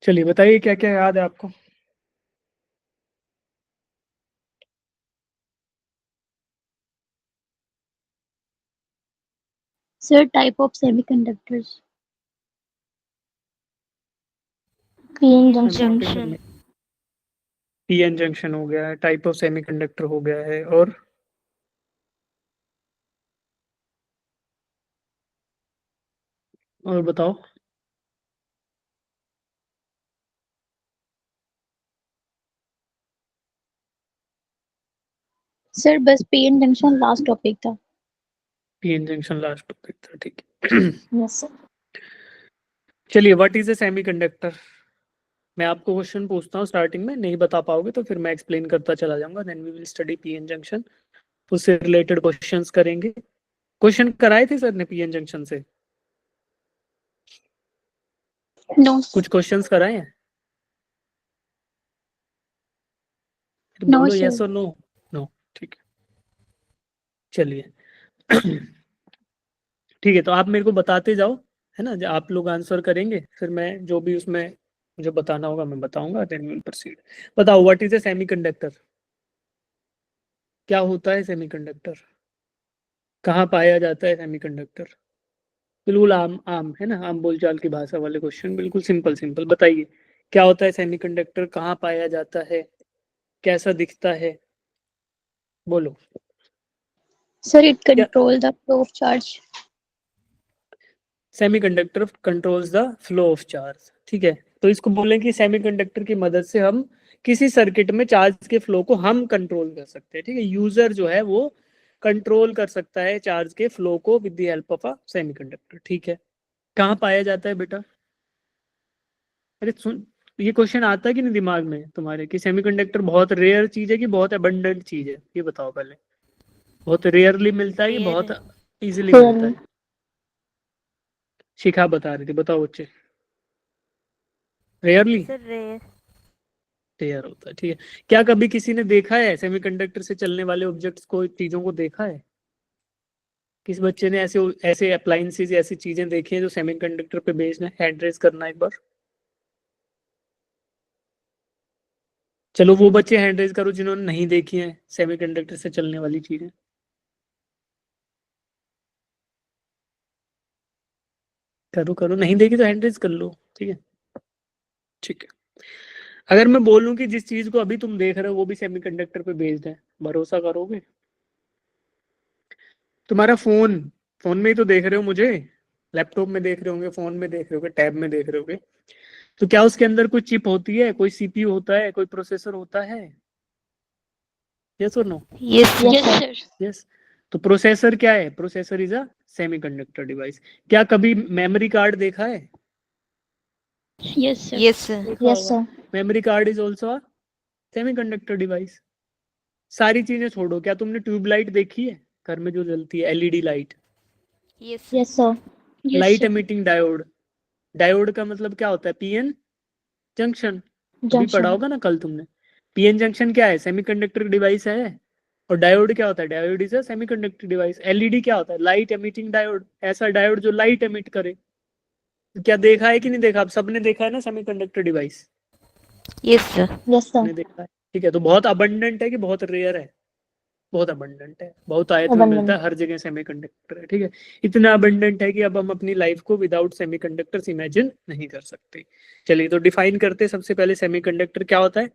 चलिए बताइए क्या क्या याद है आपको। Sir, type of semiconductors. PN junction. Junction. PN junction हो गया है, टाइप ऑफ सेमीकंडक्टर हो गया है, और बताओ। Sir, बस PN junction last topic था. पीएन जंक्शन लास्ट टॉपिक था, ठीक है। Yes sir. चलिए, व्हाट इज ए सेमीकंडक्टर। मैं आपको क्वेश्चन पूछता हूँ, स्टार्टिंग में नहीं बता पाओगे तो फिर मैं एक्सप्लेन करता चला जाऊंगा, then we will study PN junction. उससे रिलेटेड क्वेश्चंस करेंगे। क्वेश्चन कराए थे सर ने पीएन जंक्शन से? No. कुछ क्वेश्चंस कराए हैं? फिर No बोलो sir. यस और नो। नो, ठीक है। चलिए। ठीक है, तो आप मेरे को बताते जाओ, है ना, जो आप लोग आंसर करेंगे, फिर मैं जो भी उसमें मुझे बताना होगा मैं बताऊंगा, देन विल प्रोसीड। बताओ, व्हाट इज ए सेमीकंडक्टर। क्या होता है सेमीकंडक्टर? कहाँ पाया जाता है सेमीकंडक्टर? बिल्कुल आम आम, है ना, आम बोलचाल की भाषा वाले क्वेश्चन, बिल्कुल सिंपल सिंपल बताइए। क्या होता है सेमीकंडक्टर, कहाँ पाया जाता है, कैसा दिखता है, बोलो। Sir, it क्या control the flow of charge. Semiconductor controls the flow of charge, ठीक है। तो इसको बोलें कि सेमीकंडक्टर की मदद से हम किसी सर्किट में चार्ज के फ्लो को हम कंट्रोल कर सकते हैं, ठीक है। यूजर जो है वो कंट्रोल कर सकता है चार्ज के फ्लो को with the help of a semiconductor, ठीक है। कहाँ पाया जाता है बेटा? अरे सुन, ये क्वेश्चन आता है कि नहीं दिमाग में तुम्हारे कि सेमीकंडक्टर बहुत रेयर चीज है कि बहुत अबंडेंट चीज है, ये बताओ पहले। बहुत रेयरली मिलता है कि रेयर बहुत है। इजीली मिलता Really? है? शिखा बता रही थी, बताओ बच्चे। Rarely sir rare. रेयर होता है, ठीक है। क्या कभी किसी ने देखा है सेमीकंडक्टर से चलने वाले ऑब्जेक्ट्स को, चीजों को देखा है? किस बच्चे ने ऐसे ऐसे अप्लायंसेज, ऐसी चीजें देखी हैं जो सेमीकंडक्टर पे बेस्ड है? हैंड रेज करना एक बार। चलो वो बच्चे हैंड रेज करो जिन्होंने नहीं देखी है सेमीकंडक्टर से चलने वाली चीजें। करो करो, नहीं देखी तो हैंड रेज कर लो, ठीक है। ठीक है। अगर मैं बोलूं कि जिस चीज को अभी तुम देख रहे हो वो भी सेमीकंडक्टर पे बेस्ड है, भरोसा करोगे? तुम्हारा फोन, फोन में ही तो देख रहे हो मुझे। लैपटॉप में देख रहे होंगे, फोन में देख रहे होगे, टैब में देख रहे होगे। तो क्या उसके अंदर कोई चिप होती है, कोई सीपीयू होता है, कोई प्रोसेसर होता है? यस और no? Yes sir. Yes sir. Yes. तो प्रोसेसर क्या है? Processor is a semiconductor device. क्या कभी मेमोरी कार्ड देखा है? Yes sir. Yes sir. देखा Yes होगा। sir. Memory card is also a semiconductor device. सारी चीजें छोड़ो, क्या तुमने ट्यूबलाइट देखी है घर में जो जलती है, LED light? Yes sir. Yes sir. Yes light sir. Emitting diode. Diode का मतलब क्या होता है? PN junction. अभी पढ़ा Junction. होगा ना कल तुमने। पीएन जंक्शन क्या है? सेमीकंडक्टर डिवाइस है। और डायोड क्या होता है? Diode is a semiconductor device. LED क्या होता है? Light emitting diode. ऐसा डायोड जो लाइट एमिट करे। तो क्या देखा है कि नहीं देखा? आप सबने देखा है ना semiconductor device? Yes sir. Yes sir. ने देखा है, ठीक है। तो बहुत अबंडेंट है कि बहुत रेयर है? बहुत अबंडेंट है, बहुत आयत में मिलता Abundant. है, हर जगह सेमीकंडक्टर है, ठीक है। इतना अबंडेंट है कि अब हम अपनी लाइफ को विदाउट सेमीकंडक्टर्स इमेजिन नहीं कर सकते। चलिए, तो डिफाइन करते हैं सबसे पहले सेमीकंडक्टर क्या होता है।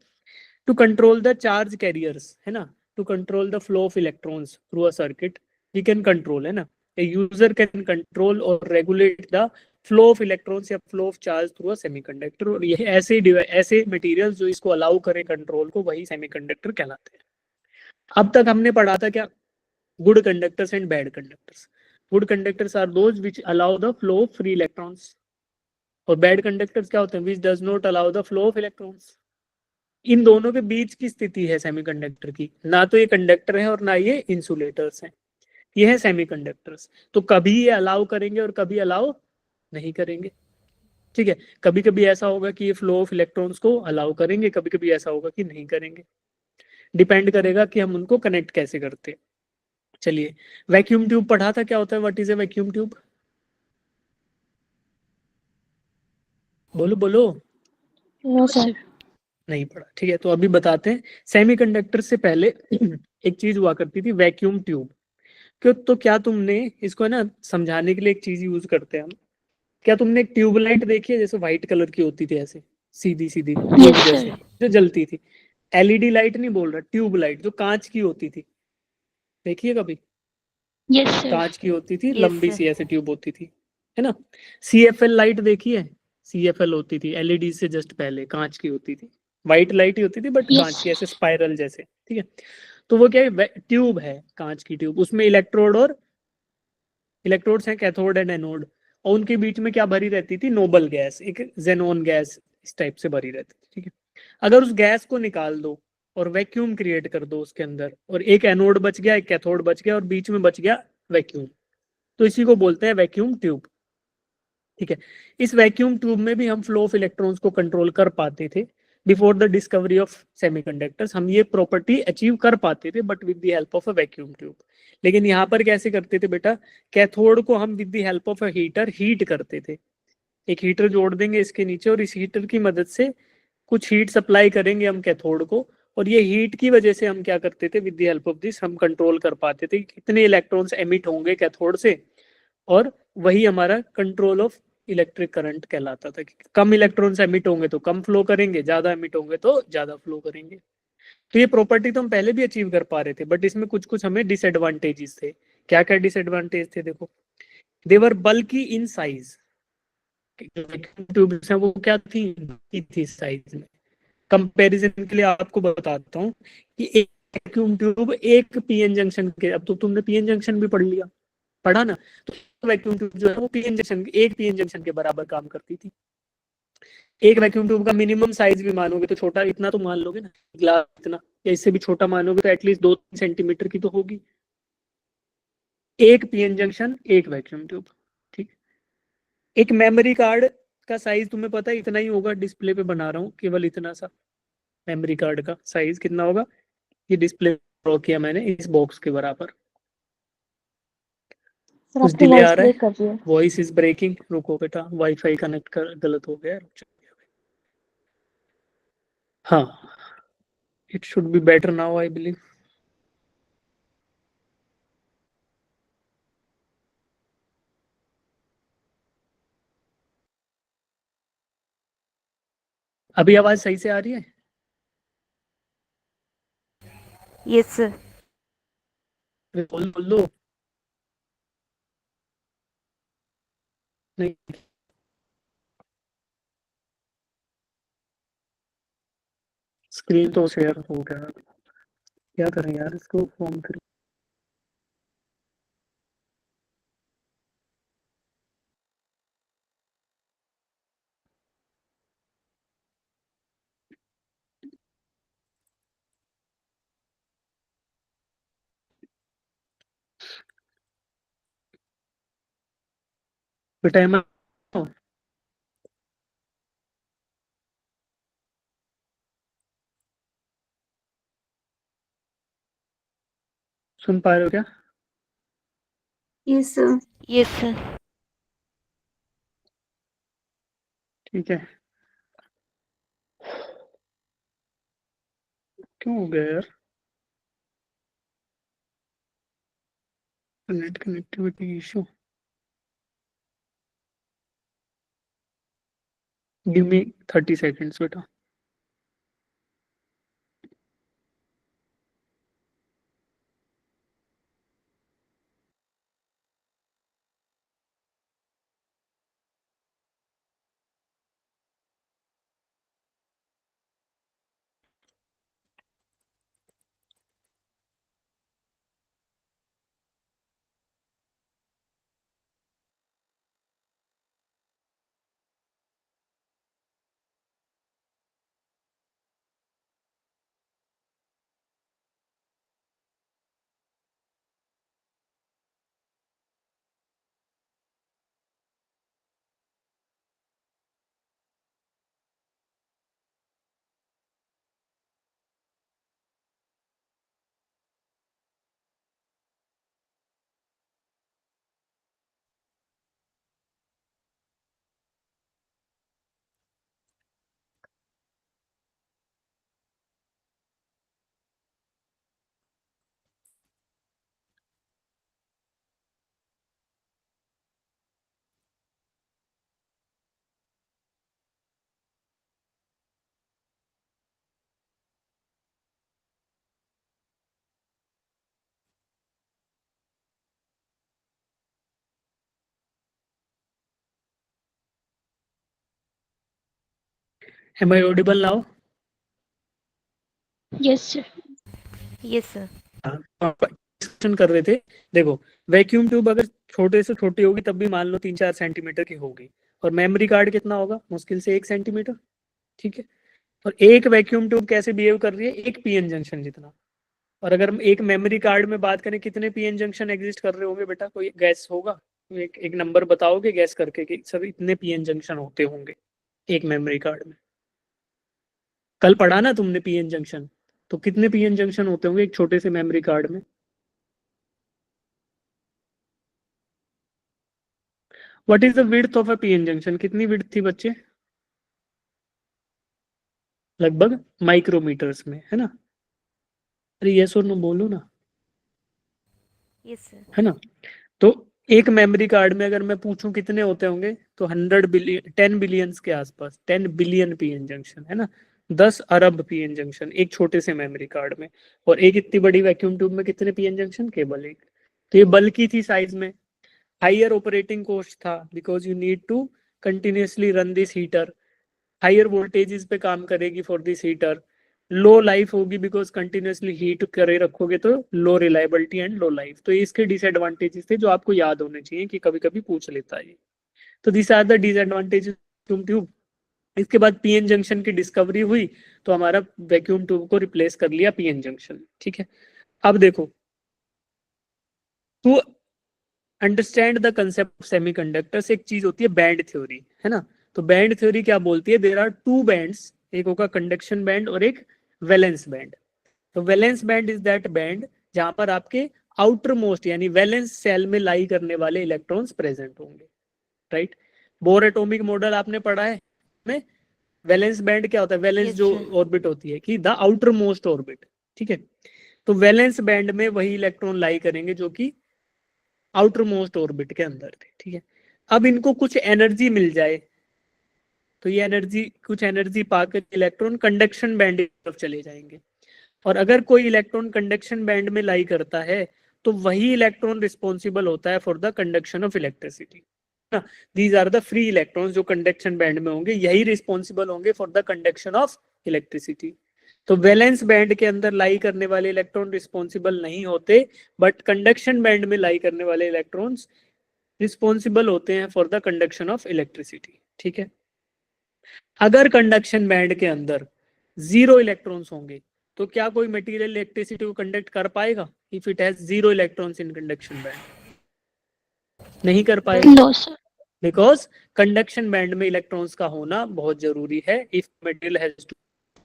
To control the charge carriers, है ना, to control the flow of electrons through a circuit. We can control, है ना, ए यूजर कैन कंट्रोल और regulate the flow of electrons या flow of charge through a semiconductor. और ये ऐसे materials जो इसको अलाउ करें कंट्रोल को, वही सेमीकंडक्टर कहलाते हैं। अब तक हमने पढ़ा था क्या? Good conductors and bad conductors. Good conductors are those which allow the flow of free electrons. और बैड कंडक्टर्स क्या होते हैं? Which does not allow the flow of electrons. इन दोनों के बीच की स्थिति है सेमीकंडक्टर की, ना तो ये कंडक्टर है और ना ये इंसुलेटर्स हैं। ये है सेमीकंडक्टर्स। तो कभी ये अलाउ करेंगे और कभी अलाउ नहीं करेंगे, ठीक है। कभी कभी ऐसा होगा कि ये फ्लो ऑफ इलेक्ट्रॉन्स को अलाउ करेंगे, कभी कभी ऐसा होगा कि नहीं करेंगे। डिपेंड करेगा कि हम उनको कनेक्ट कैसे करते हैं। चलिए, वैक्यूम ट्यूब पढ़ा था, क्या होता है? What is a vacuum tube? बोलो बोलो। No sir. नहीं पढ़ा, ठीक है। तो अभी बताते हैं, सेमीकंडक्टर से पहले एक चीज हुआ करती थी, वैक्यूम ट्यूब। क्यों? तो क्या तुमने इसको है ना समझाने के लिए एक चीज यूज करते हैं हम। क्या तुमने एक ट्यूबलाइट देखी है, जैसे व्हाइट कलर की होती थी, ऐसे सीधी सीधी ट्यूब यस जैसे, सर। जो जलती थी? एलईडी लाइट नहीं बोल रहा, ट्यूबलाइट जो कांच की होती थी, देखिए कभी? Yes sir. कांच की होती थी, Yes, लंबी sir. सी ऐसे ट्यूब होती थी, है ना? सीएफएल लाइट देखी है? सीएफएल होती थी एलईडी से जस्ट पहले, कांच की होती थी, व्हाइट लाइट ही होती थी बट यस। कांच की, ऐसे स्पाइरल जैसे, ठीक है? तो वो क्या है, ट्यूब है, कांच की ट्यूब, उसमें इलेक्ट्रोड्स हैं, कैथोड एंड एनोड। और उनके बीच में क्या भरी रहती थी? नोबल गैस, एक जेनोन गैस इस टाइप से भरी रहती थी, ठीक है? अगर उस गैस को निकाल दो और वैक्यूम क्रिएट कर दो उसके अंदर, और एक एनोड बच गया, एक कैथोड बच गया, और बीच में बच गया वैक्यूम, तो इसी को बोलते हैं वैक्यूम ट्यूब, ठीक है? इस वैक्यूम ट्यूब में भी हम फ्लो ऑफ इलेक्ट्रॉन्स को कंट्रोल कर पाते थे। Before the discovery of semiconductors हम ये प्रॉपर्टी अचीव कर पाते थे, but with the help of a vacuum tube. लेकिन यहाँ पर कैसे करते थे बेटा? कैथोड को हम with the help of a heater heat करते थे। एक हीटर जोड़ देंगे इसके नीचे, और इस हीटर की मदद से कुछ हीट सप्लाई करेंगे हम कैथोड को, और ये हीट की वजह से हम क्या करते थे? With the help of this हम कंट्रोल कर पाते थे कि कितने इलेक्ट्रॉन्स एमिट होंगे कैथोड से, और वही हमारा कंट्रोल ऑफ इलेक्ट्रिक करंट कहलाता था कि कम इलेक्ट्रॉन्स एमिट होंगे तो कम फ्लो करेंगे, ज्यादा एमिट होंगे तो ज्यादा फ्लो करेंगे। तो ये प्रॉपर्टी तो हम पहले भी अचीव कर पा रहे थे, बट इसमें कुछ कुछ हमें डिसएडवांटेजेस थे। क्या क्या डिसएडवांटेज थे देखो? देवर बल्की इन साइज, ट्यूब्स है वो क्या थी? थी साइज में। कंपैरिजन के लिए आपको बताता हूँ कि एक वैक्यूम ट्यूब एक पीएन जंक्शन के, अब तो तुमने पीएन जंक्शन भी पढ़ लिया, पढ़ा ना? तो वैक्यूम ट्यूब जो है वो पीएन जंक्शन, एक पीएन जंक्शन के बराबर काम करती थी। एक वैक्यूम ट्यूब का मिनिमम साइज भी मानोगे तो छोटा, इतना तो मान लोगे ना, ग्लास इतना, या इससे भी छोटा मानोगे तो एटलीस्ट 2-3 सेंटीमीटर की तो होगी। एक पीएन जंक्शन, एक वैक्यूम ट्यूब, ठीक। एक मेमोरी कार्ड का साइज तुम्हें पता है, इतना ही होगा, डिस्प्ले पे बना रहा हूँ केवल इतना सा। मेमोरी कार्ड का साइज कितना होगा? ये डिस्प्ले ड्रॉ किया मैंने इस बॉक्स के बराबर। सर कुछ आपकी डिले वॉइस आ रहा है, ब्रेक कर रही है। वॉइस इज ब्रेकिंग, रुको बेटा, वाईफाई कनेक्ट कर, गलत हो गया है। हाँ, it should be better now I believe. अभी आवाज सही से आ रही है? Yes, sir. बोल दो। नहीं, स्क्रीन तो शेयर हो गया, क्या करें यार इसको, फॉर्म फिर। बेटा मैं सुन पा रहे हो क्या? Yes sir. Yes, sir. ठीक है। क्यों हो गया यार? Net connectivity issue. Give me 30 seconds बेटा। Am I audible now? Yes, sir. Yes, sir. Discussion कर रहे थे। देखो, वैक्यूम ट्यूब अगर छोटे से छोटी होगी तब भी मान लो 3-4 सेंटीमीटर की होगी, और मेमोरी कार्ड कितना होगा, मुश्किल से 1 सेंटीमीटर। ठीक है, और एक वैक्यूम ट्यूब कैसे बिहेव कर रही है, एक पीएन जंक्शन जितना। और अगर हम एक मेमोरी कार्ड में बात करें, कितने पीएन जंक्शन एग्जिस्ट कर रहे होंगे बेटा, कोई गैस होगा? एक नंबर बताओगे गैस करके कि सर इतने पीएन जंक्शन होते होंगे एक मेमोरी कार्ड में। कल पढ़ा ना तुमने पीएन जंक्शन, तो कितने पीएन जंक्शन होते होंगे एक छोटे से मेमोरी कार्ड में? What is the width of a PN junction? कितनी विड्थ थी बच्चे? लगभग माइक्रोमीटर्स में, है ना? अरे यस और नो बोलो ना, Yes, sir. है ना? तो एक मेमोरी कार्ड में अगर मैं पूछूं कितने होते होंगे, तो 100 बिलियन, 10 बिलियंस के आसपास, 10 बिलियन पीएन जंक्शन, है ना? 10 अरब पीएन जंक्शन एक छोटे से मेमोरी कार्ड में। और एक इतनी बड़ी वैक्यूम ट्यूब में कितने पीएन जंक्शन? केवल एक। तो ये बल्कि थी साइज में, हायर ऑपरेटिंग कॉस्ट था because you need to continuously run this heater, higher voltages पे काम करेगी for this heater, low life होगी बिकॉज कंटिन्यूसली हीट करे रखोगे तो low reliability and low life. तो इसके डिसएडवांटेजेस थे जो आपको याद होने चाहिए कि कभी कभी पूछ लेता है। तो this are the disadvantages tube. इसके बाद पीएन जंक्शन की डिस्कवरी हुई, तो हमारा वैक्यूम ट्यूब को रिप्लेस कर लिया पीएन जंक्शन। ठीक है, अब देखो, to understand the concept of semiconductors एक चीज होती है बैंड थ्योरी, है ना? तो बैंड थ्योरी क्या बोलती है, देयर आर टू बैंड्स, एक होगा कंडक्शन बैंड और एक वैलेंस बैंड। तो valence band is that band जहां पर आपके आउटर मोस्ट यानी वैलेंस सेल में लाई करने वाले इलेक्ट्रॉन्स प्रेजेंट होंगे, राइट? बोर एटॉमिक मॉडल आपने पढ़ा है में, वैलेंस बैंड क्या होता है? वैलेंस Yes, जो sir. ऑर्बिट होती है कि द आउटर मोस्ट ऑर्बिट, ठीक है? तो वैलेंस बैंड में वही इलेक्ट्रॉन लाई करेंगे जो कि आउटर मोस्ट ऑर्बिट के अंदर थे। ठीक है, अब इनको कुछ एनर्जी मिल जाए, तो ये एनर्जी, कुछ एनर्जी पाकर इलेक्ट्रॉन कंडक्शन बैंड की तरफ चले जाएंगे। और अगर कोई इलेक्ट्रॉन कंडक्शन बैंड में लाई करता है, तो वही इलेक्ट्रॉन रिस्पॉन्सिबल होता है for the conduction of electricity. These are the free electrons जो कंडक्शन बैंड में होंगे, यही रिस्पॉन्सिबल होंगे for the conduction of electricity. तो वैलेंस बैंड के अंदर लाई करने वाले इलेक्ट्रॉन रिस्पॉन्सिबल नहीं होते, बट कंडक्शन बैंड में लाई करने वाले इलेक्ट्रॉन्स रिस्पॉन्सिबल होते हैं for the conduction of electricity. ठीक है, अगर कंडक्शन बैंड के अंदर 0 इलेक्ट्रॉन्स होंगे, तो क्या कोई मटेरियल इलेक्ट्रिसिटी को कंडक्ट कर पाएगा if it has 0 electrons in conduction band? नहीं कर पाएगा, No, sir. Because conduction band में इलेक्ट्रॉन्स का होना बहुत जरूरी है if material has to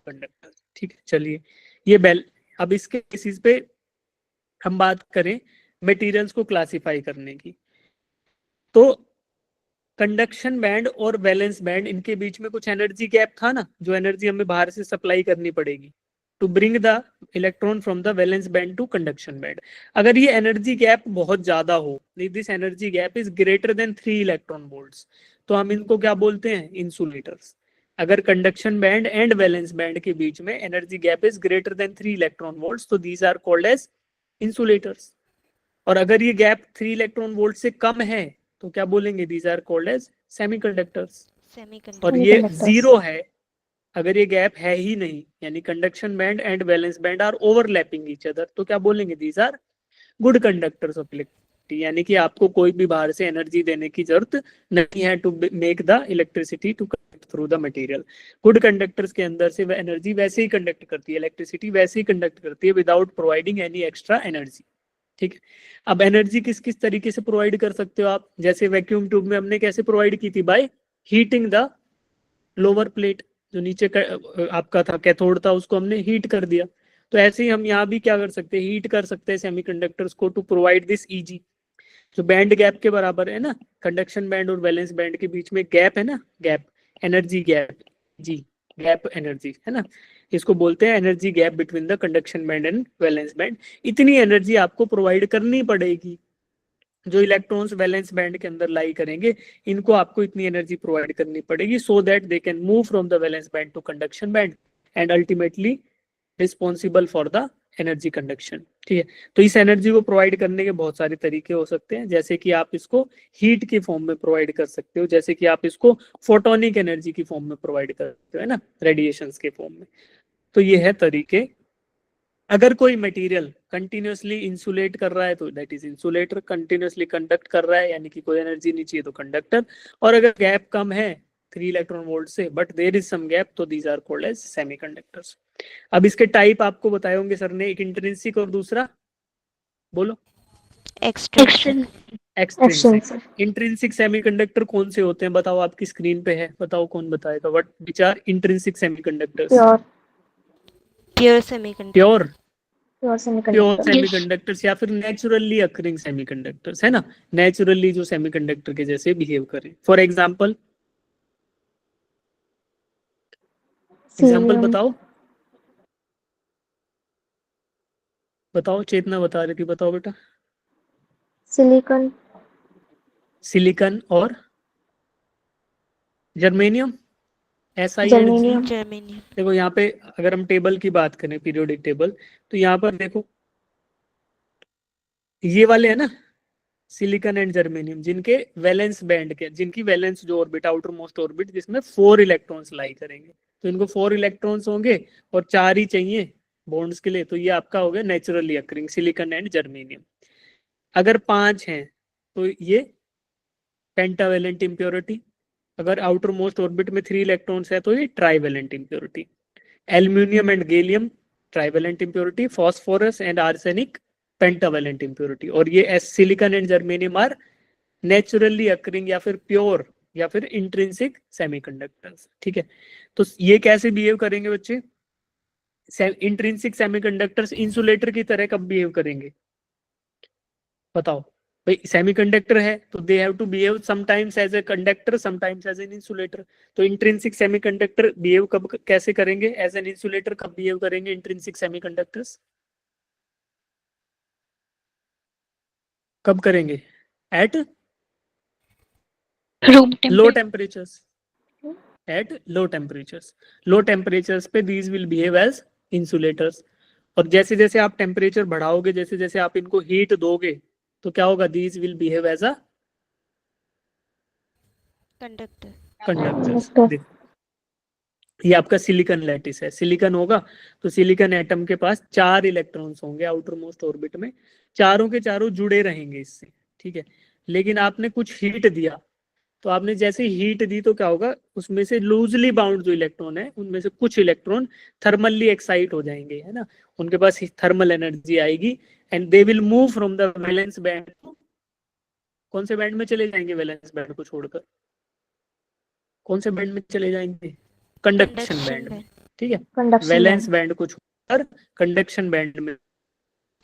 conductor. ठीक है, चलिए ये बेल, अब इसके बेसिस पे हम बात करें मटेरियल्स को क्लासिफाई करने की। तो कंडक्शन बैंड और वैलेंस बैंड, इनके बीच में कुछ एनर्जी गैप था ना, जो एनर्जी हमें बाहर से सप्लाई करनी पड़ेगी to bring the electron from the valence band to conduction band. अगर ये एनर्जी गैप बहुत ज्यादा हो, this energy gap is greater than 3 electron volts, तो हम इनको क्या बोलते हैं? इंसुलेटर्स। अगर conduction band and valence band के बीच में energy gap is greater than 3 electron volts, तो these are called as insulators. और अगर ये गैप 3 इलेक्ट्रॉन वोल्ट से कम है, तो क्या बोलेंगे? These are called as semiconductors. और Semiconductor. ये Semiconductors. 0 है, अगर ये गैप है ही नहीं, यानी conduction band and valence band are overlapping each other, तो क्या बोलेंगे? These are good conductors of electricity, यानी कि आपको कोई भी बाहर से एनर्जी देने की जरूरत नहीं है to make the electricity to conduct through the material. Good conductors के अंदर से वह एनर्जी वैसे ही कंडक्ट करती है, इलेक्ट्रिसिटी वैसे ही कंडक्ट करती है without providing any extra energy. ठीक है, अब एनर्जी किस किस तरीके से प्रोवाइड कर सकते हो आप? जैसे वैक्यूम ट्यूब में हमने कैसे प्रोवाइड की थी? By heating the lower plate, जो नीचे आपका था कैथोड था, उसको हमने हीट कर दिया। तो ऐसे ही हम यहाँ भी क्या कर सकते हैं? हीट कर सकते हैं सेमीकंडक्टर्स को टू प्रोवाइड दिस ईजी, जो बैंड गैप के बराबर है ना। कंडक्शन बैंड और वैलेंस बैंड के बीच में गैप है ना, गैप, एनर्जी गैप, जी, गैप एनर्जी, है ना, इसको बोलते हैं energy gap between the conduction band and valence band. इतनी एनर्जी आपको प्रोवाइड करनी पड़ेगी, जो इलेक्ट्रॉन्स वैलेंस बैंड के अंदर लाई करेंगे, इनको आपको इतनी एनर्जी प्रोवाइड करनी पड़ेगी so that they can move from the valence band to conduction band and ultimately responsible for the energy conduction. ठीक है, तो इस एनर्जी को प्रोवाइड करने के बहुत सारे तरीके हो सकते हैं, जैसे कि आप इसको हीट के फॉर्म में प्रोवाइड कर सकते हो, जैसे कि आप इसको फोटोनिक एनर्जी की फॉर्म में प्रोवाइड कर सकते हो, है ना, रेडिएशंस के फॉर्म में। तो ये है तरीके। अगर कोई मटेरियल कंटिन्यूअसली इंसुलेट कर रहा है तो that is insulator, continuously conduct कर रहा है यानी कि कोई एनर्जी नहीं चाहिए तो कंडक्टर, और अगर गैप कम है 3 इलेक्ट्रॉन वोल्ट से but there is some gap तो these are called as semiconductors. अब इसके टाइप आपको बताए होंगे सर ने, एक इंट्रिंसिक और दूसरा बोलो एक्सट्रिंसिक। एक्सट्रिंसिक। इंट्रिंसिक सेमीकंडक्टर कौन से होते हैं बताओ, आपकी स्क्रीन पे है, बताओ कौन बताएगा, what which are intrinsic semiconductors? Pure pure semiconductor. Pure pure pure semiconductor. Semiconductors या फिर नेचुरली अकरिंग सेमीकंडक्टर्स, है ना, नेचुरली जो सेमीकंडक्टर के जैसे बिहेव करें। फॉर एग्जांपल बताओ, बताओ चेतना बता रही थी, बताओ बेटा। सिलिकॉन। सिलिकॉन और जर्मेनियम, SiNg। जर्मेनियम। जर्मेनियम। देखो यहाँ पे अगर हम टेबल की बात करें, पीरियोडिक टेबल, तो यहाँ पर देखो ये वाले है ना, सिलिकॉन एंड जर्मेनियम, जिनके वैलेंस बैंड के, जिनकी वैलेंस जो ऑर्बिट, आउटर मोस्ट ऑर्बिट, जिसमें 4 इलेक्ट्रॉन्स लाई करेंगे, तो इनको 4 इलेक्ट्रॉन्स होंगे और 4 ही चाहिए बॉन्ड्स के लिए, तो ये आपका हो गया naturally occurring silicon and germanium. अगर 5 हैं तो ये पेंटावेलेंट इम्प्योरिटी, अगर आउटर मोस्ट ऑर्बिट में 3 इलेक्ट्रॉन्स है तो ये trivalent impurity. Aluminium and gallium trivalent impurity, phosphorus and arsenic pentavalent impurity, और ये as silicon and germanium are naturally occurring या फिर प्योर या फिर इंट्रिंसिक सेमीकंडक्टर्स। ठीक है, तो ये कैसे बिहेव करेंगे बच्चे? इंट्रिंसिक सेमीकंडक्टर्स इंसुलेटर की तरह कब बिहेव करेंगे बताओ भाई? सेमीकंडक्टर है तो they have to behave sometimes as a conductor, sometimes as an insulator. तो इंट्रिंसिक सेमीकंडक्टर बिहेव कब कैसे करेंगे एज एन इंसुलेटर, कब बिहेव करेंगे इंट्रिंसिक सेमीकंडक्टर्स, कब करेंगे? At room low temperature. Temperatures, at low temperatures. Low temperatures पे these will behave as insulators, और जैसे जैसे आप टेम्परेचर बढ़ाओगे, जैसे जैसे आप इनको हीट दोगे तो क्या होगा? These will behave as a conductor. Conductors. ये आपका सिलिकॉन लैटिस है, सिलिकॉन होगा तो सिलिकॉन एटम के पास 4 इलेक्ट्रॉन्स होंगे आउटर मोस्ट ऑर्बिट में, चारों के चारों जुड़े रहेंगे इससे। ठीक है, लेकिन आपने कुछ हीट दिया, तो आपने जैसे हीट दी तो क्या होगा? उसमें से लूजली बाउंड जो इलेक्ट्रॉन है उनमें से कुछ इलेक्ट्रॉन थर्मली एक्साइट हो जाएंगे, है ना, उनके पास थर्मल एनर्जी आएगी, and they will move from the valence band. कौन से बैंड में चले जाएंगे? वैलेंस बैंड को छोड़कर कौन से बैंड में चले जाएंगे? कंडक्शन बैंड में। ठीक है, वैलेंस बैंड को छोड़कर कंडक्शन बैंड में,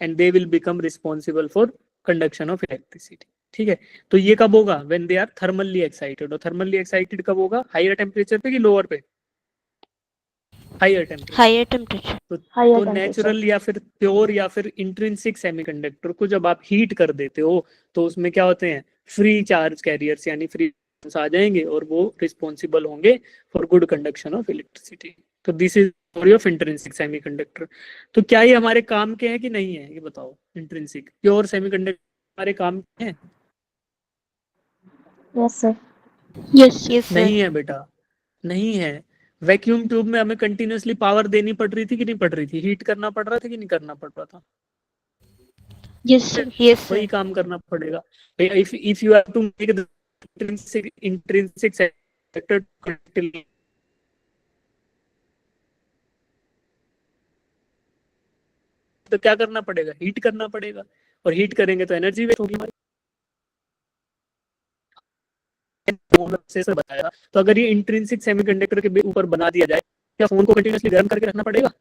and they will become responsible for conduction of electricity. ठीक है, तो ये कब होगा? When they are thermally excited. और थर्मली एक्साइटेड कब होगा? हायर टेम्परेचर पे कि लोअर पे? Higher temperature. Higher temperature. तो नेचुरल या फिर प्योर या फिर इंट्रिंसिक सेमीकंडक्टर को जब आप हीट कर देते हो तो उसमें क्या होते हैं? फ्री चार्ज कैरियर्स यानी फ्री आ जाएंगे और वो रिस्पॉन्सिबल होंगे for good conduction of electricity. तो this is theory of intrinsic semiconductor. तो क्या ये हमारे काम के हैं कि नहीं है, ये बताओ? इंट्रिंसिक प्योर सेमीकंडक्टर हमारे काम के हैं? Yes sir. यस यस नहीं सर। है बेटा, नहीं है। वैक्यूम ट्यूब में हमें कंटिन्यूअसली पावर देनी पड़ रही थी कि नहीं पड़ रही थी? हीट करना पड़ रहा था कि नहीं करना पड़ रहा था? Yes sir. यस वही सर। काम करना पड़ेगा। If you have to make the intrinsic sector, तो क्या करना पड़ेगा? हीट करना पड़ेगा, और हीट करेंगे तो एनर्जी वेस्ट होगी हमारी। से बताया, तो अगर ये इंट्रिंसिक सेमीकंडक्टर के ऊपर बना दिया जाए, क्या फोन को कंटिन्यूअसली गर्म करके रखना पड़ेगा?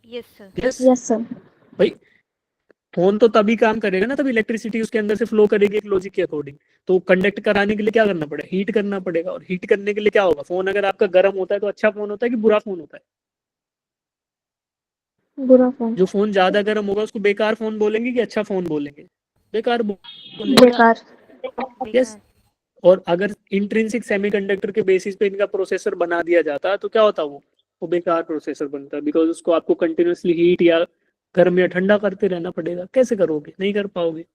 Yes sir. Yes sir. भाई फोन तो तभी काम करेगा ना, तभी इलेक्ट्रिसिटी उसके अंदर से फ्लो करेगी एक लॉजिक के अकॉर्डिंग। तो कंडक्ट कराने के लिए क्या करना पड़ेगा? हीट करना पड़ेगा, और हीट करने के लिए क्या होगा? फोन अगर आपका गर्म होता है तो अच्छा फोन होता है कि बुरा फोन होता है? बुरा फोन। जो फोन ज्यादा गर्म होगा उसको बेकार फोन बोलेंगे कि अच्छा फोन बोलेंगे? बेकार बोलेंगे। बेकार। यस। और अगर इंट्रिंसिक सेमीकंडक्टर के बेसिस पे इनका प्रोसेसर बना दिया जाता तो क्या होता? वो वो बेकार प्रोसेसर बनता है, बिकॉज उसको आपको कंटिन्यूअसली हीट या गर्म या ठंडा करते रहना पड़ेगा। कैसे करोगे, नहीं कर पाओगे,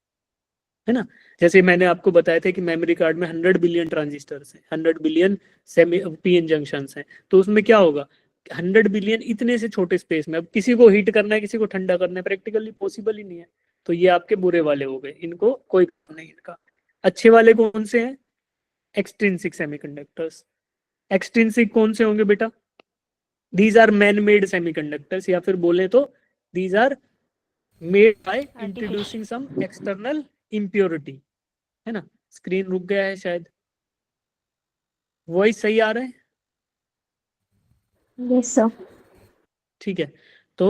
है ना। जैसे मैंने आपको बताया था कि मेमोरी कार्ड में 100 बिलियन ट्रांजिस्टर्स हैं, 100 बिलियन सेमी पीएन जंक्शंस हैं, तो उसमें क्या होगा, 100 बिलियन इतने से छोटे स्पेस में अब किसी को हीट करना है, किसी को ठंडा करना है, प्रैक्टिकली पॉसिबल ही नहीं है। तो ये आपके बुरे वाले हो गए, इनको कोई काम नहीं इनका। अच्छे वाले कौन से हैं, एक्सट्रिंसिक सेमीकंडक्टर्स। एक्सट्रिंसिक कौन से होंगे बेटा, these are man made semiconductors, या फिर बोले तो these are made by introducing some external impurity, है ना। स्क्रीन रुक गया है शायद, वॉइस सही आ रहा है, Yes, sir. ठीक है। तो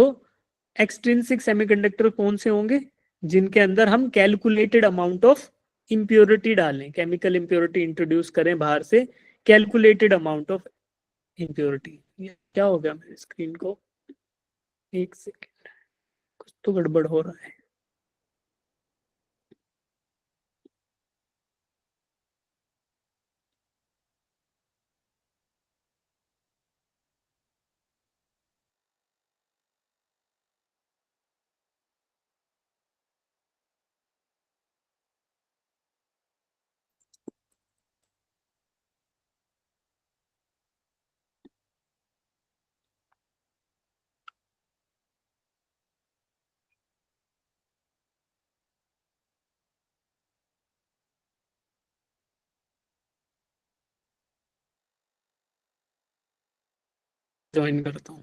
एक्सट्रिंसिक सेमीकंडक्टर कौन से होंगे, जिनके अंदर हम कैलकुलेटेड अमाउंट ऑफ इम्प्योरिटी डालें, केमिकल इम्प्योरिटी इंट्रोड्यूस करें बाहर से, कैलकुलेटेड अमाउंट ऑफ इम्प्योरिटी। ये क्या हो गया मेरी स्क्रीन को, एक सेकेंड, कुछ तो गड़बड़ हो रहा है। ज्वाइन करता हूँ।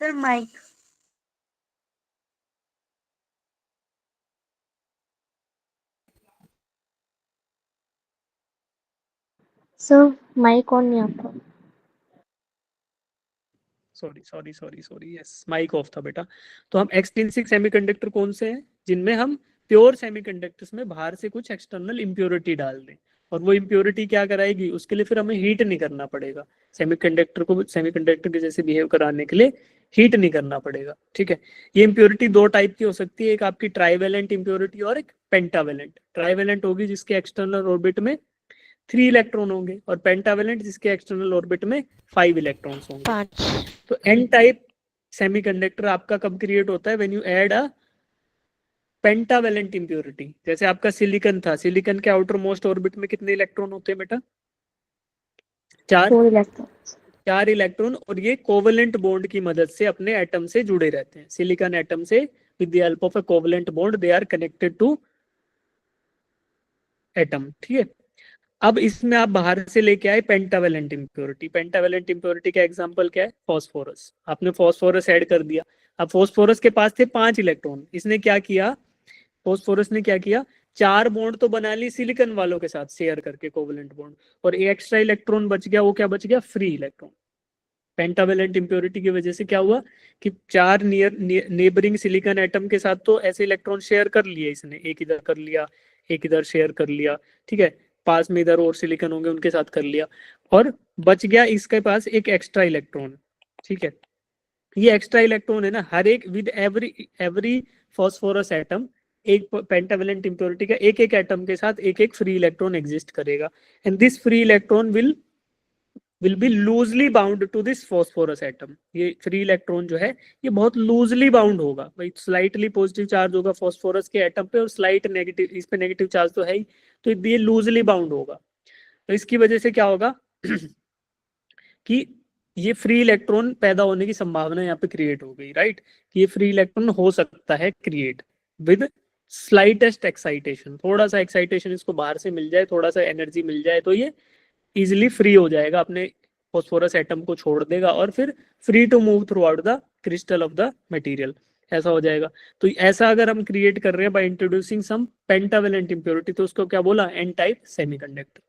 Sir mic. Sir, mic on नहीं आपका। सॉरी यस, माइक ऑफ था बेटा। तो हम एक्सट्रिंसिक सेमीकंडक्टर कौन से हैं, जिनमें हम प्योर सेमीकंडक्टर्स में बाहर से कुछ एक्सटर्नल इम्प्योरिटी डाल दें, और वो इम्प्योरिटी क्या कराएगी, उसके लिए फिर हमें हीट नहीं करना पड़ेगा, सेमीकंडक्टर को सेमीकंडक्टर के जैसे बिहेव कराने के लिए हीट नहीं करना पड़ेगा, ठीक है। ये इम्प्योरिटी दो टाइप की हो सकती है, एक आपकी ट्राइवेलेंट इम्प्योरिटी और एक पेंटावेलेंट। ट्राइवेलेंट होगी जिसके एक्सटर्नल ऑर्बिट में 3 इलेक्ट्रॉन होंगे, और पेंटावेलेंट जिसके एक्सटर्नल ऑर्बिट में 5 इलेक्ट्रॉन्स होंगे। 5। तो एन टाइप सेमीकंडक्टर आपका कब क्रिएट होता है, when you add a pentavalent impurity. जैसे आपका सिलिकॉन था, सिलिकॉन के आउटर मोस्ट ऑर्बिट में कितने इलेक्ट्रॉन होते हैं बेटा, 4 4 electrons. 4 इलेक्ट्रॉन, और ये कोवेलेंट बॉन्ड की मदद से अपने एटम से जुड़े रहते हैं। सिलिकॉन एटम से with the help of a covalent bond they are connected to atom, ठीक है। अब इसमें आप बाहर से लेके आए पेंटावेलेंट इंप्योरिटी। पेंटावेलेंट इंप्योरिटी का एग्जांपल क्या है, फास्फोरस। आपने फास्फोरस ऐड कर दिया, अब फास्फोरस के पास थे 5 इलेक्ट्रॉन, इसने क्या किया, फास्फोरस ने क्या किया, 4 बॉन्ड तो बना ली सिलिकॉन वालों के साथ शेयर करके कोवेलेंट बॉन्ड, और एक एक्स्ट्रा इलेक्ट्रॉन बच गया, वो क्या बच गया, फ्री इलेक्ट्रॉन। पेंटावेलेंट इंप्योरिटी की वजह से क्या हुआ कि 4 नेबरिंग सिलिकॉन एटम के साथ तो ऐसे इलेक्ट्रॉन शेयर कर लिए इसने, एक इधर कर लिया, एक इधर शेयर कर लिया, ठीक है, पास में इधर और सिलिकॉन होंगे उनके साथ कर लिया, और बच गया इसके पास एक एक्स्ट्रा इलेक्ट्रॉन, ठीक है। ये एक्स्ट्रा इलेक्ट्रॉन है ना, हर एक विद एवरी फॉस्फोरस एटम, एक पेंटावेलेंट इंप्योरिटी का एक एक एटम के साथ एक एक फ्री इलेक्ट्रॉन एग्जिस्ट करेगा, and this free electron will be loosely bound to this phosphorus atom. ये फ्री इलेक्ट्रॉन जो है ये बहुत लूजली बाउंड होगा भाई, स्लाइटली पॉजिटिव चार्ज होगा फॉस्फोरस के एटम पे और स्लाइट नेगेटिव, इस पे नेगेटिव चार्ज तो है ही, तो ये लूजली बाउंड होगा। तो इसकी वजह से क्या होगा कि ये फ्री इलेक्ट्रॉन पैदा होने की संभावना यहाँ पे क्रिएट हो गई, राइट। ये फ्री इलेक्ट्रॉन हो सकता है क्रिएट विद स्लाइटेस्ट एक्साइटेशन, थोड़ा सा एक्साइटेशन इसको बाहर से मिल जाए, थोड़ा सा एनर्जी मिल जाए तो ये इजिली फ्री हो जाएगा, अपने फॉस्फोरस एटम को छोड़ देगा और फिर free to move throughout the crystal of the material, ऐसा हो जाएगा। तो ऐसा अगर हम क्रिएट कर रहे हैं by introducing some pentavalent impurity, तो उसको क्या बोला, एन टाइप सेमीकंडक्टर।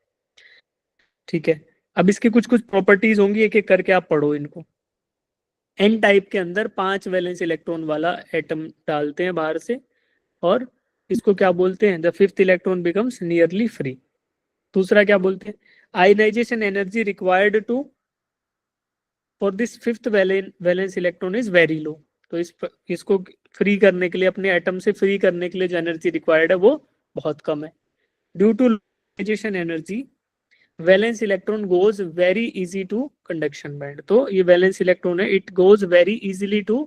ठीक है, अब इसकी कुछ कुछ प्रॉपर्टीज होंगी, एक एक करके आप पढ़ो इनको। एन टाइप के अंदर 5 वैलेंस इलेक्ट्रॉन वाला एटम डालते हैं बाहर से, और इसको क्या बोलते हैं, the fifth electron becomes nearly free. दूसरा क्या बोलते हैं, ionization energy required to for this fifth valence electron is very low. तो इसको फ्री करने के लिए, अपने एटम से फ्री करने के लिए जो एनर्जी रिक्वायर्ड है वो बहुत कम है। Due to ionization energy valence electron goes very easy to conduction band. तो ये वैलेंस इलेक्ट्रॉन है, it goes very easily to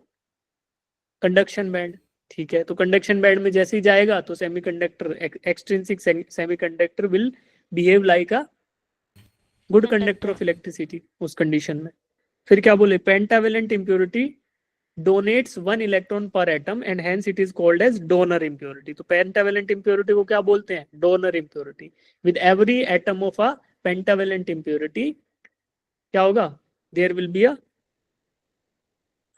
conduction band. ठीक है, तो कंडक्शन बैंड में जैसे ही जाएगा तो semiconductor, extrinsic semiconductor will behave like a good conductor of electricity उस कंडीशन में। फिर क्या बोले, pentavalent impurity donates 1 electron per atom and hence it is called as donor impurity. तो पेंटावेलेंट इंप्योरिटी को क्या बोलते हैं, donor impurity. With every atom of a pentavalent impurity क्या होगा, there will be a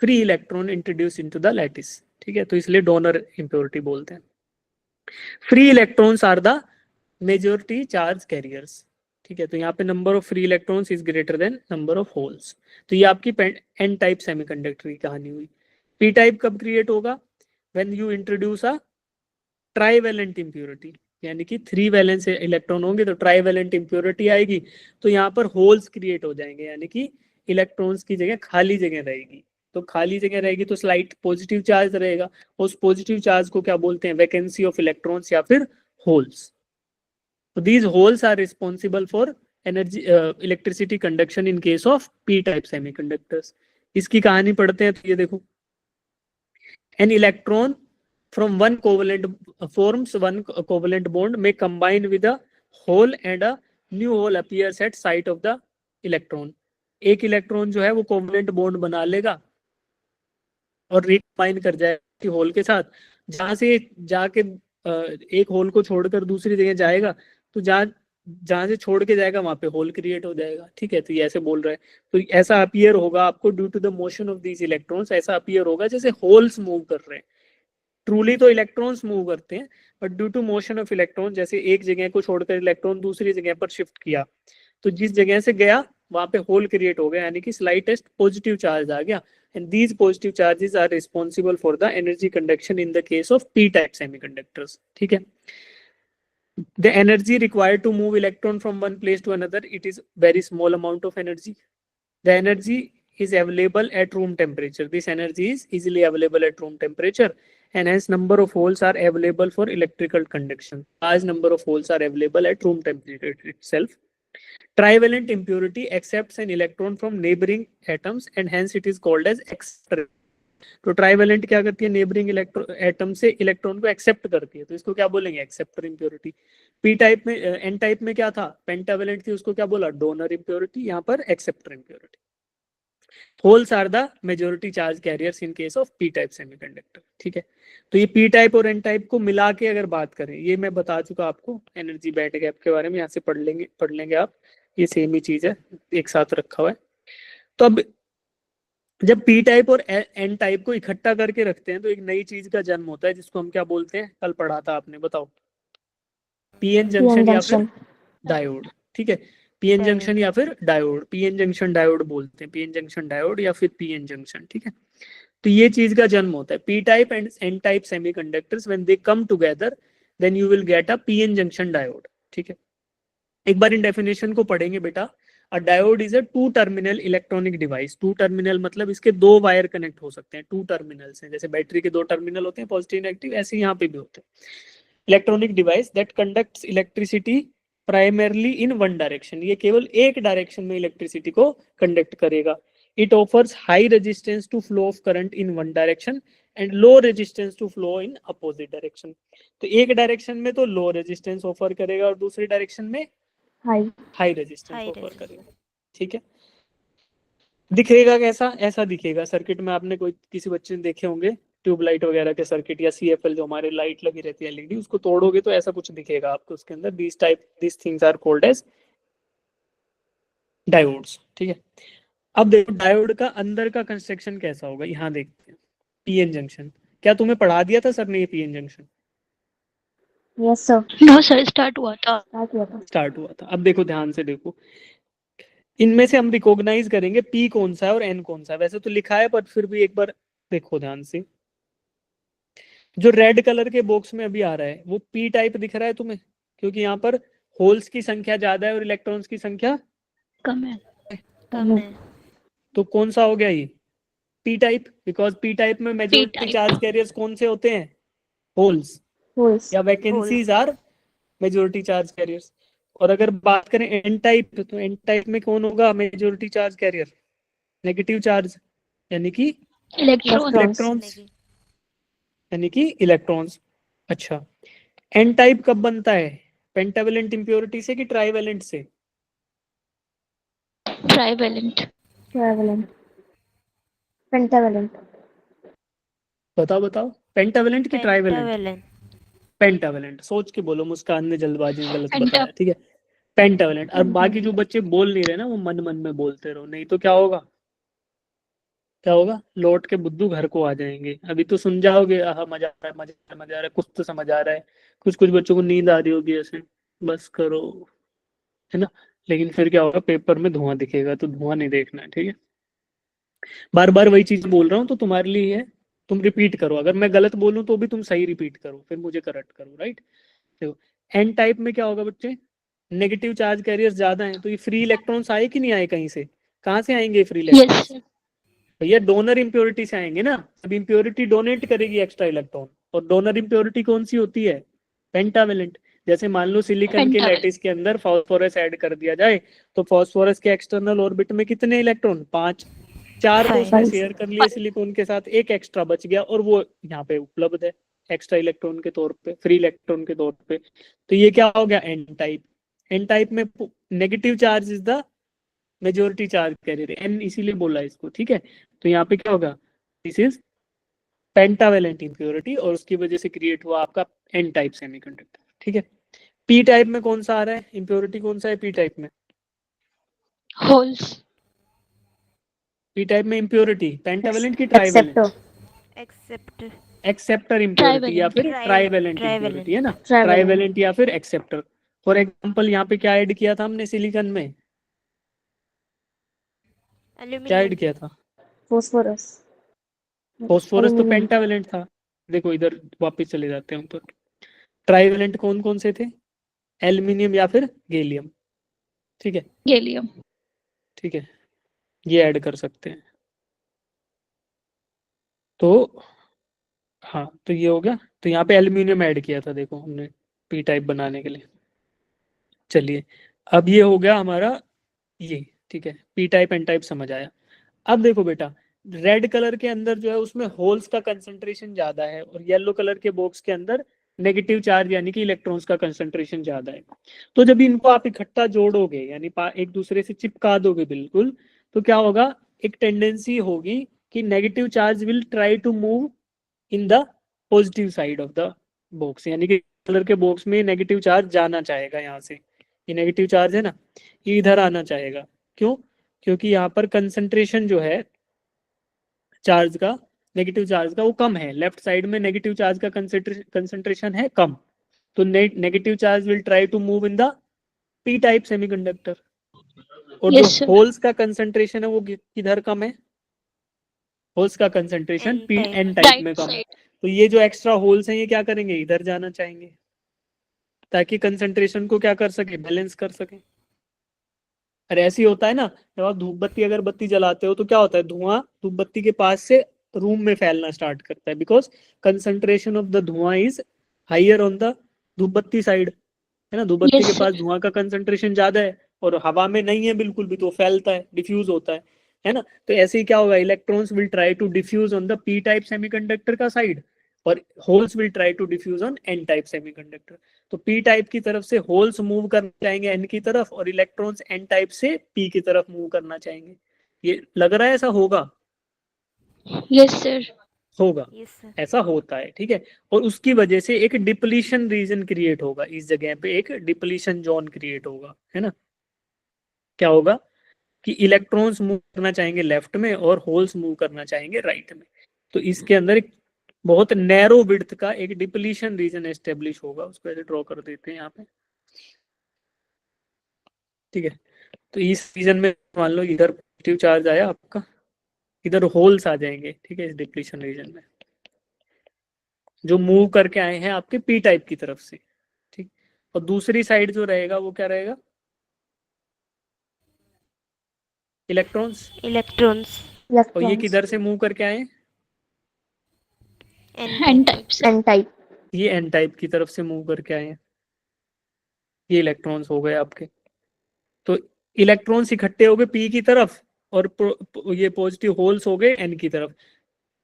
free electron introduce into the lattice. ठीक है, तो इसलिए डोनर इंप्योरिटी बोलते हैं। Free electrons are the majority charge carriers. ठीक है, तो यहाँ पे number of free electrons is greater than number of holes. तो ये आपकी एन टाइप सेमीकंडक्टर की कहानी हुई। पी टाइप कब क्रिएट होगा, when you introduce a trivalent impurity, यानी कि 3 वैलेंस इलेक्ट्रॉन होंगे तो ट्राईवैलेंट इंप्योरिटी आएगी, तो यहाँ पर होल्स क्रिएट हो जाएंगे, यानी कि इलेक्ट्रॉन्स की जगह खाली जगह रहेगी। तो खाली जगह रहेगी तो स्लाइट पॉजिटिव चार्ज रहेगा, उस पॉजिटिव चार्ज को क्या बोलते हैं, वैकेंसी ऑफ इलेक्ट्रॉन्स या फिर holes. So these holes are responsible for energy electricity conduction in case of p type semiconductors। इसकी कहानी पढ़ते हैं तो ये देखो, an electron from one covalent forms one covalent bond may combine with a hole and a new hole appears at site of the electron। एक electron जो है वो कोवलेंट बॉन्ड बना लेगा और रिकम्बाइन कर जाएगा होल के साथ, जहां से जाके एक होल को छोड़कर दूसरी जगह जाएगा, तो जहां जहां से छोड़ के जाएगा वहां पे होल क्रिएट हो जाएगा। ठीक है, तो ये ऐसे बोल रहा है, तो ऐसा अपीयर होगा आपको, due to the motion of these electrons, ऐसा अपीयर होगा जैसे होल्स मूव कर रहे हैं। ट्रूली तो इलेक्ट्रॉन्स मूव करते हैं, but due to motion of electron, जैसे एक जगह को छोड़कर इलेक्ट्रॉन दूसरी जगह पर शिफ्ट किया, तो जिस जगह से गया वहां पे होल क्रिएट हो गया, यानी कि स्लाइटेस्ट पॉजिटिव चार्ज आ गया, and these positive charges are responsible for the energy conduction in the case of p type semiconductors। ठीक है, the energy required to move electron from one place to another, it is very small amount of energy। the energy is available at room temperature, this energy is easily available at room temperature, and hence number of holes are available for electrical conduction, large number of holes are available at room temperature itself। Trivalent impurity accepts an electron from neighboring atoms and hence it is called as acceptor। तो trivalent क्या करती है, neighbouring atom से electron को accept करती है, तो इसको क्या बोलेंगे, एक्सेप्टर इंप्योरिटी। पी टाइप में, एन टाइप में क्या था, पेंटावेलेंट थी, उसको क्या बोला, डोनर इंप्योरिटी, यहाँ पर acceptor impurity. Holes are the majority charge carriers in case of P type semiconductor. ठीक है, तो ये पी टाइप और एन टाइप को मिला के अगर बात करें, ये मैं बता चुका आपको एनर्जी बैंड गैप के बारे में, यहाँ से पढ़ लेंगे आप, ये सेम ही चीज है, एक साथ रखा हुआ है। तो अब जब पी टाइप और एन टाइप को इकट्ठा करके रखते हैं तो एक नई चीज का जन्म होता है, जिसको हम क्या बोलते हैं, कल पढ़ा था आपने, बताओ, पीएन जंक्शन या फिर डायोड। ठीक है, पीएन जंक्शन या फिर डायोड, पीएन जंक्शन डायोड बोलते हैं, पीएन जंक्शन डायोड या फिर पीएन जंक्शन। ठीक है, तो ये चीज का जन्म होता है, P type and N type semiconductors when they come together then you will get a PN junction diode. ठीक है, एक बार इन डेफिनेशन को पढ़ेंगे बेटा, a diode is a two terminal electronic device. Two terminal मतलब इसके दो वायर कनेक्ट हो सकते हैं, टू टर्मिनल्स हैं, जैसे बैटरी के दो टर्मिनल होते हैं पॉजिटिव नेगेटिव, ऐसे यहाँ पे भी होते हैं। Electronic device that conducts electricity primarily in one direction, ये केवल एक डायरेक्शन में इलेक्ट्रिसिटी को कंडक्ट करेगा। It offers high resistance to flow of current in one direction and low resistance to flow in opposite direction. तो एक direction में तो लो रेजिस्टेंस ऑफर करेगा और दूसरी डायरेक्शन में high high resistance High offer resistance. करेगा। ठीक है, दिखेगा कैसा, ऐसा दिखेगा सर्किट में। आपने कोई किसी बच्चे ने देखे होंगे ट्यूबलाइट वगैरह के सर्किट, या सीएफएल जो हमारे लाइट लगी रहती है एलईडी, उसको तोड़ोगे तो ऐसा कुछ दिखेगा आपको उसके अंदर। This things are called as diodes. ठीक है, अब देखो डायोड का अंदर का कंस्ट्रक्शन कैसा होगा, यहाँ देखते हैं। पीएन जंक्शन, क्या तुम्हें पढ़ा दिया था सर ने ये PN junction? Yes sir no sir, start हुआ था। स्टार्ट हुआ था। स्टार्ट हुआ था। अब देखो ध्यान से देखो, इनमें से हम रिकॉग्नाइज करेंगे पी कौन सा है और एन कौन सा है। वैसे तो लिखा है पर फिर भी एक बार देखो ध्यान से। जो रेड कलर के बॉक्स में अभी आ रहा है वो पी टाइप दिख रहा है तुम्हें, क्योंकि यहाँ पर होल्स की संख्या ज्यादा है और इलेक्ट्रॉन्स की संख्या कम है। कम है। तो कौन सा हो गया ये? P type, because P type में मेजॉरिटी P-type. चार्ज कैरियर्स कौन से होते हैं? होल्स होल्स या vacancies are majority charge carriers. और अगर बात करें एन टाइप, तो एन टाइप में कौन होगा majority charge carrier? Negative charge, यानी कि इलेक्ट्रॉन। इलेक्ट्रॉन्स, यानी कि इलेक्ट्रॉन्स। अच्छा, एन टाइप कब बनता है? पेंटावेलेंट इंप्योरिटी से कि ट्राइवेलेंट से? ट्राइवेलेंट। ट्राइवेलेंट पेंटावेलेंट बताओ बताओ, पेंटावेलेंट कि ट्राइवेलेंट? पेंटावेलेंट। पेंटावेलेंट। सोच के बोलो, मुस्कान ने जल्दबाजी में गलत पेंटा- बताया। ठीक है, पेंटावेलेंट। और बाकी जो बच्चे बोल नहीं रहे ना, वो मन मन में बोलते रहो, नहीं तो क्या होगा, क्या होगा, लौट के बुद्धू घर को आ जाएंगे। अभी तो सुन जाओगे, आह मजा आ रहा है, मजा आ रहा है, मजा आ रहा है, कुछ तो समझ आ रहा है। कुछ कुछ बच्चों को नींद आ रही होगी ऐसे, बस करो, है ना। लेकिन फिर क्या होगा, पेपर में धुआं दिखेगा, तो धुआं नहीं देखना है। ठीक है, बार बार वही चीज बोल रहा हूँ तो तुम्हारे लिए है, तुम रिपीट करो। अगर मैं गलत बोलूं तो भी तुम सही रिपीट करो, फिर मुझे करेक्ट करो, राइट। देखो, एन टाइप में क्या होगा बच्चे, नेगेटिव चार्ज कैरियर्स ज्यादा हैं, तो ये फ्री इलेक्ट्रॉन्स आए कि नहीं आए कहीं से? कहाँ से आएंगे फ्री यस इलेक्ट्रॉन्स? सर। भैया डोनर इम्प्योरिटी से आएंगे ना। अब इम्प्योरिटी डोनेट करेगी एक्स्ट्रा इलेक्ट्रॉन, और डोनर इम्प्योरिटी कौन सी होती है? पेंटावेलेंट। जैसे मान लो सिलिकॉन के पेंटावेलेंट। लैटिस के अंदर फास्फोरस ऐड कर दिया जाए, तो फास्फोरस के एक्सटर्नल ऑर्बिट में कितने इलेक्ट्रॉन? 5। 4 तो उसने 5। शेयर कर लिए सिलिकॉन के साथ, एक एक्स्ट्रा बच गया और वो यहाँ पे उपलब्ध है एक्स्ट्रा इलेक्ट्रॉन के तौर पे, फ्री इलेक्ट्रॉन के तौर पे। तो ये क्या हो गया, एन टाइप। एन टाइप में negative charge is the majority charge carrier, N इसीलिए बोला इसको। ठीक है, तो यहाँ पे क्या होगा, दिस इज पेंटावेलेंट इम्प्योरिटी, और उसकी वजह से क्रिएट हुआ आपका एन टाइप सेमीकंडक्टर। ठीक है, पी टाइप में कौन सा आ रहा है इम्प्योरिटी, कौन सा है पी टाइप में? होल्स। पी टाइप में इम्प्योरिटी पेंटावेलेंट की trivalent? Acceptor accept. Acceptor impurity या फिर ट्राइवेलेंट इम्प्योरिटी, है ना। ट्राइवेलेंट या फिर एक्सेप्टर। फॉर एग्जांपल यहाँ पे क्या ऐड किया था हमने सिलिकॉन में, क्या एल्यूमिनियम। ऐड किया था? फोस्फोरस फॉस्फोरस तो एल्यूमिनियम पेंटावेलेंट था। देखो इधर वापस चले जाते हैं ऊपर, ट्राइवेलेंट कौन कौन से थे? एल्यूमिनियम या फिर गैलियम। ठीक है, गैलियम। ठीक है, ये ऐड कर सकते हैं। तो हाँ, तो ये हो गया। तो यहाँ पे एल्यूमिनियम ऐड किया था देखो हमने पी टाइप बनाने के लिए। चलिए, अब ये हो गया हमारा ये। ठीक है, पी टाइप एन टाइप समझ आया। अब देखो बेटा, रेड कलर के अंदर जो है उसमें होल्स का कंसंट्रेशन ज्यादा है, और येलो कलर के बॉक्स के अंदर नेगेटिव चार्ज यानी कि इलेक्ट्रॉन्स का कंसंट्रेशन ज्यादा है। तो जब इनको आप इकट्ठा जोड़ोगे, यानी एक दूसरे से चिपका दोगे बिल्कुल, तो क्या होगा, एक टेंडेंसी होगी कि negative charge will try to move in the positive side of the box, यानी कि कलर के बॉक्स में नेगेटिव चार्ज जाना चाहेगा यहाँ से। ये नेगेटिव चार्ज है ना, ये इधर आना चाहेगा। क्यों? क्योंकि यहाँ पर कंसंट्रेशन जो है चार्ज का, नेगेटिव चार्ज का, वो कम है। लेफ्ट साइड में नेगेटिव चार्ज का कंसंट्रेशन है कम, तो negative charge will try to move in the P type semiconductor. और जो यस सर। होल्स का कंसंट्रेशन है वो किधर कम है? होल्स का concentration N P type। N type में राइट कम है। साइड। तो ये जो एक्स्ट्रा होल्स हैं ये क्या करेंगे, इधर जाना चाहेंगे, ताकि कंसंट्रेशन को क्या कर सके, बैलेंस कर सके। अरे ऐसे ही होता है ना, जब आप धूप बत्ती अगरबत्ती जलाते हो तो क्या होता है, धुआं धूप बत्ती के पास से रूम में फैलना स्टार्ट करता है, बिकॉज कंसंट्रेशन ऑफ द धुआं इज हाइयर ऑन द धूप बत्ती साइड, है ना। धूप बत्ती Yes, के sir. पास धुआं का कंसंट्रेशन ज्यादा है और हवा में नहीं है बिल्कुल भी, तो फैलता है, डिफ्यूज होता है ना। तो ऐसे ही क्या होगा, electrons will try to diffuse on the P type semiconductor का साइड और holes will try to diffuse on N type semiconductor. तो पी टाइप की तरफ से होल्स मूव करना चाहेंगे एन की तरफ और इलेक्ट्रॉन्स एन टाइप से पी की तरफ मूव करना चाहेंगे। ये लग रहा है ऐसा होगा? Yes, sir. होगा, यस सर। ऐसा होता है, ठीक है। और उसकी वजह से एक डिप्लीशन रीजन क्रिएट होगा, इस जगह पे एक डिप्लीशन जोन क्रिएट होगा, है ना। क्या होगा कि इलेक्ट्रॉन्स मूव करना चाहेंगे लेफ्ट में और होल्स मूव करना चाहेंगे राइट में। तो इसके अंदर एक बहुत नैरो विड्थ का एक डिप्लीशन रीजन एस्टेब्लिश होगा, उसको ऐसे ड्रॉ कर देते हैं यहाँ पे, ठीक है। तो इस रीजन में मान लो इधर पॉजिटिव चार्ज आया आपका, इधर होल्स आ जाएंगे, ठीक है, इस डिप्लीशन रीजन में, जो मूव करके आए हैं आपके पी टाइप की तरफ से, ठीक। और दूसरी साइड जो रहेगा वो क्या रहेगा, इलेक्ट्रॉन्स। इलेक्ट्रॉन्स। और ये इलेक्ट्रॉन्स किधर से मूव करके आए हैं, N N type, sir. N type. ये एन टाइप की तरफ से मूव करके आए हैं, ये इलेक्ट्रॉन्स हो गए आपके। तो इलेक्ट्रॉन्स इकट्ठे हो गए पी की तरफ और ये पॉजिटिव होल्स हो गए एन की तरफ,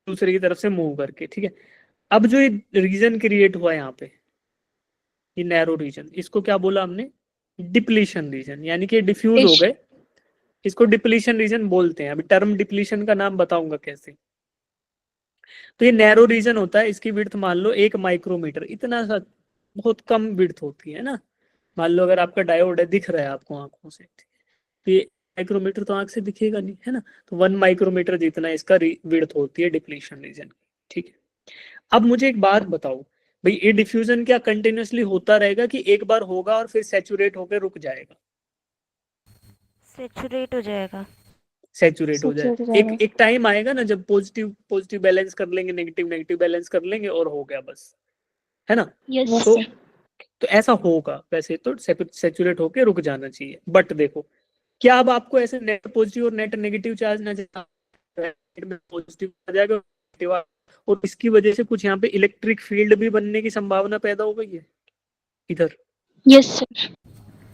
दूसरे की तरफ से मूव करके, ठीक है। अब जो ये रीजन क्रिएट हुआ यहाँ पे, ये नैरो रीजन, इसको क्या बोला हमने, डिप्लीशन रीजन, यानी कि डिफ्यूज हो Yes. गए, इसको डिप्लीशन रीजन बोलते हैं। अभी टर्म डिप्लीशन का नाम बताऊंगा कैसे। तो ये नैरो रीजन होता है, इसकी विड्थ मान लो 1 माइक्रोमीटर, इतना सा बहुत कम विड्थ होती है ना। मान लो अगर आपका डायोड है, दिख रहा है आपको आंखों से, तो ये माइक्रोमीटर तो आंख से दिखेगा नहीं, है ना। तो 1 माइक्रोमीटर जितना इसका विड्थ होती है डिप्लीशन रीजन की, ठीक है। अब मुझे एक बात बताओ भाई, ये डिफ्यूजन क्या कंटिन्यूअसली होता रहेगा कि एक बार होगा और फिर सैचुरेट होकर रुक जाएगा? सेचुरेट हो जाएगा। सैचुरेट हो सैचुरेट हो जाए, एक जाएगा। एक टाइम आएगा ना जब पॉजिटिव पॉजिटिव बैलेंस कर लेंगे, नेगेटिव नेगेटिव बैलेंस कर लेंगे और हो गया बस, है ना। Yes. यस तो सर। तो ऐसा होगा, वैसे तो सैचुरेट होके रुक जाना चाहिए। बट देखो, क्या अब आपको ऐसे नेट पॉजिटिव और नेट नेगेटिव चार्ज ना में पॉजिटिव आ जाएगा negative और इसकी वजह से कुछ यहाँ पे इलेक्ट्रिक फील्ड भी बनने की संभावना पैदा हो गई है इधर, Yes, sir.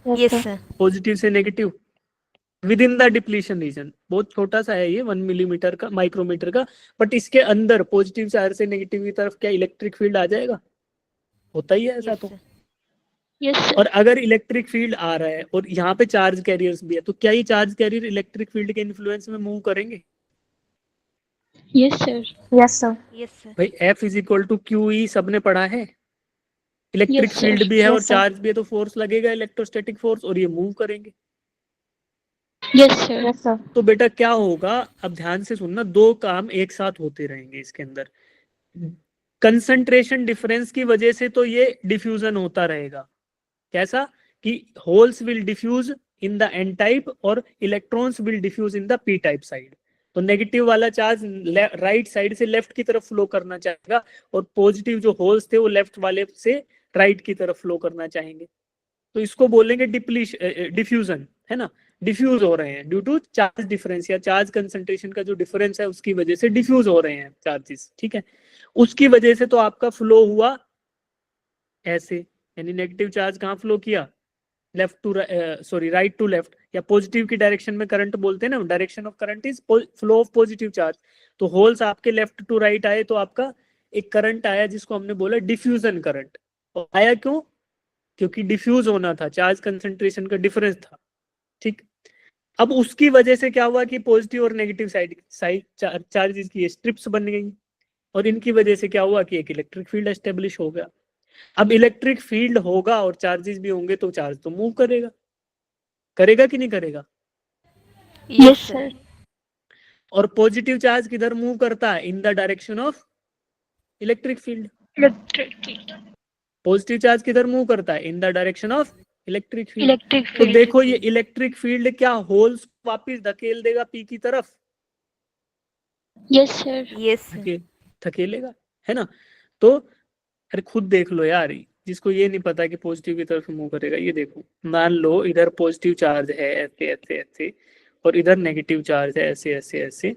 Yes yes sir. Sir. Positive से negative within the depletion region. बहुत छोटा सा है ये, 1 मिलीमीटर का, माइक्रोमीटर का, बट इसके अंदर पॉजिटिव चार्ज से नेगेटिव की तरफ क्या इलेक्ट्रिक फील्ड आ जाएगा? होता ही है ऐसा यस तो। सर। Yes, sir. और अगर इलेक्ट्रिक फील्ड आ रहा है और यहाँ पे चार्ज कैरियर्स भी है, तो क्या ये चार्ज कैरियर इलेक्ट्रिक फील्ड के इन्फ्लुएंस में मूव करेंगे? Yes, sir. Yes sir. Yes sir. भाई F is equal to Q E सबने पढ़ा है, इलेक्ट्रिक Yes, sir. फील्ड भी है और Yes, sir. चार्ज भी है, तो फोर्स लगेगा इलेक्ट्रोस्टैटिक फोर्स, और ये मूव करेंगे। Yes, sir. Yes sir. तो बेटा क्या होगा, अब ध्यान से सुनना, दो काम एक साथ होते रहेंगे इसके अंदर। कंसंट्रेशन डिफरेंस की वजह से तो ये डिफ्यूजन होता रहेगा, कैसा कि holes will diffuse in the N type और electrons will diffuse in the P type side. तो नेगेटिव वाला चार्ज राइट साइड से लेफ्ट की तरफ फ्लो करना चाहेगा और पॉजिटिव जो होल्स थे वो लेफ्ट वाले से राइट की तरफ फ्लो करना चाहेंगे। तो इसको बोलेंगे डिफ्यूजन, है ना। डिफ्यूज हो रहे हैं ड्यू टू चार्ज डिफरेंस या चार्ज कंसंट्रेशन का जो डिफरेंस है उसकी वजह से डिफ्यूज हो रहे हैं चार्जेस, ठीक है। उसकी वजह से तो आपका फ्लो हुआ ऐसे, यानी नेगेटिव चार्ज कहाँ फ्लो किया, left to sorry right to left, या पॉजिटिव की डायरेक्शन में करंट बोलते हैं ना, direction of current is flow of positive charge. तो होल्स आपके लेफ्ट टू राइट आए तो आपका एक करंट आया जिसको हमने बोला डिफ्यूजन करंट। और आया क्यों, क्योंकि डिफ्यूज होना था, चार्ज कंसंट्रेशन का डिफरेंस था, ठीक। अब उसकी वजह से क्या हुआ कि पॉजिटिव और नेगेटिव साइड साइड चार्जेस की स्ट्रिप्स बन गई और इनकी वजह से क्या हुआ कि एक इलेक्ट्रिक फील्ड एस्टेब्लिश हो गया। अब इलेक्ट्रिक फील्ड होगा और चार्जेस भी होंगे तो चार्ज तो मूव करेगा, करेगा कि नहीं करेगा? Yes, sir. और पॉजिटिव चार्ज किधर मूव करता है, इन the direction of electric field. Electric field. Positive charge किधर मूव करता है, इन the direction of electric field. Electric तो field. देखो ये इलेक्ट्रिक फील्ड क्या होल्स वापस धकेल देगा पी की तरफ, Yes, sir. Yes sir. धकेलेगा, है ना। तो अरे खुद देख लो यार, जिसको ये नहीं पता कि पॉजिटिव की तरफ मूव करेगा, ये देखो मान लो इधर पॉजिटिव चार्ज है ऐसे ऐसे ऐसे और इधर नेगेटिव चार्ज है ऐसे ऐसे ऐसे,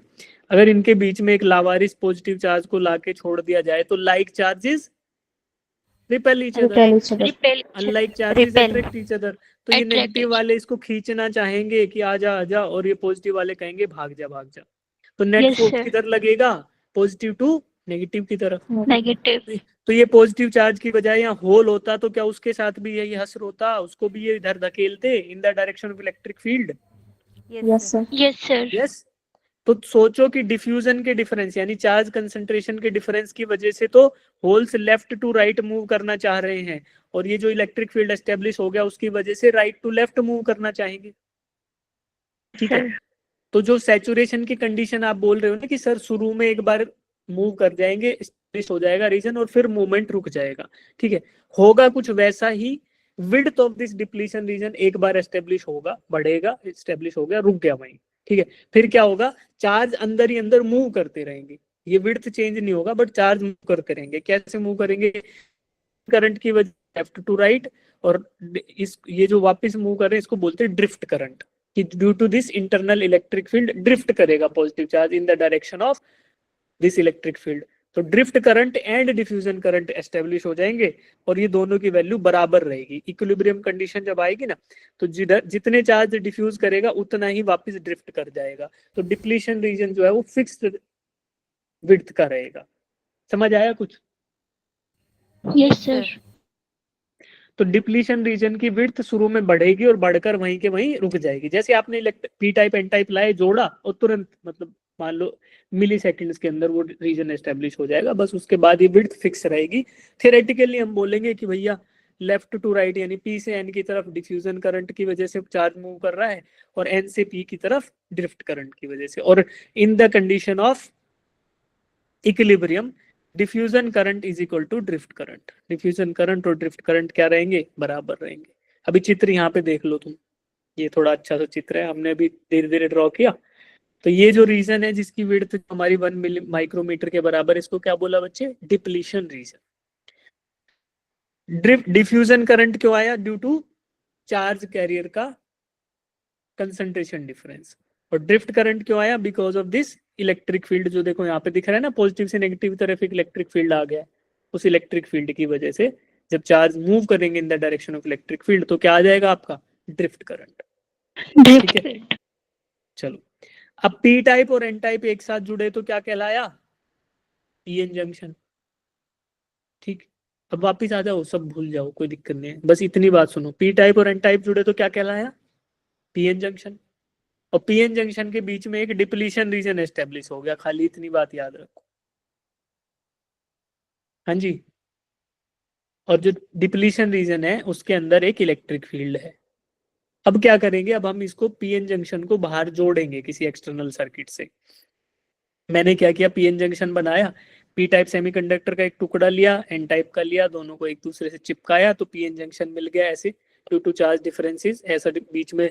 अगर इनके बीच में एक लावारिस पॉजिटिव चार्ज को लाके छोड़ दिया जाए तो like charges repel each other, Repel each other. Repel. Unlike charges Repel. Attract each other. तो ये Attract नेगेटिव each- वाले इसको खींचना चाहेंगे कि आजा आजा, और ये पॉजिटिव वाले कहेंगे भाग जा भाग जा। तो नेट Yes, फोर्स sir. किधर लगेगा, पॉजिटिव टू नेगेटिव की तरफ। Negative. तो ये पॉजिटिव चार्ज की बजाय यहाँ होल होता तो क्या उसके साथ भी यही हश्र होता, उसको भी ये इधर धकेलते in the direction of electric field. Yes, sir. Yes, sir. Yes. तो सोचो कि डिफ्यूजन के डिफरेंस यानी चार्ज कंसंट्रेशन के डिफरेंस की वजह से तो holes left to right move करना चाह रहे हैं, और ये जो इलेक्ट्रिक फील्ड एस्टेब्लिश हो गया उसकी वजह से राइट टू लेफ्ट मूव करना चाहेंगे। ठीक है। Sir. तो जो सैचुरेशन की कंडीशन आप बोल रहे हो ना कि सर शुरू में एक बार मूव कर जाएंगे, एस्टेब्लिश हो जाएगा रीजन और फिर मूवमेंट रुक जाएगा, ठीक है, होगा कुछ वैसा ही। Width of this depletion region एक बार एस्टेब्लिश होगा, बढ़ेगा, एस्टेब्लिश हो गया, रुक गया वहीं, ठीक है। फिर क्या होगा, चार्ज अंदर ही अंदर मूव करते रहेंगे, ये विड्थ चेंज नहीं होगा बट चार्ज मूव करते रहेंगे। कैसे मूव करेंगे, करंट की वजह लेफ्ट टू राइट, और इस ये जो वापस मूव कर रहे हैं इसको बोलते हैं ड्रिफ्ट करंट, कि due to this internal electric field drift करेगा positive charge in the direction of this electric field. तो drift current and diffusion current establish हो जाएंगे और ये दोनों की वैल्यू बराबर रहेगी। इक्विलिब्रियम कंडीशन जब आएगी ना, तो जितने चार्ज डिफ्यूज करेगा उतना ही वापस ड्रिफ्ट कर जाएगा। तो डिप्लीशन रीजन जो है वो फिक्स्ड विड्थ का रहेगा। समझ आया कुछ? Yes, sir. तो डिप्लीशन रीजन की विड्थ शुरू में बढ़ेगी और बढ़कर वहीं के वहीं रुक जाएगी। जैसे आपने पी टाइप एन टाइप लाए, जोड़ा और तुरंत मतलब मान लो मिली सेकेंड्स के अंदर वो रीजन एस्टेब्लिश हो जाएगा, बस उसके बाद ये विड्थ फिक्स रहेगी। थियोरेटिकली हम बोलेंगे कि भैया लेफ्ट टू राइट यानी पी से एन की तरफ डिफ्यूजन करंट की वजह से चार्ज मूव कर रहा है और एन से पी की तरफ ड्रिफ्ट करंट की वजह से, और in the condition of equilibrium diffusion current is equal to drift current. Diffusion current और ड्रिफ्ट करंट क्या रहेंगे, बराबर रहेंगे। अभी चित्र यहाँ पे देख लो तुम, ये थोड़ा अच्छा सा चित्र है, हमने अभी धीरे धीरे ड्रॉ किया। तो ये जो रीजन है जिसकी विड्थ हमारी 1 मिली माइक्रोमीटर के बराबर, इसको क्या बोला बच्चे, डिप्लीशन रीजन। डिफ्यूजन करंट क्यों आया, ड्यू टू चार्ज कैरियर का कंसंट्रेशन डिफरेंस। और ड्रिफ्ट करंट क्यों आया, because of this electric field. जो देखो यहाँ पे दिख रहा है ना, पॉजिटिव से नेगेटिव तरफ एक इलेक्ट्रिक फील्ड आ गया, उस इलेक्ट्रिक फील्ड की वजह से जब चार्ज मूव करेंगे इन the direction of electric field तो क्या आ जाएगा आपका, ड्रिफ्ट करंट। Drift ठीक है, current. चलो अब पी टाइप और एन टाइप एक साथ जुड़े तो क्या कहलाया, पीएन जंक्शन। ठीक, अब वापिस आ जाओ, सब भूल जाओ, कोई दिक्कत नहीं है, बस इतनी बात सुनो। पी टाइप और एन टाइप जुड़े तो क्या कहलाया, पीएन जंक्शन। और पीएन जंक्शन के बीच में एक डिप्लीशन रीजन एस्टेब्लिश हो गया, खाली इतनी बात याद रखो। हाँ जी, और जो डिप्लीशन रीजन है उसके अंदर एक इलेक्ट्रिक फील्ड है। अब क्या करेंगे, अब हम इसको पीएन जंक्शन को बाहर जोड़ेंगे किसी एक्सटर्नल सर्किट से। मैंने क्या किया, पीएन जंक्शन बनाया, पी टाइप सेमीकंडक्टर का एक टुकड़ा लिया, एन टाइप का लिया, दोनों को एक दूसरे से चिपकाया तो पीएन जंक्शन मिल गया। ऐसे ड्यू टू चार्ज डिफरेंसेस ऐसा बीच में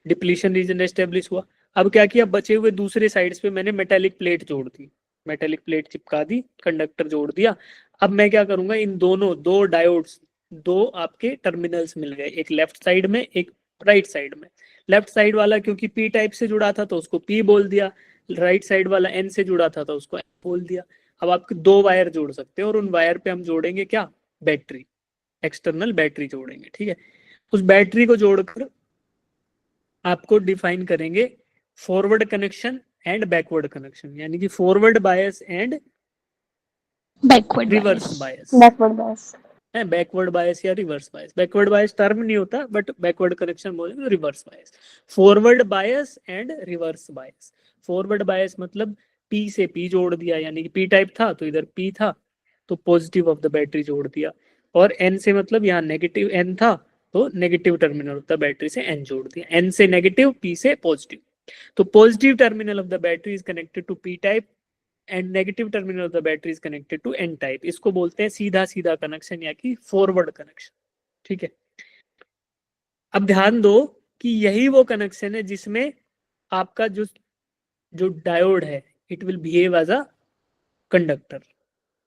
डिप्लीशन रीजन एस्टेब्लिश हुआ। अब क्या किया, बचे हुए दूसरे साइड्स पे मैंने मेटेलिक प्लेट जोड़ दी, मेटेलिक प्लेट चिपका दी, कंडक्टर जोड़ दिया। अब मैं क्या करूंगा, इन दोनों दो डायोड्स, दो आपके टर्मिनल्स मिल गए, एक लेफ्ट साइड में एक राइट साइड में। लेफ्ट साइड वाला क्योंकि पी टाइप से जुड़ा था तो उसको पी बोल दिया, राइट साइड वाला एन से जुड़ा था तो उसको एन बोल दिया। अब आपके दो वायर जोड़ सकते हैं और उन वायर पे हम जोड़ेंगे क्या, बैटरी, एक्सटर्नल बैटरी जोड़ेंगे। ठीक है, उस बैटरी को जोड़कर आपको डिफाइन करेंगे forward connection and backward connection, यानी कि forward bias and Backward reverse bias. Bias Backward bias. है। बैकवर्ड बायस या रिवर्स बायस, बैकवर्ड बायस टर्म नहीं होता बट बैकवर्ड कनेक्शन बोलेंगे तो reverse bias. Forward bias and reverse bias. Forward बायस मतलब पी से पी जोड़ दिया, यानी कि पी टाइप था तो इधर पी था तो पॉजिटिव ऑफ द बैटरी जोड़ दिया, और एन से मतलब यहाँ नेगेटिव एन था तो negative terminal of the battery से एन जोड़ दिया, एन से नेगेटिव पी से पॉजिटिव। तो positive terminal of the battery is connected to P type and negative terminal of the battery is connected to N type. इसको बोलते हैं सीधा सीधा कनेक्शन या कि फॉरवर्ड कनेक्शन। ठीक है, अब ध्यान दो कि यही वो कनेक्शन है जिसमें आपका जो जो डायोड है it will behave as a conductor.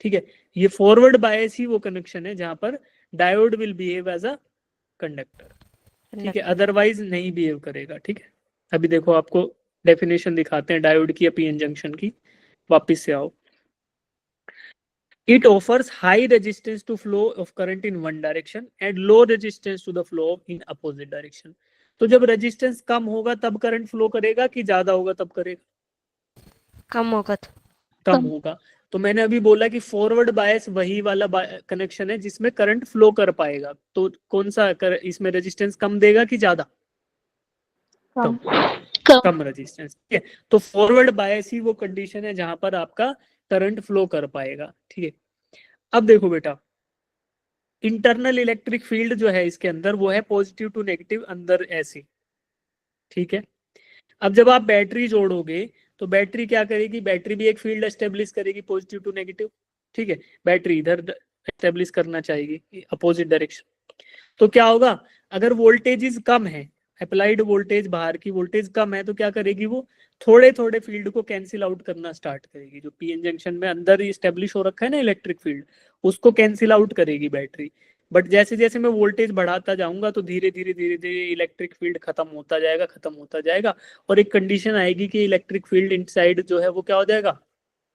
ठीक है, ये फॉरवर्ड बायस ही वो कनेक्शन है जहां पर diode will behave as a conductor, ठीक है, अदरवाइज नहीं बिहेव करेगा, ठीक है। अभी देखो आपको डेफिनेशन दिखाते हैं डायोड की या पीएन जंक्शन की, वापस से आओ। It offers high resistance to flow of current in one direction and low resistance to the flow in opposite direction. तो जब रेजिस्टेंस कम होगा तब करंट फ्लो करेगा कि ज्यादा होगा तब करेगा? कम होगा तो कम कम। होगा। तो मैंने अभी बोला कि फॉरवर्ड बायस वही वाला कनेक्शन है जिसमें करंट फ्लो कर पाएगा। तो कौन सा इसमें रेजिस्टेंस कम देगा कि ज्यादा? कम। कम। कम रेजिस्टेंस, ठीक है। तो फॉरवर्ड बायस ही वो कंडीशन है जहां पर आपका करंट फ्लो कर पाएगा, ठीक है। अब देखो बेटा, इंटरनल इलेक्ट्रिक फील्ड जो है इसके अंदर वो है पॉजिटिव टू नेगेटिव अंदर ऐसे, ठीक है। अब जब आप बैटरी जोड़ोगे तो बैटरी क्या करेगी? बैटरी भी एक फील्ड एस्टेब्लिश करेगी पॉजिटिव टू नेगेटिव, ठीक है। बैटरी इधर एस्टेब्लिश करना चाहेगी अपोजिट डायरेक्शन। तो क्या होगा? अगर वोल्टेज कम है, अप्लाइड वोल्टेज बाहर की वोल्टेज कम है, तो क्या करेगी? वो थोड़े थोड़े फील्ड को कैंसिल आउट करना स्टार्ट करेगी। जो पीएन जंक्शन में अंदर ही स्टेब्लिश हो रखा है ना इलेक्ट्रिक फील्ड, उसको कैंसिल आउट करेगी बैटरी। बट जैसे जैसे मैं वोल्टेज बढ़ाता जाऊंगा तो धीरे धीरे धीरे धीरे इलेक्ट्रिक फील्ड खत्म होता जाएगा, खत्म होता जाएगा, और एक कंडीशन आएगी कि इलेक्ट्रिक फील्ड इनसाइड जो है वो क्या हो जाएगा?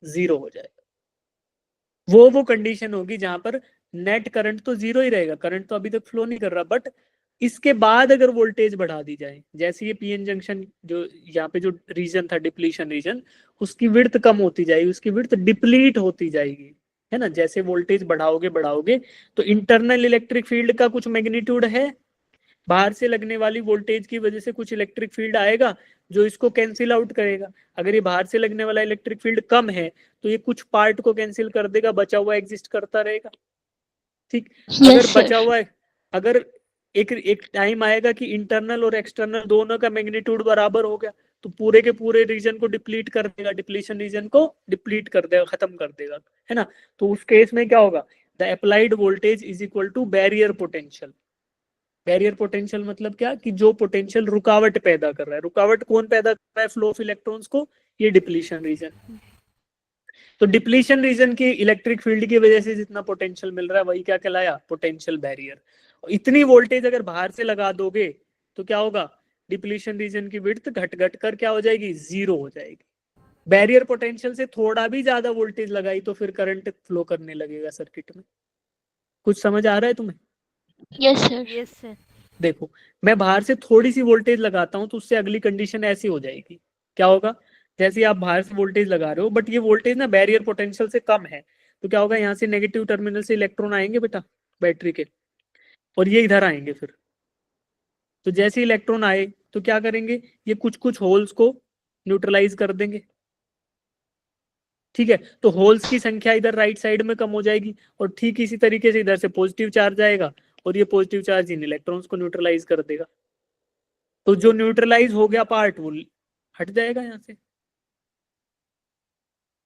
जीरो हो जाएगा। वो कंडीशन होगी जहां पर नेट करंट तो जीरो ही रहेगा, करंट तो अभी तक फ्लो नहीं कर रहा, बट इसके बाद अगर वोल्टेज बढ़ा दी जाए, जैसे ये पीएन जंक्शन जो यहाँ पे जो रीजन था डिप्लीशन रीजन, उसकी विड्थ कम होती जाएगी, उसकी विड्थ डिप्लीट होती जाएगी, है ना। जैसे वोल्टेज बढ़ाओगे बढ़ाओगे तो इंटरनल इलेक्ट्रिक फील्ड का कुछ मैग्नीट्यूड है, बाहर से लगने वाली वोल्टेज की वजह से कुछ इलेक्ट्रिक फील्ड आएगा जो इसको कैंसिल आउट करेगा। अगर ये बाहर से लगने वाला इलेक्ट्रिक फील्ड कम है तो ये कुछ पार्ट को कैंसिल कर देगा, बचा हुआ एग्जिस्ट करता रहेगा, ठीक। अगर यस बचा सर। हुआ है, अगर एक टाइम आएगा कि इंटरनल और एक्सटर्नल दोनों का मैग्नीट्यूड बराबर हो गया तो पूरे के पूरे रीजन को डिप्लीट कर देगा, डिप्लीशन रीजन को डिप्लीट कर देगा, खत्म कर देगा, है ना। तो उस केस में क्या होगा? The applied voltage is equal to barrier potential. Barrier potential मतलब क्या? कि जो पोटेंशियल रुकावट पैदा कर रहा है। रुकावट कौन पैदा कर रहा है फ्लो ऑफ इलेक्ट्रॉन्स को? ये डिप्लीशन रीजन। तो डिप्लीशन रीजन की इलेक्ट्रिक फील्ड की वजह से जितना पोटेंशियल मिल रहा है वही क्या कहलाया? Potential barrier. इतनी वोल्टेज अगर बाहर से लगा दोगे तो क्या होगा? डिप्लीशन रीजन की विड्थ घट घट कर क्या हो जाएगी? जीरो हो जाएगी। बैरियर पोटेंशियल से थोड़ा भी ज्यादा वोल्टेज लगाई तो फिर करंट फ्लो करने लगेगा सर्किट में। कुछ समझ आ रहा है तुम्हें? Yes sir. Yes sir. देखो, मैं बाहर से थोड़ी सी वोल्टेज लगाता हूं तो उससे अगली कंडीशन ऐसी हो जाएगी। क्या होगा? जैसे आप बाहर से वोल्टेज लगा रहे हो बट ये वोल्टेज ना बैरियर पोटेंशियल से कम है, तो क्या होगा? यहाँ से नेगेटिव टर्मिनल से इलेक्ट्रॉन आएंगे बेटा बैटरी के, और ये इधर आएंगे फिर। तो जैसे इलेक्ट्रॉन आए तो क्या करेंगे? ये कुछ कुछ होल्स को न्यूट्रलाइज कर देंगे, ठीक है। तो होल्स की संख्या इधर राइट साइड में कम हो जाएगी, और ठीक इसी तरीके से इधर से पॉजिटिव चार्ज आएगा और ये पॉजिटिव चार्ज इन इलेक्ट्रॉन्स को न्यूट्रलाइज कर देगा। तो जो न्यूट्रलाइज हो गया पार्ट वो हट जाएगा यहाँ से।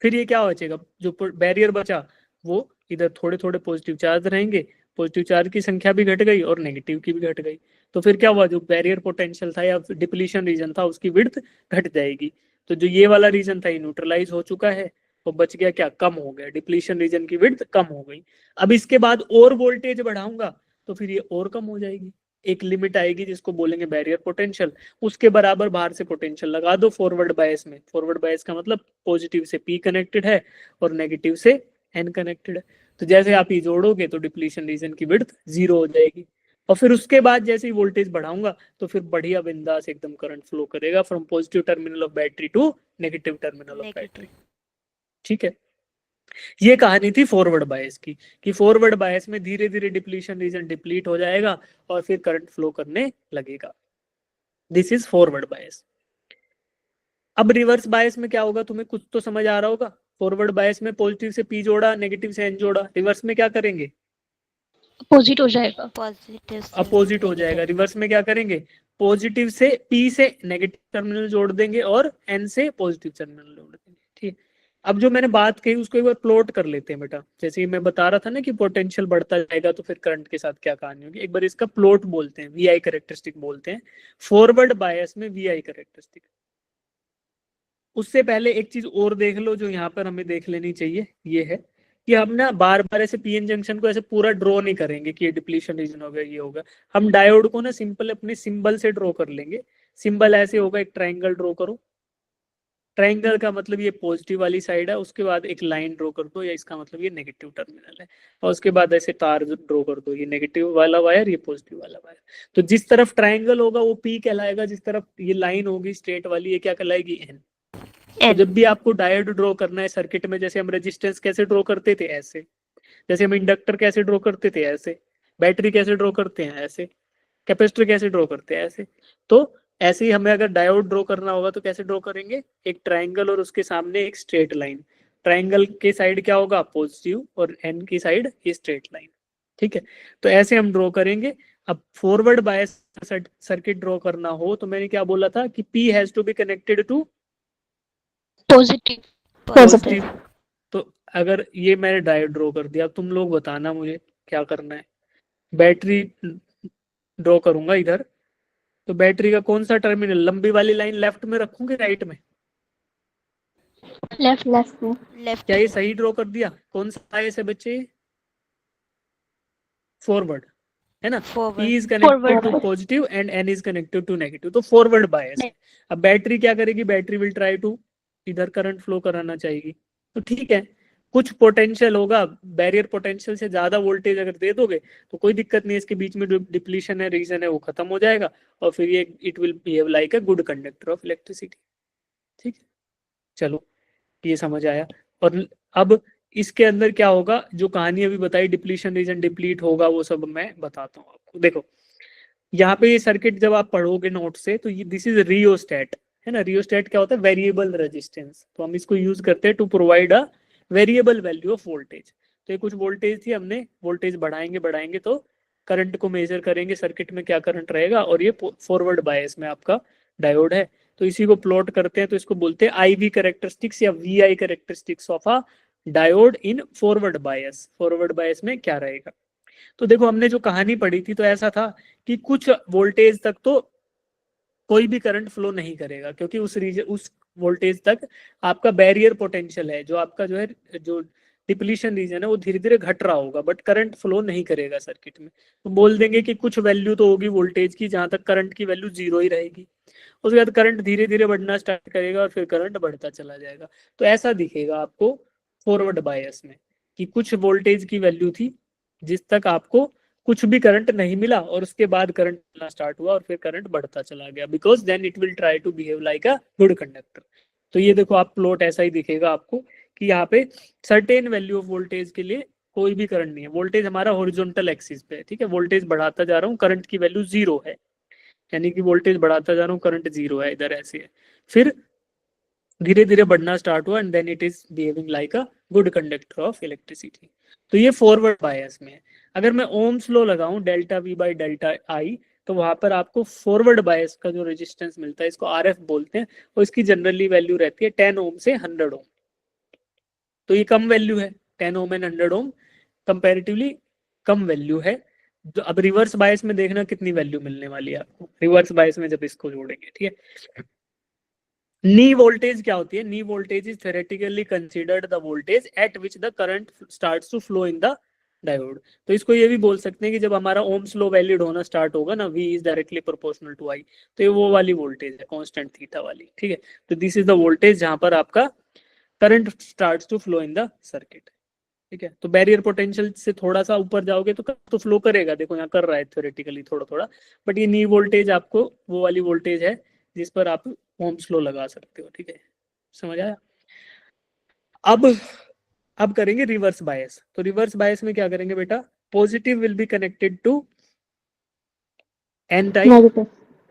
फिर ये क्या बचेगा? जो बैरियर बचा वो इधर थोड़े थोड़े पॉजिटिव चार्ज रहेंगे, पॉजिटिव चार्ज की संख्या भी घट गई और नेगेटिव की भी घट गई। तो फिर क्या हुआ? जो बैरियर पोटेंशियल था या डिप्लीशन रीजन था उसकी विड्थ घट जाएगी। तो जो ये वाला रीजन था ये न्यूट्रलाइज हो चुका है, तो बच गया क्या? कम हो गया, डिप्लीशन रीजन की विड्थ कम हो गई। अब इसके बाद और वोल्टेज बढ़ाऊंगा तो फिर ये और कम हो जाएगी। एक लिमिट आएगी जिसको बोलेंगे बैरियर पोटेंशियल, उसके बराबर बाहर से पोटेंशियल लगा दो फॉरवर्ड बायस में। फॉरवर्ड बायस का मतलब पॉजिटिव से पी कनेक्टेड है और नेगेटिव से एन कनेक्टेड है। तो जैसे आप ये जोड़ोगे तो डिप्लीशन रीजन की विड्थ जीरो हो जाएगी, और फिर उसके बाद जैसे ही वोल्टेज बढ़ाऊंगा तो फिर बढ़िया बिंदास एकदम करंट फ्लो करेगा from positive terminal of battery to negative terminal of battery, ठीक है। ये कहानी थी फॉरवर्ड बायस की, कि फॉरवर्ड बायस में धीरे धीरे डिप्लीशन रीजन डिप्लीट हो जाएगा और फिर करंट फ्लो करने लगेगा। This is forward bias. अब रिवर्स बायस में क्या होगा? तुम्हें कुछ तो समझ आ रहा होगा। फॉरवर्ड बायस में पॉजिटिव से पी जोड़ा, नेगेटिव से एन जोड़ा। रिवर्स में क्या करेंगे? अपोजिट हो जाएगा। पॉजिटिव अपोजिट हो जाएगा। रिवर्स में क्या करेंगे? पॉजिटिव से पी से नेगेटिव टर्मिनल जोड़ देंगे और एन से पॉजिटिव टर्मिनल जोड़ देंगे, ठीक। अब जो मैंने बात कही उसको एक बार प्लॉट कर लेते हैं बेटा। जैसे मैं बता रहा था ना कि पोटेंशियल बढ़ता जाएगा तो फिर करंट के साथ क्या कहानी होगी, एक बार इसका प्लॉट बोलते हैं, वीआई कैरेक्टरिस्टिक बोलते हैं। फॉरवर्ड बायस में वीआई कैरेक्टरिस्टिक। उससे पहले एक चीज और देख लो जो यहाँ पर हमें देख लेनी चाहिए, ये है कि हम ना बार बार ऐसे पीएन जंक्शन को ऐसे पूरा ड्रॉ नहीं करेंगे कि ये डिप्लीशन रीजन हो गया, ये होगा। हम डायोड को ना सिंपल अपने सिंबल से ड्रॉ कर लेंगे। सिंबल ऐसे होगा, एक ट्राइंगल ड्रॉ करो, ट्राइंगल का मतलब ये पॉजिटिव वाली साइड है, उसके बाद एक लाइन ड्रॉ कर दो, या इसका मतलब ये नेगेटिव टर्मिनल है, और उसके बाद ऐसे तार ड्रॉ कर दो, ये नेगेटिव वाला वायर, ये पॉजिटिव वाला वायर। तो जिस तरफ ट्राइंगल होगा वो पी कहलाएगा, जिस तरफ ये लाइन होगी स्ट्रेट वाली, ये क्या कहलाएगी, एन। तो एन। जब भी आपको डायोड ड्रॉ करना है सर्किट में, जैसे हम रेजिस्टेंस कैसे ड्रॉ करते थे ऐसे, जैसे हम इंडक्टर कैसे ड्रॉ करते थे ऐसे, बैटरी कैसे ड्रॉ करते हैं ऐसे, कैपेसिटर कैसे ड्रॉ करते हैं ऐसे, तो ऐसे ही हमें अगर डायोड ड्रॉ करना होगा तो कैसे ड्रॉ करेंगे, एक ट्राइंगल और उसके सामने एक स्ट्रेट लाइन। ट्राइंगल के साइड क्या होगा, पॉजिटिव, और एन की साइड ये स्ट्रेट लाइन। ठीक है, तो ऐसे हम ड्रॉ करेंगे। अब फॉरवर्ड बायस सर्किट ड्रॉ करना हो तो मैंने क्या बोला था कि P has to be connected to positive. Positive. तो अगर ये मैंने डायोड ड्रॉ कर दिया, तुम लोग बताना मुझे क्या करना है। बैटरी ड्रॉ करूंगा इधर, तो बैटरी का कौन सा टर्मिनल, लंबी वाली लाइन लेफ्ट में रखूंगी राइट में, लेफ्ट। लेफ्ट में। लेफ्ट। क्या ये सही ड्रॉ कर दिया, कौन सा बायस है बच्चे, फॉरवर्ड है ना। P forward. is connected to Forward. positive and N is connected to negative, तो फॉरवर्ड बायस है। अब बैटरी क्या करेगी, बैटरी विल ट्राई टू इधर करंट फ्लो कराना चाहेगी, तो ठीक है, कुछ पोटेंशियल होगा, बैरियर पोटेंशियल से ज्यादा वोल्टेज अगर दे दोगे तो कोई दिक्कत नहीं है, इसके बीच में जो डिप्लीशन है, रीजन है, वो खत्म हो जाएगा, और फिर ये it will behave like a good conductor of electricity. ठीक है, चलो ये समझ आया। और अब इसके अंदर क्या होगा, जो कहानी अभी बताई, डिप्लीशन रीजन डिप्लीट होगा, वो सब मैं बताता हूँ आपको। देखो यहाँ पे ये सर्किट जब आप पढ़ोगे नोट से, तो ये दिस इज रियोस्टेट, है ना। रियोस्टेट क्या होता है, वेरिएबल रेजिस्टेंस, तो हम इसको यूज करते हैं to provide a variable value of voltage. तो ये कुछ वोल्टेज थी, हमने वोल्टेज बढ़ाएंगे बढ़ाएंगे तो करंट को मेजर करेंगे, सर्किट में क्या करंट रहेगा, और ये फॉरवर्ड बायस में आपका डायोड है। तो इसी को प्लॉट करते हैं, तो इसको बोलते हैं आई वी कैरेक्टरिस्टिक्स या V I characteristics of a diode in forward bias. Forward bias में क्या रहेगा, तो देखो हमने जो कहानी पढ़ी थी तो ऐसा था कि कुछ वोल्टेज तक तो कोई भी करंट फ्लो नहीं करेगा, क्योंकि उस वोल्टेज तक आपका बैरियर पोटेंशियल है, जो आपका जो है, जो डिप्लीशन रीजन है, वो धीरे धीरे घट रहा होगा, बट करंट फ्लो नहीं करेगा सर्किट में। तो बोल देंगे कि कुछ वैल्यू तो होगी वोल्टेज की जहां तक करंट की वैल्यू जीरो ही रहेगी, उसके बाद करंट धीरे धीरे बढ़ना स्टार्ट करेगा और फिर करंट बढ़ता चला जाएगा। तो ऐसा दिखेगा आपको फॉरवर्ड बायस में, कि कुछ वोल्टेज की वैल्यू थी जिस तक आपको कुछ भी करंट नहीं मिला, और उसके बाद करंट मिलना स्टार्ट हुआ और फिर करंट बढ़ता चला गया, because then it will try to behave like a good conductor. तो ये देखो आप प्लॉट ऐसा ही दिखेगा आपको, कि यहाँ पे सर्टेन वैल्यू ऑफ वोल्टेज के लिए कोई भी करंट नहीं है, वोल्टेज हमारा हॉरिजॉन्टल एक्सिस पे है, ठीक है, वोल्टेज बढ़ाता जा रहा हूँ, करंट की वैल्यू जीरो है, यानी कि वोल्टेज बढ़ाता जा रहा हूँ, करंट जीरो है, इधर ऐसे है, फिर धीरे धीरे बढ़ना स्टार्ट हुआ, and then it is behaving like a good conductor of electricity. तो ये फॉरवर्ड बायस में है। अगर मैं ओम्स लॉ लगाऊं delta V by delta I, तो वहां पर आपको फॉरवर्ड बायस का जो रेजिस्टेंस मिलता है, इसको आरएफ बोलते हैं, और इसकी जनरली वैल्यू रहती है 10 ओम से 100 ओम। तो ये कम वैल्यू है, 10 ओम एंड 100 ओम कंपैरेटिवली कम वैल्यू है। तो अब रिवर्स बायस में देखना कितनी वैल्यू मिलने वाली है आपको, रिवर्स बायस में जब इसको जोड़ेंगे, ठीक है। नी वोल्टेज क्या होती है, knee voltage is theoretically considered the voltage at which the current starts to flow in the diode. तो इसको ये भी बोल सकते हैं कि जब हमारा ओम्स लॉ वैलिड होना स्टार्ट होगा ना, V is directly proportional to I, तो ये वो वाली वोल्टेज है, कांस्टेंट थीटा वाली, ठीक है। तो दिस इज द वोल्टेज जहां पर आपका current starts to flow in the circuit, ठीक है। तो बैरियर पोटेंशियल से थोड़ा सा ऊपर जाओगे तो फ्लो करेगा, देखो यहाँ कर रहा है थ्योरेटिकली थोड़ा थोड़ा, बट ये नी वोल्टेज आपको वो वाली वोल्टेज है जिस पर आप ओम्स लॉ लगा सकते हो, ठीक है, समझ आया। अब अब करेंगे रिवर्स बायस। तो रिवर्स बायस में क्या करेंगे बेटा, positive will be connected to N type Negative.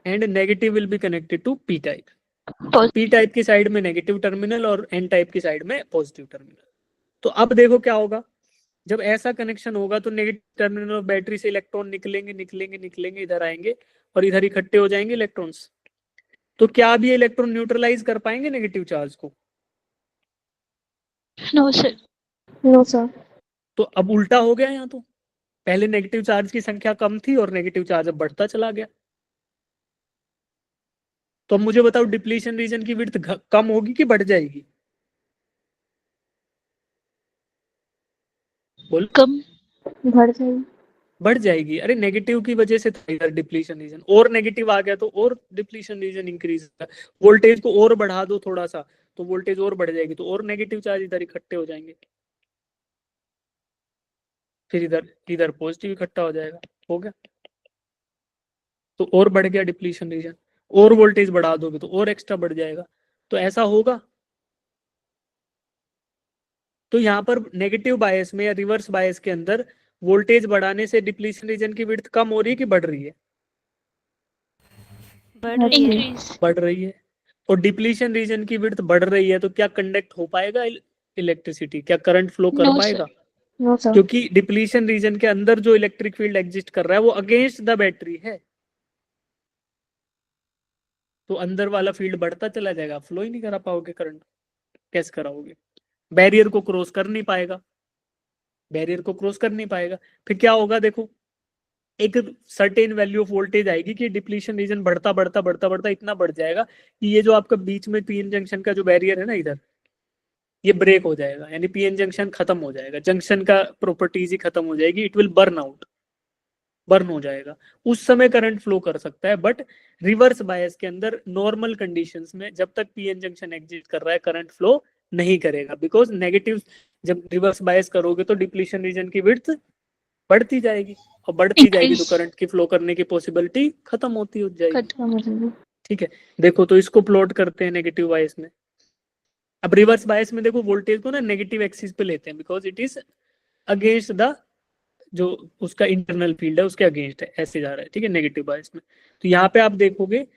And negative will be connected to P type. P type की साइड में नेगेटिव टर्मिनल और एन टाइप की साइड में पॉजिटिव टर्मिनल। तो अब देखो क्या होगा, जब ऐसा कनेक्शन होगा तो नेगेटिव टर्मिनल ऑफ बैटरी से इलेक्ट्रॉन निकलेंगे निकलेंगे निकलेंगे, इधर आएंगे और इधर इकट्ठे हो जाएंगे इलेक्ट्रॉन्स। तो क्या अब ये इलेक्ट्रॉन न्यूट्रलाइज कर पाएंगे नेगेटिव चार्ज को? No sir. No, sir. तो अब उल्टा हो गया यहाँ, तो पहले नेगेटिव चार्ज की संख्या कम थी और नेगेटिव चार्ज अब बढ़ता चला गया। तो अब मुझे बताओ डिप्लीशन रीजन की विड्थ कम होगी कि बढ़ जाएगी? बोल। कम बढ़ जाएगी। बढ़ जाएगी, अरे नेगेटिव की वजह से था इधर डिप्लीशन रीजन, और नेगेटिव आ गया तो और डिप्लीशन रीजन इंक्रीज होगा। वोल्टेज को और बढ़ा दो थोड़ा सा तो वोल्टेज और बढ़ जाएगी, तो और नेगेटिव चार्ज इधर इकट्ठे हो जाएंगे, फिर इधर इधर पॉजिटिव इकट्ठा हो जाएगा, हो गया। तो और बढ़ गया डिप्लीशन रीजन, और वोल्टेज बढ़ा दोगे तो और एक्स्ट्रा बढ़ जाएगा, तो ऐसा होगा। तो यहाँ पर नेगेटिव बायस में या रिवर्स बायस के अंदर वोल्टेज बढ़ाने से डिप्लीशन रीजन की विड्थ कम हो रही है कि बढ़ रही है? बढ़ रही है। इंक्रीज बढ़ रही है। और डिप्लीशन रीजन की विड्थ बढ़ रही है तो क्या कंडक्ट हो पाएगा इलेक्ट्रिसिटी, क्या करंट फ्लो कर नो पाएगा? Sir no sir. क्योंकि डिप्लीशन रीजन के अंदर जो इलेक्ट्रिक फील्ड एग्जिस्ट कर रहा है वो अगेंस्ट द बैटरी है, तो अंदर वाला फील्ड बढ़ता चला जाएगा, फ्लो ही नहीं करा पाओगे करंट, कैसे कराओगे? बैरियर को क्रॉस कर नहीं पाएगा, बैरियर को क्रॉस कर नहीं पाएगा। फिर क्या होगा देखो, एक सर्टेन वैल्यू ऑफ वोल्टेज आएगी कि डिप्लीशन रीजन बढ़ता बढ़ता बढ़ता बढ़ता इतना बढ़ जाएगा कि ये जो आपका बीच में पीएन जंक्शन का जो बैरियर है ना इधर, ये ब्रेक हो जाएगा, यानी पीएन जंक्शन खत्म हो जाएगा, जंक्शन का प्रॉपर्टीज ही खत्म हो जाएगी, it will burn out, burn हो जाएगा। उस समय करंट फ्लो कर सकता है, बट रिवर्स बायस के अंदर नॉर्मल कंडीशंस में जब तक पीएन जंक्शन एग्जिस्ट कर रहा है करंट फ्लो नहीं करेगा, बिकॉज नेगेटिव जब रिवर्स बायस करोगे तो डिप्लीशन रीजन की विड्थ बढ़ती जाएगी, और बढ़ती जाएगी तो इंक्रीज करंट की फ्लो करने की पॉसिबिलिटी खत्म होती हो जाएगी। खत्म कम हो जाएगी। ठीक है, देखो तो इसको प्लॉट करते हैं नेगेटिव बायस में। अब रिवर्स बायस में देखो वोल्टेज को ना नेगेटिव एक्सिस पे लेते हैं, because it is against the जो उसका इंटरनल फील्ड है उसके अगेंस्ट है, ऐसे जा रहा है। ठीक है, नेगेटिव बायस में तो यहाँ पे आप देखोगे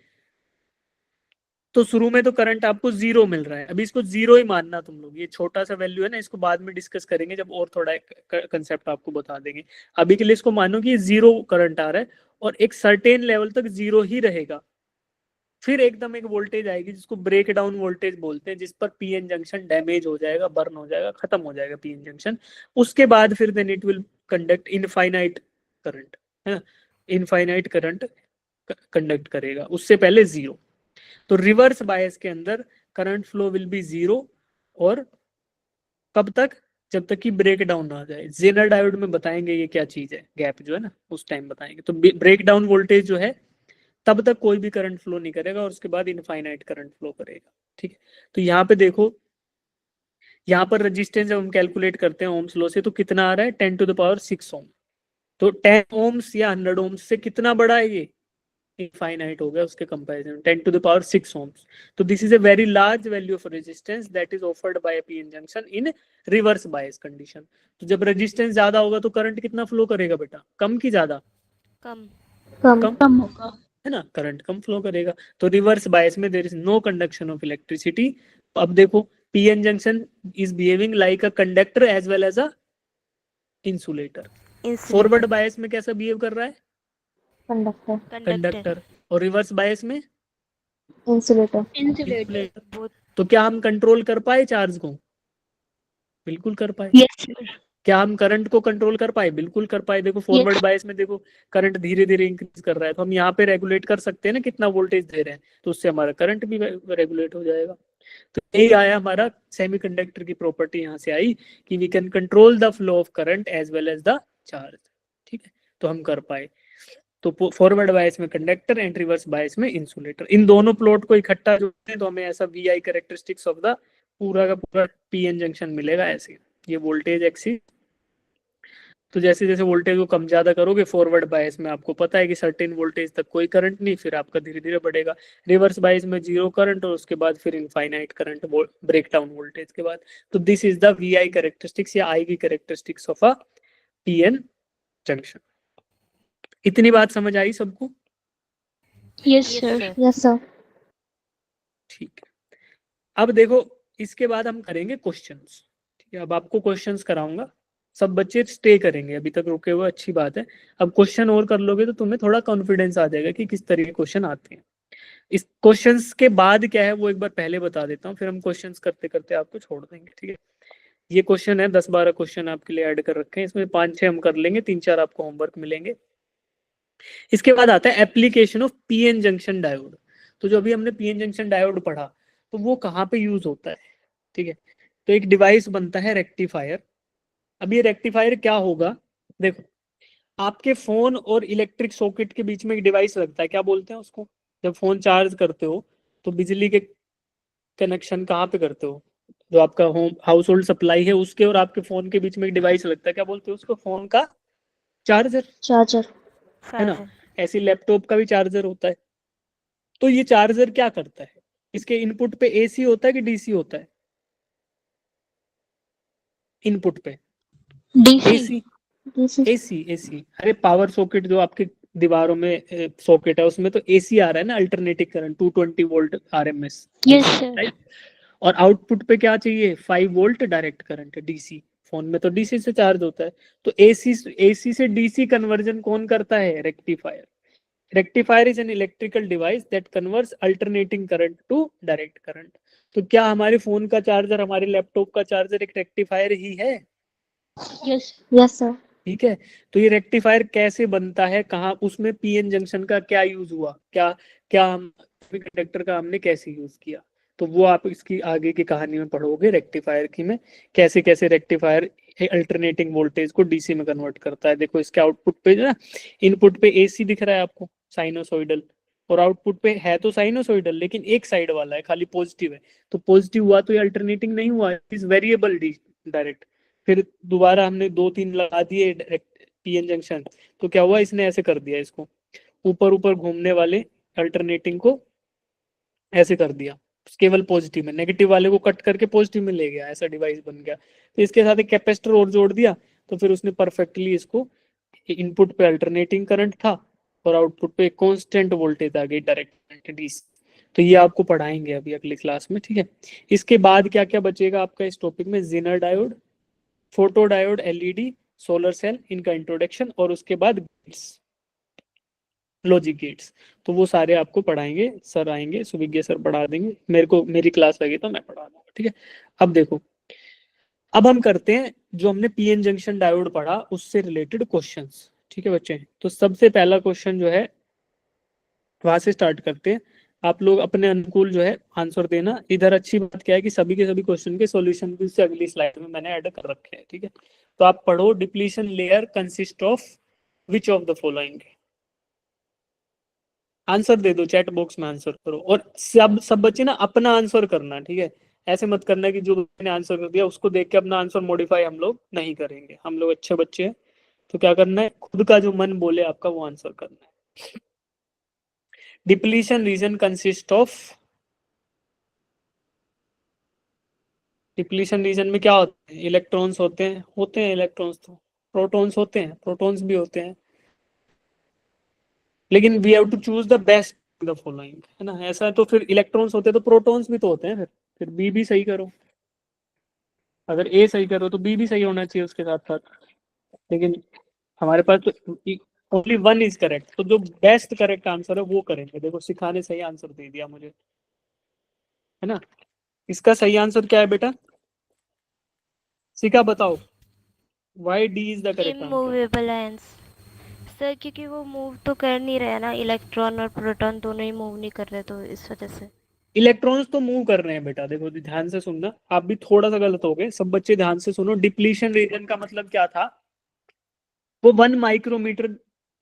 तो शुरू में तो करंट आपको जीरो मिल रहा है, अभी इसको जीरो ही मानना तुम लोग, ये छोटा सा वैल्यू है ना, इसको बाद में डिस्कस करेंगे जब और थोड़ा कंसेप्ट आपको बता देंगे। अभी के लिए इसको मानो कि जीरो करंट आ रहा है और एक सर्टेन लेवल तक जीरो ही रहेगा, फिर एकदम एक वोल्टेज आएगी जिसको ब्रेक डाउन वोल्टेज बोलते हैं, जिस पर पीएन जंक्शन डैमेज हो जाएगा, बर्न हो जाएगा, खत्म हो जाएगा पीएन जंक्शन। उसके बाद फिर then it will conduct infinite current, है ना, इनफाइनाइट करंट कंडक्ट करेगा, उससे पहले जीरो। तो रिवर्स बायस के अंदर current flow will be zero, और कब तक? जब तक कि ब्रेक डाउन ना आ जाए। जेनर डायोड में बताएंगे ये क्या चीज है, गैप जो है ना उस टाइम बताएंगे। तो ब्रेक डाउन वोल्टेज जो है तब तक कोई भी करंट फ्लो नहीं करेगा और उसके बाद इनफाइनाइट करंट फ्लो करेगा। ठीक है, तो यहाँ पे देखो, यहाँ पर रेजिस्टेंस जब हम कैलकुलेट करते हैं ओम्स लॉ से तो कितना आ रहा है 10⁻6 ओम। तो 10 ओम्स या 100 ओम्स से कितना बड़ा है ये, इनफाइनाइट हो गया उसके कंपैरिजन, 10⁻6 ohms। तो this is a very large value of resistance that is offered by a PN junction in reverse bias condition। तो जब रेजिस्टेंस ज्यादा होगा तो करंट कितना फ्लो करेगा बेटा, कम की ज्यादा? कम। कम। कम होगा है ना, करंट कम फ्लो करेगा। तो रिवर्स बायस में there is no conduction of electricity. अब देखो PN junction is behaving like a conductor as well as an insulator. Forward bias में कैसा बिहेव कर रहा है? कंडक्टर। कंडक्टर। और रिवर्स बायस में इंसुलेटर। Insulator insulator. तो क्या हम कंट्रोल कर पाए चार्ज को? बिल्कुल कर पाए। यस सर क्या हम करंट को कंट्रोल कर पाए? बिल्कुल कर पाए। देखो फॉरवर्ड यस बायस में देखो करंट धीरे धीरे इंक्रीज कर रहा है, तो हम यहाँ पे रेगुलेट कर सकते हैं ना कितना वोल्टेज दे रहे हैं, तो उससे हमारा करंट भी रेगुलेट हो जाएगा। तो यही आया हमारा सेमीकंडक्टर की प्रॉपर्टी, यहाँ से आई कि we can control the flow of current as well as the charge. ठीक है, तो हम कर पाए। तो फॉरवर्ड बायस में कंडक्टर एंड रिवर्स बायस में इंसुलेटर, इन दोनों प्लॉट को इकट्ठा जोड़ते हैं तो हमें ऐसा V I characteristics of the पूरा का पूरा पीएन जंक्शन मिलेगा। ऐसे ये वोल्टेज एक्सिस, तो जैसे जैसे वोल्टेज को कम ज्यादा करोगे फॉरवर्ड बायस में आपको पता है कि सर्टेन वोल्टेज तक कोई करंट नहीं, फिर आपका धीरे धीरे बढ़ेगा। रिवर्स बायस में जीरो करंट और उसके बाद फिर infinite current breakdown voltage के बाद। तो this is the V I characteristics या I V characteristics of a PN junction. इतनी बात समझ आई सबको? Yes sir yes sir. ठीक है, अब देखो इसके बाद हम करेंगे क्वेश्चंस। ठीक है, अब आपको क्वेश्चंस कराऊंगा, सब बच्चे स्टे करेंगे, अभी तक रुके हुए अच्छी बात है। अब क्वेश्चन और कर लोगे तो तुम्हें थोड़ा कॉन्फिडेंस आ जाएगा कि किस तरह के क्वेश्चन आते हैं। इस क्वेश्चंस के बाद क्या है वो एक बार पहले बता देता हूँ, फिर हम क्वेश्चंस करते करते आपको छोड़ देंगे। ठीक है, ये क्वेश्चन है 10-12 क्वेश्चन आपके लिए ऐड कर रखे हैं, इसमें 5-6 हम कर लेंगे, 3-4 आपको होमवर्क मिलेंगे। इसके बाद आता है application of PN junction diode. तो जो अभी हमने पीएन जंक्शन डायोड पढ़ा तो वो कहाँ पे यूज होता है? ठीक है, तो एक डिवाइस बनता है रेक्टिफायर। अब ये रेक्टिफायर क्या होगा, देखो आपके फोन और इलेक्ट्रिक सॉकेट के बीच में एक डिवाइस लगता है, क्या बोलते हैं उसको, जब फोन चार्ज करते हो तो बिजली के कनेक्शन कहाँ पे करते हो, जो आपका होम हाउस होल्ड सप्लाई है उसके और आपके फोन के बीच में एक डिवाइस लगता है, क्या बोलते हैं उसको, फोन का चार्जर, चार्जर। है ना। चार्जर। ऐसे लैपटॉप का भी चार्जर होता है। तो ये चार्जर क्या करता है, इसके इनपुट पे एसी होता है कि डीसी होता है, इनपुट पे DC। AC, DC. AC AC, अरे पावर सॉकेट जो आपके दीवारों में सॉकेट है उसमें तो एसी आ रहा है ना, alternating current 220 volt RMS Yes, AC, sir. Right. और आउटपुट पे क्या चाहिए, 5 volt direct current, DC, phone में तो डीसी से चार्ज होता है। तो एसी से डीसी कन्वर्जन कौन करता है, rectifier. Rectifier is an electrical device that converts alternating current to direct current. तो क्या हमारे फोन का चार्जर, हमारे लैपटॉप का चार्जर एक रेक्टिफायर ही है, Yes. Yes sir. ठीक है। तो ये रेक्टिफायर कैसे बनता है, कहाँ उसमें पीएन जंक्शन का क्या यूज हुआ, क्या क्या हम कंडक्टर का हमने कैसे यूज किया, तो वो आप इसकी आगे की कहानी में पढ़ोगे रेक्टिफायर की में, कैसे कैसे रेक्टिफायर अल्टरनेटिंग वोल्टेज को डीसी में कन्वर्ट करता है। देखो इसके आउटपुट पे जो ना, इनपुट पे एसी दिख रहा है आपको साइनोसॉइडल, और आउटपुट पे है तो साइनोसॉइडल लेकिन एक साइड वाला है, खाली पॉजिटिव है। तो पॉजिटिव हुआ तो ये अल्टरनेटिंग नहीं हुआ, इज वेरिएबल डायरेक्ट। फिर दोबारा हमने 2-3 लगा दिए पीएन जंक्शन, तो क्या हुआ, इसने ऐसे कर दिया इसको, ऊपर ऊपर घूमने वाले अल्टरनेटिंग को ऐसे कर दिया, केवल पॉजिटिव में, नेगेटिव वाले को कट करके पॉजिटिव में ले गया, ऐसा डिवाइस बन गया। तो इसके साथ एक कैपेसिटर और जोड़ दिया, तो फिर उसने परफेक्टली इसको, इनपुट पे अल्टरनेटिंग करंट था और आउटपुट पे कांस्टेंट वोल्टेज आ गई, डायरेक्ट डीसी। तो ये आपको पढ़ाएंगे अभी अगली क्लास में, ठीक है। इसके बाद क्या क्या बचेगा आपका इस टॉपिक में, zener diode, photo diode, LED, solar cell, इनका इंट्रोडक्शन, और उसके बाद गेट्स, लॉजिक गेट्स। तो वो सारे आपको पढ़ाएंगे, सर आएंगे, सुविज्ञ सर पढ़ा देंगे, मेरे को मेरी क्लास लगी तो मैं पढ़ा दूंगा, ठीक है। अब देखो, अब हम करते हैं जो हमने पीएन जंक्शन डायोड पढ़ा उससे रिलेटेड क्वेश्चंस, ठीक है बच्चे। तो सबसे पहला क्वेश्चन जो है वहां से स्टार्ट करते हैं, आप लोग अपने अनुकूल जो है आंसर देना। इधर अच्छी बात क्या है कि सभी के सभी क्वेश्चन के सॉल्यूशन भी से अगली स्लाइड में मैंने ऐड कर रखे हैं, ठीक है। तो आप पढ़ो, depletion layer consist of which of the following, answer दे दो, चैट बॉक्स में आंसर करो, और सब सब बच्चे ना अपना आंसर करना, ठीक है। ऐसे मत करना कि जो मैंने आंसर कर दिया उसको देख के अपना आंसर मॉडिफाई हम लोग नहीं करेंगे, हम लोग अच्छे बच्चे हैं। तो क्या करना है, खुद का जो मन बोले आपका वो आंसर करना है। Depletion region consist of, depletion region में क्या होते हैं, इलेक्ट्रॉन्स होते हैं इलेक्ट्रॉन्स, तो प्रोटॉन्स होते हैं, प्रोटॉन्स भी होते हैं, लेकिन we have to choose the best the following, है ना। ऐसा है तो फिर इलेक्ट्रॉन्स होते हैं तो प्रोटॉन्स भी तो होते हैं, फिर बी भी सही करो, अगर ए सही करो तो बी भी सही होना चाहिए उसके साथ साथ। लेकिन हमारे पास तो ओनली वन इज करेक्ट, तो जो बेस्ट करेक्ट आंसर है वो करेंगे। देखो शिखा ने सही आंसर दे दिया मुझे, है ना। इसका सही आंसर क्या है बेटा, शिखा बताओ, why D is the correct answer. Immovable ions. Sir क्योंकि वो मूव तो कर नहीं रहे ना, इलेक्ट्रॉन और प्रोटॉन दोनों ही मूव नहीं कर रहे, तो इस वजह से। इलेक्ट्रॉन्स तो मूव कर रहे हैं बेटा, देखो ध्यान से सुनना, आप भी थोड़ा सा गलत हो गए, सब बच्चे ध्यान से सुनो। डिप्लीशन रीजन का मतलब क्या था, वो 1 माइक्रोमीटर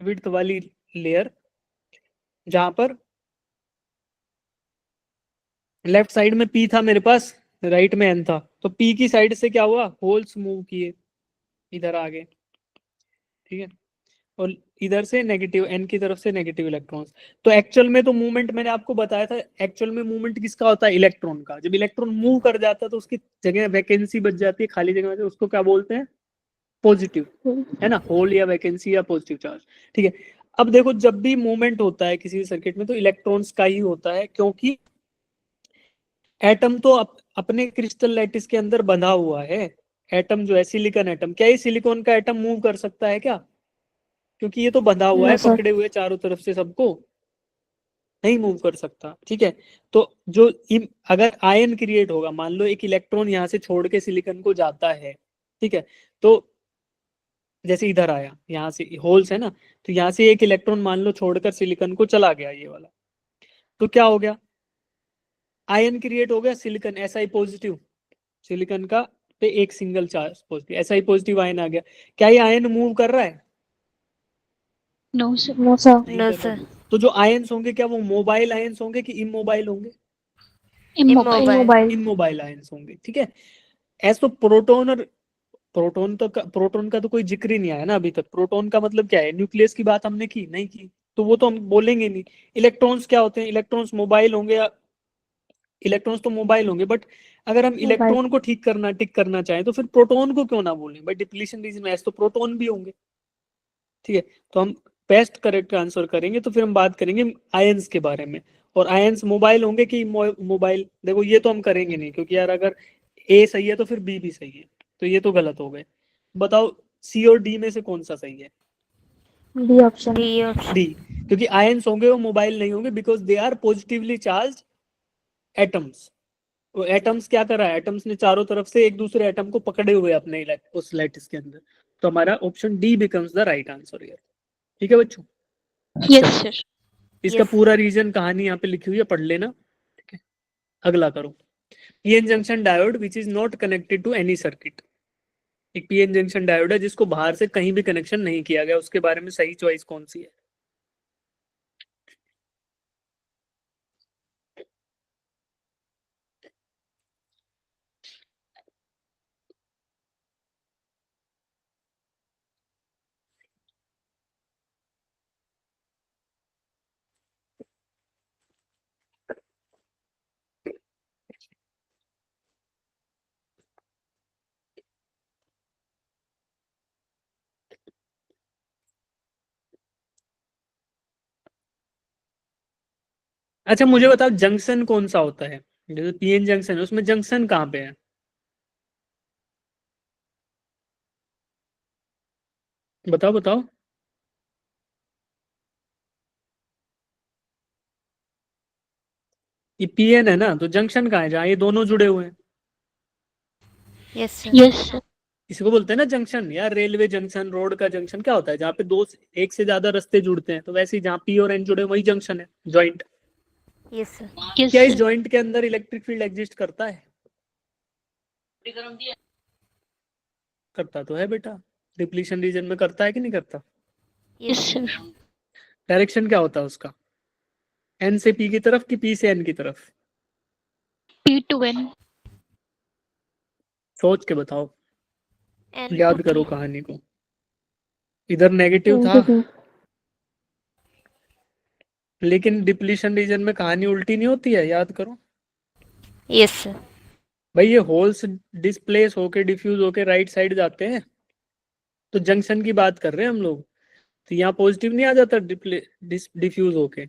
विड्थ वाली लेयर, जहां पर लेफ्ट साइड में पी था मेरे पास, राइट में एन था, तो पी की साइड से क्या हुआ, होल्स मूव किए इधर आगे, ठीक है। और इधर से नेगेटिव, एन की तरफ से नेगेटिव इलेक्ट्रॉन्स। तो एक्चुअल में तो मूवमेंट मैंने आपको बताया था, एक्चुअल में मूवमेंट किसका होता है, इलेक्ट्रॉन का। जब इलेक्ट्रॉन मूव कर जाता है तो उसकी जगह वैकेंसी बच जाती है, खाली जगह में, उसको क्या बोलते हैं, पॉजिटिव, है ना, होल या वैकेंसी या पॉजिटिव चार्ज, ठीक है। अब देखो जब भी मूवमेंट होता है किसी सर्किट में तो इलेक्ट्रॉन्स का ही होता है, क्योंकि एटम तो अपने क्रिस्टल लैटिस के अंदर बंधा हुआ है। एटम जो है सिलिकॉन एटम, क्या ये सिलिकॉन का एटम मूव कर सकता है क्या, क्योंकि ये तो बंधा हुआ नो है, सर। पकड़े हुए चारों तरफ से, सबको नहीं मूव कर सकता, ठीक है। तो जो अगर आयन क्रिएट होगा, मान लो एक इलेक्ट्रॉन यहाँ से छोड़ के सिलिकॉन को जाता है, ठीक है, तो जैसे इधर आया, यहाँ से होल्स है ना, तो यहाँ से एक इलेक्ट्रॉन मान लो छोड़कर सिलिकॉन को चला गया ये वाला, तो क्या हो गया, आयन क्रिएट हो गया, सिलिकॉन एसआई पॉजिटिव, सिलिकॉन का पे एक सिंगल चार्ज पॉजिटिव, ऐसा ही पॉजिटिव आयन आ गया। क्या ये आयन मूव कर रहा है? No, sir. No sir. नहीं नो कर रहा सर। है। तो जो आयन्स होंगे क्या वो मोबाइल आयन्स होंगे कि इमोबाइल होंगे? Immobile. Immobile. Immobile. Immobile ions होंगे, ठीक है। ऐसा तो प्रोटॉन और प्रोटॉन का तो कोई जिक्र ही नहीं आया ना अभी तक। प्रोटॉन का मतलब क्या है? न्यूक्लियस की बात हमने की नहीं की, तो वो तो हम बोलेंगे नहीं। इलेक्ट्रॉन्स क्या होते हैं? इलेक्ट्रॉन्स मोबाइल होंगे या इलेक्ट्रॉन्स तो मोबाइल होंगे, बट अगर हम मोबाइल। इलेक्ट्रॉन को टिक करना चाहें तो फिर प्रोटॉन को क्यों ना बोलें? भाई डिप्लीशन रीजन में ऐसे तो प्रोटॉन भी होंगे, ठीक है। तो हम बेस्ट करेक्ट आंसर करेंगे, तो फिर हम बात करेंगे आयंस के बारे में। और आयंस मोबाइल होंगे कि मोबाइल? देखो ये तो हम करेंगे नहीं, क्योंकि यार अगर ए सही है तो फिर बी भी सही है, तो ये तो गलत हो गए। बताओ सी और डी में से कौन सा सही है? D option. D option. D, क्योंकि आयंस होंगे वो मोबाइल नहीं होंगे, because they are positively charged atoms. वो एटम्स क्या कर रहा है? एटम्स ने चारों तरफ से एक दूसरे एटम को पकड़े हुए अपने उस लैटिस के अंदर। तो हमारा option D becomes the right answer here. ठीक है बच्चों, Yes, चलो sir. इसका Yes. पूरा रीजन कहानी यहाँ पे लिखी हुई है, पढ़ लेना, ठीक है। अगला करो। PN junction diode which is not connected to any circuit. एक पीएन जंक्शन डायोड है जिसको बाहर से कहीं भी कनेक्शन नहीं किया गया, उसके बारे में सही चॉइस कौन सी है? अच्छा मुझे बताओ जंक्शन कौन सा होता है? जैसे पीएन जंक्शन है उसमें जंक्शन कहाँ पे है? बताओ बताओ। ये पीएन है ना, तो जंक्शन कहाँ है जहाँ ये दोनों जुड़े हुए हैं? Yes sir. Yes, sir. इसी को बोलते हैं ना जंक्शन। यार रेलवे जंक्शन, रोड का जंक्शन क्या होता है? जहाँ पे दो एक से ज्यादा रास्ते जुड़ते हैं, तो वैसे ही जहाँ पी और एन जुड़े हैं, वही जंक्शन है, जॉइंट। Yes sir. Yes, क्या इस sir. जॉइंट के अंदर इलेक्ट्रिक फील्ड एग्जिस्ट करता है? करता तो है बेटा, डिप्लीशन रीजन में करता है कि नहीं करता? Yes, yes sir. डायरेक्शन क्या होता है उसका? एन से पी की तरफ कि पी से एन की तरफ? P to N. सोच के बताओ, एन टू याद करो पी। कहानी को। इधर नेगेटिव था, एन टू लेकिन डिप्लीशन रीजन में कहानी उल्टी नहीं होती है, याद करो। Yes sir. भाई ये होल्स डिस्प्लेस होके डिफ्यूज होके राइट साइड जाते हैं, तो जंक्शन की बात कर रहे हैं हम लोग। तो यहाँ पॉजिटिव नहीं आ जाता डिफ्यूज होके,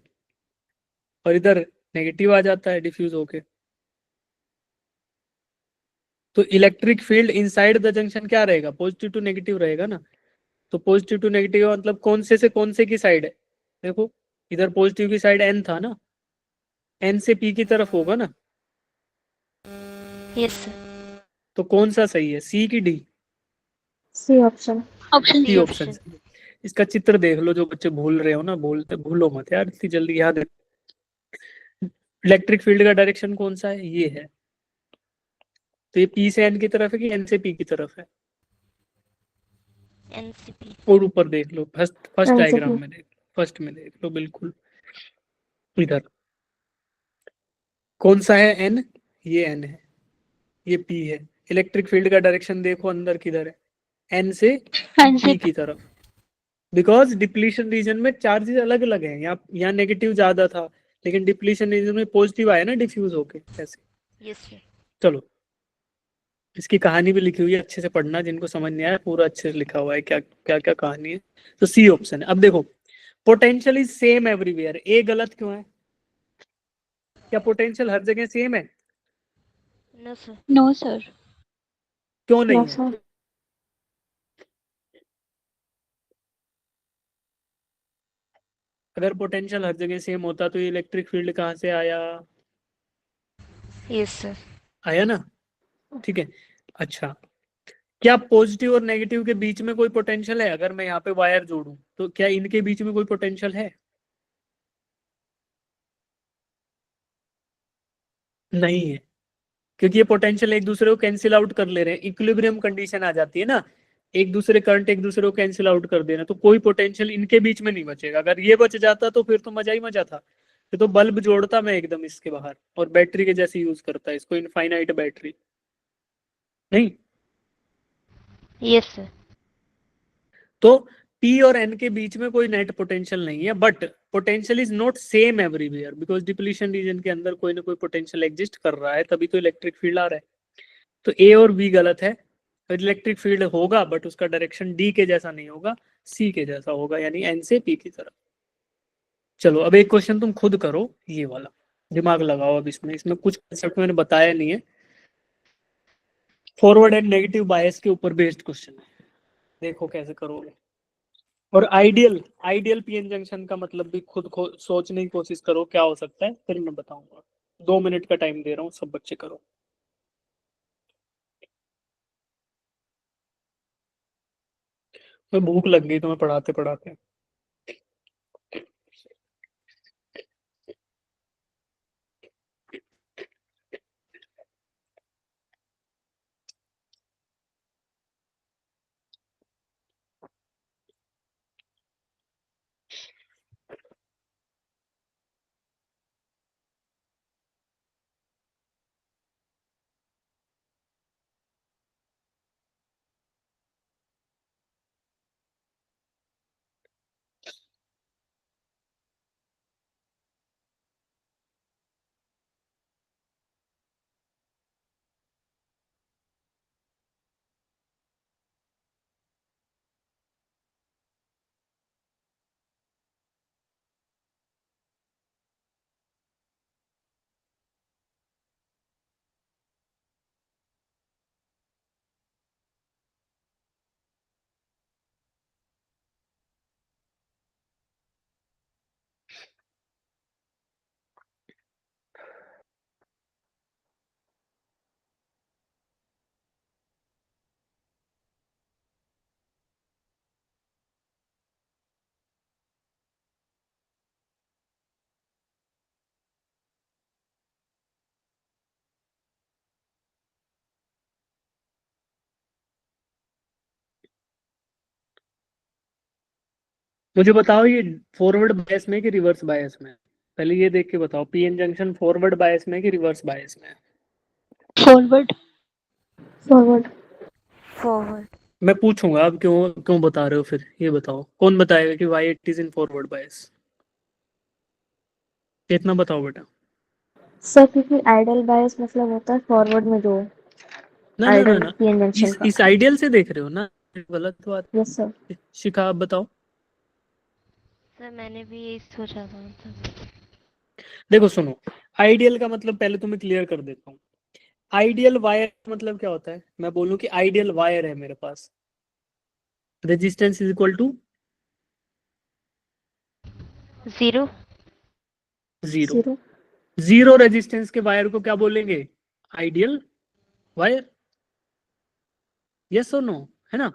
और इधर नेगेटिव आ जाता है डिफ्यूज होके। तो electric field inside the junction क्या रहेगा? पॉजिटिव टू नेगेटिव रहेगा ना। तो पॉजिटिव टू नेगेटिव मतलब कौन से कौन से की साइड है? देखो इधर पॉजिटिव की साइड एन था ना, एन से पी की तरफ होगा ना। Yes sir. तो कौन सा सही है, सी की डी? C option. Option C C C. Option option. सही है। इसका चित्र देख लो, जो बच्चे भूल रहे हो ना, भूलो मत यार इतनी जल्दी, याद है। इलेक्ट्रिक फील्ड का डायरेक्शन कौन सा है? ये है। तो ये पी से एन की तरफ है कि एन से पी की तरफ है? एन सी पी। और ऊपर देख लो, फर्स्ट फर्स्ट एन से डायग्राम पी। में देख, फर्स्ट में देख लो बिल्कुल इधर। कौन सा है एन? ये एन है, ये पी है। इलेक्ट्रिक फील्ड का डायरेक्शन देखो अंदर किधर है, एन से And पी C. की तरफ। बिकॉज डिप्लीशन रीजन में चार्जेस अलग अलग हैं, यहाँ नेगेटिव ज्यादा था, लेकिन डिप्लीशन रीजन में पॉजिटिव आया ना डिफ्यूज होके ऐसे। Yes sir. चलो इसकी कहानी भी लिखी हुई है, अच्छे से पढ़ना, जिनको समझ नहीं आया पूरा अच्छे से लिखा हुआ है क्या क्या क्या कहानी है। तो सी ऑप्शन है। अब देखो potential is same everywhere, A गलत क्यों है? क्या पोटेंशियल हर जगह सेम है? No sir. No, sir. क्यों नो नहीं है? सर। अगर पोटेंशियल हर जगह सेम होता तो ये इलेक्ट्रिक फील्ड कहाँ से आया? Yes sir. आया ना, ठीक है। अच्छा क्या पॉजिटिव और नेगेटिव के बीच में कोई पोटेंशियल है? अगर मैं यहाँ पे वायर जोड़ूं तो क्या इनके बीच में कोई पोटेंशियल है? नहीं है। क्योंकि ये पोटेंशियल एक दूसरे को कैंसिल आउट कर ले रहे हैं, इक्विलिब्रियम कंडीशन आ जाती है ना, एक दूसरे करंट एक दूसरे को कैंसिल आउट कर दे रहे हैं, तो कोई पोटेंशियल इनके बीच में नहीं बचेगा। अगर ये बच जाता तो फिर तो मजा ही मजा था, फिर तो बल्ब जोड़ता मैं एकदम इसके बाहर और बैटरी के जैसे यूज करता इसको, इनफाइनाइट बैटरी। नहीं, यस सर। तो P और N के बीच में कोई नेट पोटेंशियल नहीं है, but potential is not same everywhere, because depletion region के अंदर कोई ना कोई पोटेंशियल एग्जिस्ट कर रहा है, तभी तो इलेक्ट्रिक फील्ड आ रहा है। तो A और B गलत है, इलेक्ट्रिक फील्ड होगा बट उसका डायरेक्शन D के जैसा नहीं होगा, C के जैसा होगा, यानी N से P की तरफ। चलो अब एक क्वेश्चन तुम खुद करो, ये वाला दिमाग लगाओ अब इसमें, इसमें कुछ कंसेप्ट मैंने बताया नहीं है, फॉरवर्ड एंड नेगेटिव बायस के ऊपर बेस्ड क्वेश्चन है, देखो कैसे करोगे। और आइडियल पीएन जंक्शन का मतलब भी खुद सोचने की कोशिश करो क्या हो सकता है, फिर मैं बताऊंगा। 2 मिनट का टाइम दे रहा हूँ, सब बच्चे करो। मैं भूख लग गई तुम्हें पढ़ाते पढ़ाते। मुझे बताओ ये फॉरवर्ड बायस में कि रिवर्स बायस में, पहले ये देख के बताओ, पीएन जंक्शन फॉरवर्ड बायस में कि रिवर्स बायस में। Forward. फॉरवर्ड। फॉरवर्ड। मैं पूछूंगा अब क्यों क्यों बता रहे हो, फिर ये बताओ कौन बताएगा कि why it is in forward बायस, इतना बताओ बेटा। सर क्योंकि आइडियल बायस मतलब होता है फॉरवर्ड में जो ना ना ना आइडियल ना, पीएन जंक्शन का। इस आइडियल से देख रहे हो ना, गलत बात। Yes sir. शिखा आप बताओ। सर मैंने भी यही सोचा था मतलब। देखो सुनो, आइडियल का मतलब पहले तुम्हें क्लियर कर देता हूँ। आइडियल वायर मतलब क्या होता है, मैं बोलूं कि आइडियल वायर है मेरे पास, resistance is equal to 0। Zero. Zero. Zero resistance के वायर को क्या बोलेंगे, आइडियल वायर। यस और नो, है ना।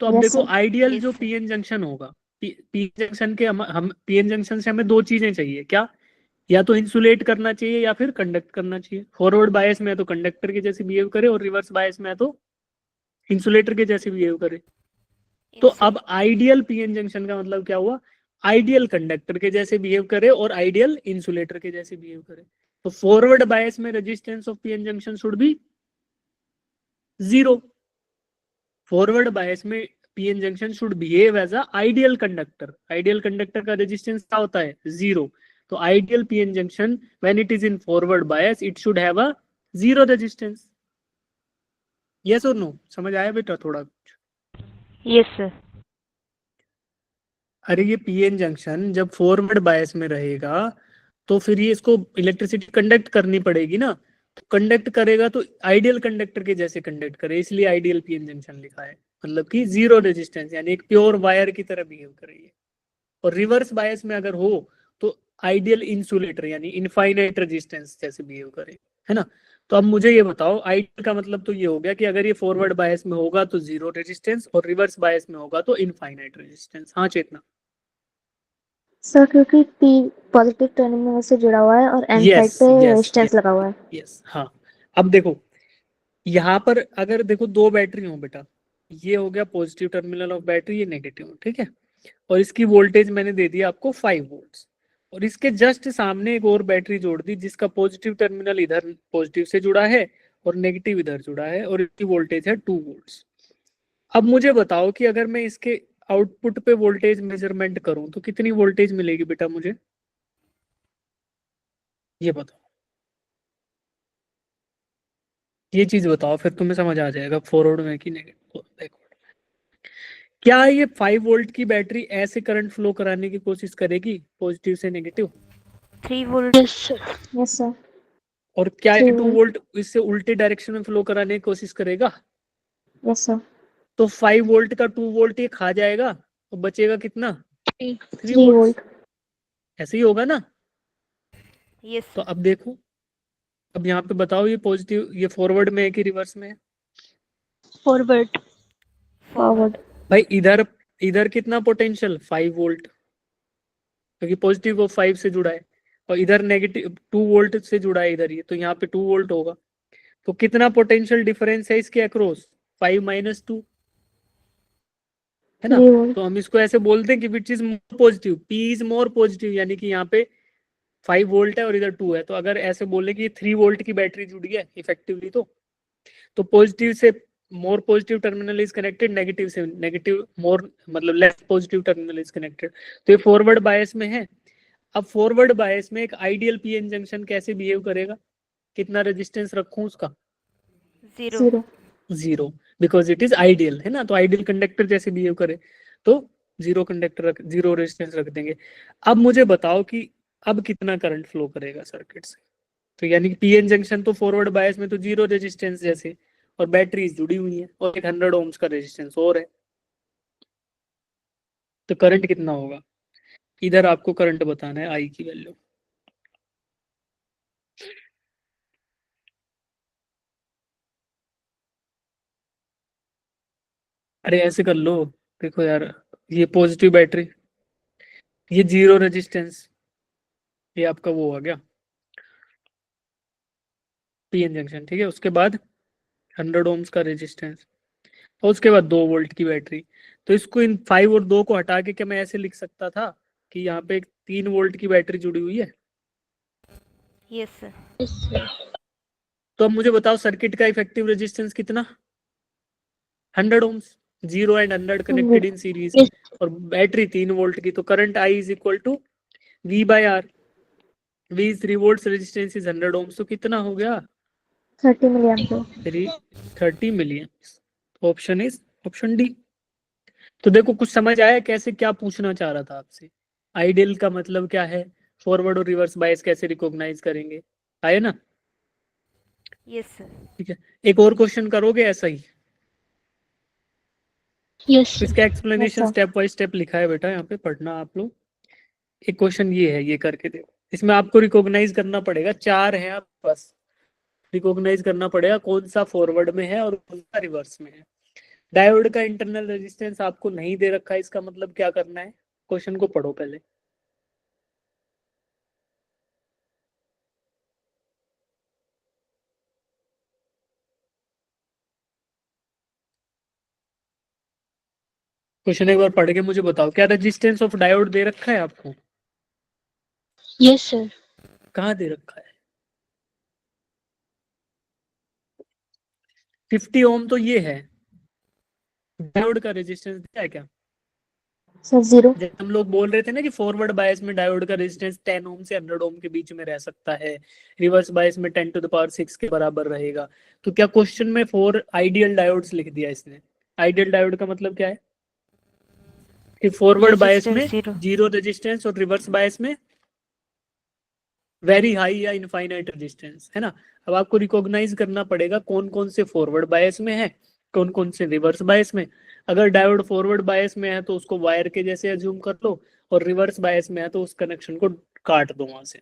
तो अब यस देखो सर। आइडियल Yes, जो sir. पीएन जंक्शन होगा, पीएन जंक्शन के हम पीएन जंक्शन से हमें दो चीजें चाहिए क्या, या तो इंसुलेट करना चाहिए या फिर कंडक्ट करना चाहिए। फॉरवर्ड बायस में तो कंडक्टर के जैसे बिहेव करे और रिवर्स बायस में तो इंसुलेटर के जैसे बिहेव करे। तो अब आइडियल पीएन जंक्शन का मतलब क्या हुआ, आइडियल कंडक्टर के जैसे बिहेव करे और आइडियल इंसुलेटर के जैसे बिहेव करे। तो फॉरवर्ड बायस में resistance of PN junction should be zero. Forward bias में PN junction should behave as a ideal conductor, ideal conductor का रेजिस्टेंस क्या होता है, जीरो। तो ideal PN junction when it is in forward bias it should have a zero resistance. Yes और no, समझ आया बेटा थोड़ा। Yes, sir. अरे ये पीएन जंक्शन जब फॉरवर्ड बायस में रहेगा तो फिर ये इसको इलेक्ट्रिसिटी कंडक्ट करनी पड़ेगी ना, तो कंडक्ट करेगा तो आइडियल कंडक्टर के जैसे कंडक्ट करे, इसलिए आइडियल पीएन जंक्शन लिखा है, मतलब कि जीरो रेजिस्टेंस, यानी एक प्योर वायर की तरह बिहेव करेगी। और रिवर्स बायस में अगर हो तो आइडियल इंसुलेटर यानी इनफाइनाइट रेजिस्टेंस जैसे बिहेव करे, है ना। तो अब मुझे ये बताओ, आइडियल का मतलब तो ये हो गया कि अगर ये फॉरवर्ड बायस में होगा तो जीरो रेजिस्टेंस और रिवर्स बायस में होगा तो इनफाइनाइट रेजिस्टेंस। हाँ चेतना। सर क्योंकि पी पॉजिटिव टर्मिनल से जुड़ा हुआ है और एन साइड यस पे यस रेजिस्टेंस लगा हुआ है। यस, हाँ। अब देखो यहाँ पर अगर देखो दो बैटरी हो बेटा, ये हो गया पॉजिटिव टर्मिनल ऑफ बैटरी, ये नेगेटिव, ठीक है, और इसकी वोल्टेज मैंने दे दी आपको 5 वोल्ट्स, और इसके जस्ट सामने एक और बैटरी जोड़ दी जिसका पॉजिटिव टर्मिनल इधर पॉजिटिव से जुड़ा है और नेगेटिव इधर जुड़ा है, और इसकी वोल्टेज है 2 वोल्ट्स। अब मुझे बताओ कि अगर मैं इसके आउटपुट पे वोल्टेज मेजरमेंट करूं तो कितनी वोल्टेज मिलेगी बेटा मुझे, ये बताओ, ये चीज बताओ, फिर तुम्हें समझ आ जाएगा फॉरवर्ड में कि नेगेटिव बैकवर्ड। क्या ये 5 वोल्ट की बैटरी ऐसे करंट फ्लो कराने की कोशिश करेगी पॉजिटिव से negative, 3 volt. Yes sir. Yes sir. और क्या ये 3 टू वोल्ट। वोल्ट इससे उल्टे डायरेक्शन में फ्लो कराने की कोशिश करेगा, यस सर। तो 5 वोल्ट का 2 वोल्ट ये खा जाएगा तो बचेगा कितना, 3 3 वोल्ट। वोल्ट। ऐसे ही होगा ना। यस तो अब देखो, अब यहाँ पे बताओ ये पॉजिटिव, ये फॉरवर्ड में है कि रिवर्स में है। फॉरवर्ड। फॉरवर्ड। भाई इधर इधर कितना पोटेंशियल 5 वोल्ट, क्योंकि पॉजिटिव वो 5 से जुड़ा है, और इधर नेगेटिव 2 वोल्ट से जुड़ा है इधर, ये तो यहाँ पे 2 वोल्ट होगा। तो कितना पोटेंशियल डिफरेंस है इसके अक्रॉस, 5 - 2, है ना। 3 वोल्ट। तो हम इसको ऐसे बोलते हैं कि which is more positive, P is more positive, यानी कि यहाँ पे 5 वोल्ट है और इधर 2 है, तो अगर ऐसे बोले कि 3 वोल्ट की बैटरी जुड़ी है इफेक्टिवली, तो पॉजिटिव से more positive terminal is connected, negative से नेगेटिव मोर मतलब less positive terminal is connected, तो ये फॉरवर्ड बायस में है। अब फॉरवर्ड बायस में एक आइडियल पीएन जंक्शन कैसे बिहेव करेगा, कितना रेजिस्टेंस रखूं उसका, 0। 0। 0, बिकॉज इट इज आइडियल, है ना, तो आइडियल कंडक्टर जैसे बिहेव करे तो 0 कंडक्टर रख, 0 रेजिस्टेंस रख देंगे। अब मुझे बताओ कि अब कितना करंट फ्लो करेगा सर्किट से, तो यानी कि पीएन जंक्शन तो फॉरवर्ड बायस में तो 0 रेजिस्टेंस जैसे, और बैटरी जुड़ी हुई है और एक 100 ओम्स का रेजिस्टेंस और है, तो करंट कितना होगा, इधर आपको करंट बताना है आई की वैल्यू। अरे ऐसे कर लो, देखो यार, ये पॉजिटिव बैटरी, ये 0 रेजिस्टेंस, ये आपका वो आ गया पीएन जंक्शन, ठीक है, उसके बाद 100 ओम्स का रेजिस्टेंस, और उसके बाद 2 वोल्ट की बैटरी। तो इसको इन 5 और 2 को हटा के क्या मैं ऐसे लिख सकता था कि यहाँ पे एक 3 वोल्ट की बैटरी जुड़ी हुई है। Yes sir. Yes sir. तो अब मुझे बताओ सर्किट का इफेक्टिव रेजिस्टेंस कितना, 100 ohms, 0 and 100 connected 100। In series, yes. और बैटरी 3 वोल्ट की, तो current I is equal to V/R, V is 3 volt, resistance is 100 ohms, तो कितना हो गया 30 milli ampere. 30 million. Option is option D. तो देखो कुछ समझ आया कैसे, क्या पूछना चाह रहा था आपसे, आइडियल का मतलब क्या है, फॉरवर्ड और रिवर्स बायस कैसे रिकॉग्नाइज करेंगे, आए ना। Yes sir. ठीक है, एक और क्वेश्चन करोगे ऐसा ही, यस तो सर। इसका yes explanation sir. Step by step लिखा है बेटा, यहाँ पे पढ़ना आप लोग। एक क्वेश्चन ये है, ये करके देखो, इसमें आपको रिकॉग्नाइज करना पड़ेगा, 4 है आपके पास, रिकॉग्नाइज करना पड़ेगा कौन सा फॉरवर्ड में है और कौन सा रिवर्स में है। डायोड का इंटरनल रेजिस्टेंस आपको नहीं दे रखा है, इसका मतलब क्या करना है, क्वेश्चन को पढ़ो पहले। क्वेश्चन एक बार पढ़ के मुझे बताओ, क्या रेजिस्टेंस ऑफ डायोड दे रखा है आपको, यस सर। कहाँ दे रखा है, 50 ओम तो ये है, डायोड का रेजिस्टेंस दिया है क्या, सर 0। जब हम लोग बोल रहे थे ना कि फॉरवर्ड बायस में डायोड का रेजिस्टेंस 10 ओम से 100 ओम के बीच में रह सकता है, रिवर्स बायस में 10⁻⁶ के बराबर रहेगा, तो क्या क्वेश्चन में 4 आइडियल डायोड्स लिख दिया इसने। आइडियल डायोड का मतलब क्या है कि फॉरवर्ड बायस में रेजिस्टेंस 0। 0 रेजिस्टेंस और रिवर्स बायस में वेरी हाई या इनफाइनाइट रेजिस्टेंस, है ना। अब आपको रिकॉग्नाइज करना पड़ेगा कौन कौन से फॉरवर्ड बायस में है, कौन कौन से रिवर्स बायस में। अगर डायोड फॉरवर्ड बायस में है तो उसको वायर के जैसे अज्यूम कर लो, और रिवर्स बायस में है तो उस कनेक्शन को काट दो वहां से।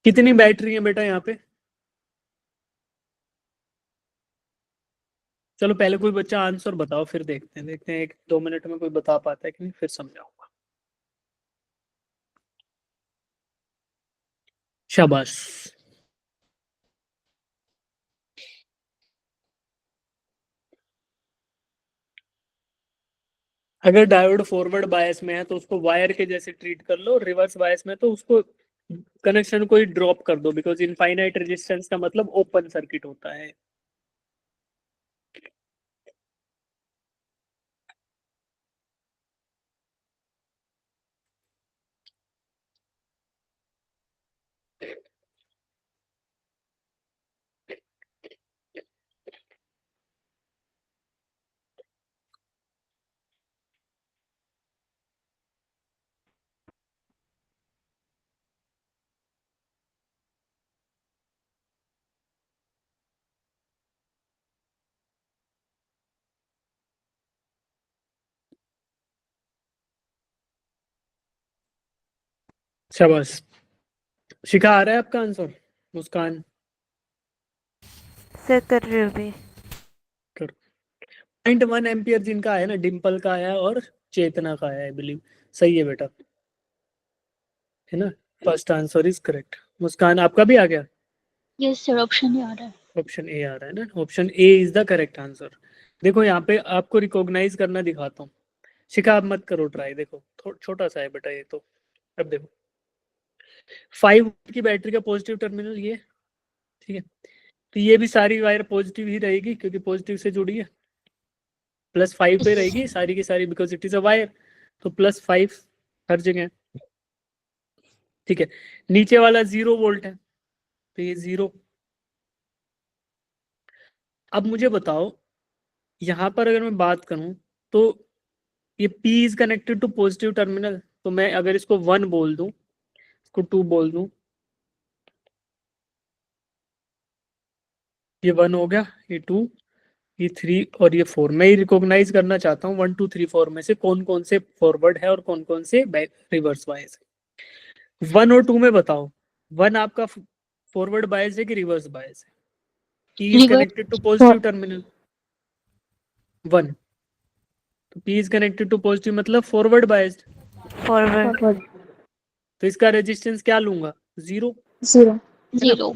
कितनी बैटरी है बेटा यहाँ पे, चलो पहले कोई बच्चा आंसर बताओ, फिर देखते हैं 1-2 मिनट में कोई बता पाता है कि नहीं, फिर समझाऊंगा। शाबाश। अगर डायोड फॉरवर्ड बायस में है तो उसको वायर के जैसे ट्रीट कर लो, रिवर्स बायस में तो उसको कनेक्शन को ही ड्रॉप कर दो, बिकॉज इनफाइनाइट रेजिस्टेंस का मतलब ओपन सर्किट होता है। शाबाश। शिखा आ रहा है आपका आंसर? मुस्कान सर कर रही हूँ अभी। कर 0.1 एम्पियर जिनका है ना, डिम्पल का आया और चेतना का आया, आई बिलीव। सही है बेटा, है ना? First answer is correct. Muskan आपका भी आ गया? यस सर, ऑप्शन ही आ रहा है। ऑप्शन ए आ रहा है ना, option A is the correct answer. देखो यहाँ पे आपको रिकॉग्नाइज करना दिखाता हूँ। शिखा आप मत करो ट्राई, देखो छोटा सा है बेटा ये तो। अब देखो 5 की बैटरी का पॉजिटिव टर्मिनल ये, ठीक है, तो ये भी सारी वायर पॉजिटिव ही रहेगी क्योंकि पॉजिटिव से जुड़ी है। +5 पे रहेगी सारी की सारी, because it is a wire, तो +5 हर जगह, ठीक है। नीचे वाला 0 वोल्ट है तो ये 0। अब मुझे बताओ यहाँ पर अगर मैं बात करूं तो ये P is connected to positive terminal, तो मैं अगर इसको 1 बोल दूं, इसको 2 बोल दूं, ये 1 हो गया, ये 2, ये 3 और ये 4। मैं ये रिकॉग्नाइज करना चाहता हूँ 1 2 3 4 में से कौन कौन से फॉरवर्ड है और कौन कौन से रिवर्स बायस है। 1 और 2 में बताओ, 1 आपका फॉरवर्ड बायस है कि रिवर्स बायस है? P is reverse. Connected to positive terminal 1, तो P is connected to positive मतलब फॉरवर्ड बायस्ड, फॉरवर्ड। फॉरवर्ड तो इसका रेजिस्टेंस क्या लूंगा? 0। 0 0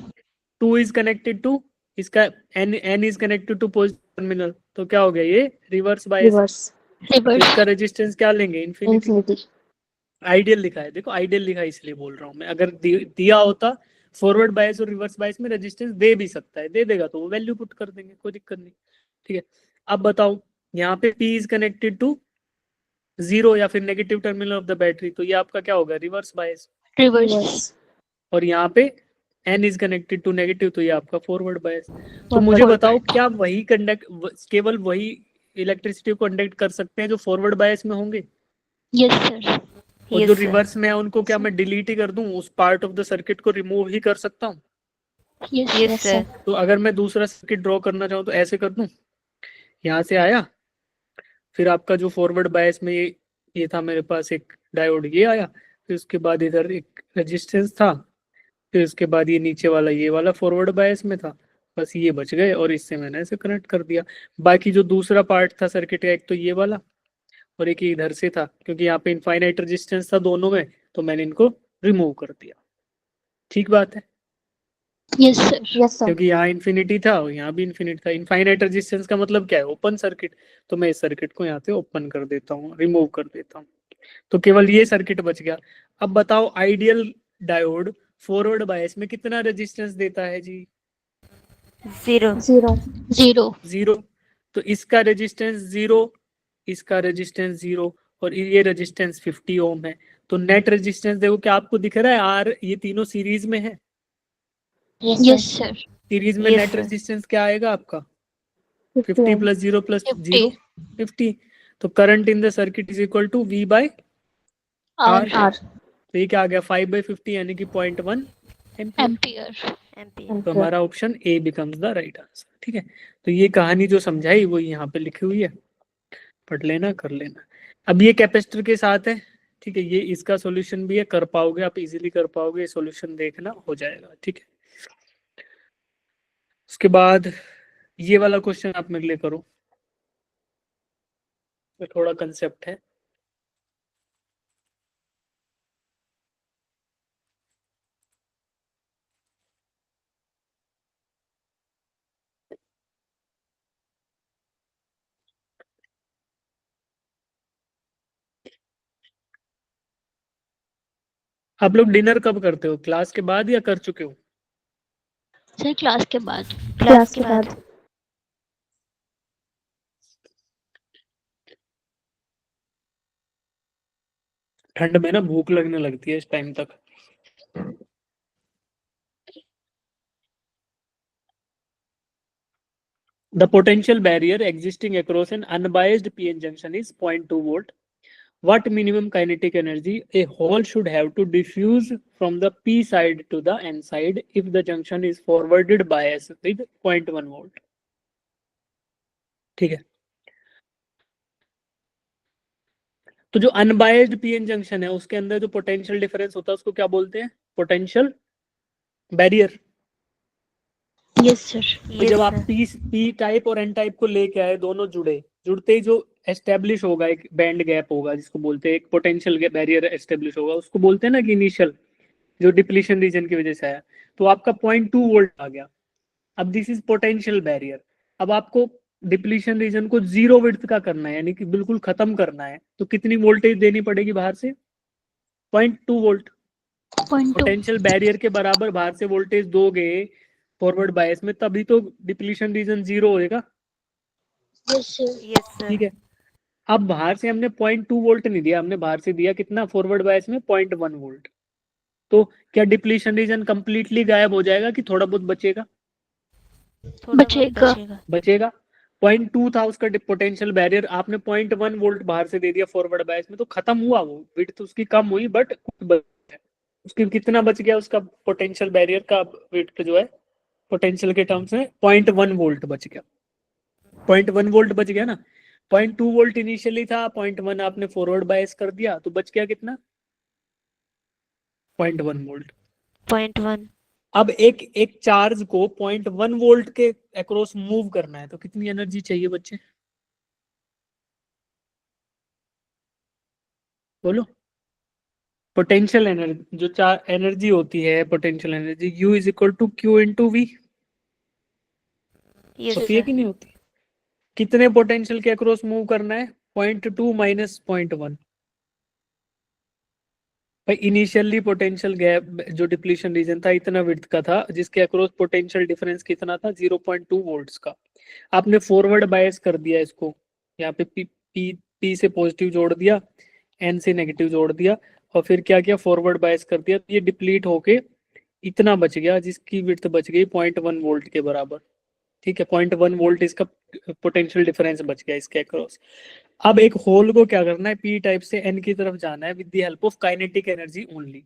2 इज कनेक्टेड टू, इसका n is connected to positive terminal, तो क्या हो गया ये रिवर्स बायस, रिवर्स तो रिवर्स। इसका रेजिस्टेंस क्या लेंगे? इन्फिनिटी। इंफिनिटी आइडियल लिखा है, देखो आइडियल लिखा है इसलिए बोल रहा हूँ मैं। अगर दिया होता फॉरवर्ड बायस और रिवर्स बायस में रेजिस्टेंस दे भी सकता है, दे देगा तो वो वैल्यू पुट कर देंगे, कोई दिक्कत नहीं, ठीक है। अब बताओ यहाँ पे P इज कनेक्टेड टू 0 या फिर negative terminal of the battery, तो ये आपका क्या होगा? Reverse bias. रिवर्स। रिवर्स और यहाँ पे N is connected to negative, तो ये आपका फॉरवर्ड बायस। तो फॉरवर्ड मुझे बताओ क्या वही केवल वही इलेक्ट्रिसिटी को कंडक्ट कर सकते हैं जो फॉरवर्ड बायस में होंगे, यस सर। और जो यस सर। रिवर्स में है उनको क्या मैं डिलीट ही कर दूं, उस पार्ट ऑफ द सर्किट को रिमूव ही कर सकता हूँ? Yes yes yes sir. Sir तो अगर मैं दूसरा सर्किट ड्रॉ करना चाहूँ तो ऐसे कर दूं, यहाँ से आया, फिर आपका जो फॉरवर्ड बायस में ये था मेरे पास एक डायोड, ये आया, फिर उसके बाद इधर एक रेजिस्टेंस था, फिर उसके बाद ये नीचे वाला ये वाला फॉरवर्ड बायस में था, बस ये बच गए और इससे मैंने ऐसे कनेक्ट कर दिया। बाकी जो दूसरा पार्ट था सर्किट का, एक तो ये वाला और एक ये इधर से था, क्योंकि यहाँ पे इनफाइनाइट रेजिस्टेंस था दोनों में, तो मैंने इनको रिमूव कर दिया। ठीक बात है, यस सर। यस सर क्योंकि यहाँ इन्फिनिटी था और यहाँ भी इन्फिनिटी था। इनफाइनाइट रेजिस्टेंस का मतलब क्या है? Open circuit. तो मैं इस सर्किट को यहाँ से ओपन कर देता हूँ, रिमूव कर देता हूँ, तो केवल ये सर्किट बच गया। अब बताओ आइडियल डायोड फॉरवर्ड बायस में कितना रेजिस्टेंस देता है जी? 0। 0 0 0। तो इसका रेजिस्टेंस 0, इसका रेजिस्टेंस 0 और ये रेजिस्टेंस 50 ओम है। तो नेट रेजिस्टेंस देखो, क्या आपको दिख रहा है? आर ये तीनों सीरीज में है, यस सर। सीरीज में यस नेट सर। रेजिस्टेंस क्या आएगा आपका? 50 50 ओम + 0 + 0 50 50। तो current in the circuit is equal to V/R। R R तो ये क्या आ गया? 5/50 यानी कि 0.1 एम्पियर। एम्पियर। एम्पियर। तो हमारा option A becomes the right answer, ठीक है। तो ये कहानी जो समझाई वो यहाँ पे लिखी हुई है, पढ़ लेना, कर लेना। अब ये कैपेसिटर के साथ है, ठीक है, ये इसका सॉल्यूशन भी है, कर पाओगे आप, इजीली कर पाओगे, सॉल्यूशन देखना हो जाएगा, ठीक है। उसके बाद ये वाला क्वेश्चन आप मेरे लिए करो, ये थोड़ा कंसेप्ट है। आप लोग डिनर कब करते हो, क्लास के बाद या कर चुके हो? सर क्लास के बाद। क्लास के बाद। ठंड में ना भूख लगने लगती है इस टाइम तक। The potential barrier existing across an unbiased PN junction is 0.2 volt. What minimum kinetic energy a hole should have to diffuse from the P side to the N side if the junction is forwarded bias with 0.1 volt? ठीक है, तो जो unbiased PN junction है उसके अंदर जो potential difference होता है उसको क्या बोलते हैं? Potential barrier. Yes sir. तो जब आप पी टाइप और एन टाइप को लेके आए, दोनों जुड़ते ही जो एस्टेब्लिश होगा एक बैंड गैप होगा जिसको बोलते हैं, एक पोटेंशियल बैरियर एस्टेब्लिश होगा, उसको बोलते हैं ना कि इनिशियल जो डिप्लीशन रीजन की वजह से आया, तो आपका 0.2 वोल्ट आ गया। अब दिस इज पोटेंशियल बैरियर। अब आपको डिप्लीशन रीजन को 0 विड्थ का करना है, यानी कि बिल्कुल खत्म करना है, तो कितनी वोल्टेज देनी पड़ेगी बाहर से? 0.2 वोल्ट। 0.2। पोटेंशियल बैरियर के बराबर बाहर से वोल्टेज दोगे फॉरवर्ड बायस में, तभी तो डिप्लीशन रीजन 0 होएगा। Yes sir. Yes sir. ठीक है, अब बाहर से हमने 0.2 वोल्ट नहीं दिया, हमने बाहर से दिया कितना फॉरवर्ड बायस में? 0.1 वोल्ट। तो क्या डिप्लीशन रीजन कंप्लीटली गायब हो जाएगा कि थोड़ा बहुत बचेगा? थोड़ा बहुत बचेगा। बचेगा। 0.2 था उसका पोटेंशियल बैरियर, आपने 0.1 वोल्ट बाहर से दे दिया फॉरवर्ड बायस में, तो खत्म हुआ, वो विड्थ उसकी कम हुई, बट उसकी कितना बच गया? उसका पोटेंशियल बैरियर का विड्थ जो है पोटेंशियल के टर्म्स में 0.1 वोल्ट बच गया। 0.1 वोल्ट बच गया ना। 0.2 वोल्ट इनिशियली था, 0.1 आपने फॉरवर्ड बायस कर दिया, तो बच गया कितना? 0.1 वोल्ट। 0.1। अब एक चार्ज को 0.1 वोल्ट के अक्रॉस मूव करना है, तो कितनी एनर्जी चाहिए बच्चे? बोलो। पोटेंशियल एनर्जी, जो एनर्जी होती है potential energy, U is equal to Q into V, yes होती है सर। कि नहीं होती? कितने पोटेंशियल के अक्रॉस मूव करना है? 0.2 माइनस 0.1। भाई इनिशियली पोटेंशियल गैप जो डिप्लीशन रीजन था इतना विड्थ का था, जिसके अक्रॉस पोटेंशियल डिफरेंस कितना था? 0.2 वोल्ट्स का। आपने फॉरवर्ड बायस कर दिया इसको, यहाँ पे पी से पॉजिटिव जोड़ दिया, एन से नेगेटिव जोड़ दिया, और फिर क्या किया? फॉरवर्ड बायस कर दिया, तो ये डिप्लीट होके इतना बच गया, जिसकी विड्थ बच गई 0.1 वोल्ट के बराबर। ठीक है, 0.1 वोल्ट इसका पोटेंशियल डिफरेंस बच गया इसके अक्रॉस। अब एक होल को क्या करना है? पी टाइप से एन की तरफ जाना है with the help of kinetic energy only.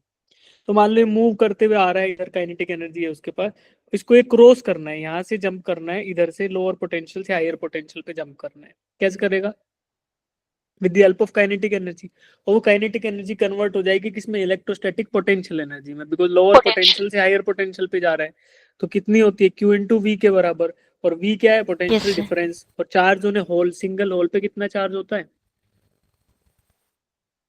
तो मान लो मूव करते हुए आ रहा है, इधर काइनेटिक एनर्जी है उसके पास, इसको एक क्रॉस करना है, यहाँ से जंप करना है, इधर से लोअर पोटेंशियल से हायर पोटेंशियल पे जंप करना है। कैसे करेगा? With the help of kinetic energy. और वो काइनेटिक एनर्जी कन्वर्ट हो जाएगी किसमें? इलेक्ट्रोस्टैटिक पोटेंशियल एनर्जी में, बिकॉज लोअर पोटेंशियल से हायर पोटेंशियल पे जा रहा है। तो कितनी होती है? क्यू इंटू वी के बराबर। और वी क्या है? Potential Yes, sir. डिफरेंस। और चार्ज होने होल, सिंगल होल पे कितना चार्ज होता है?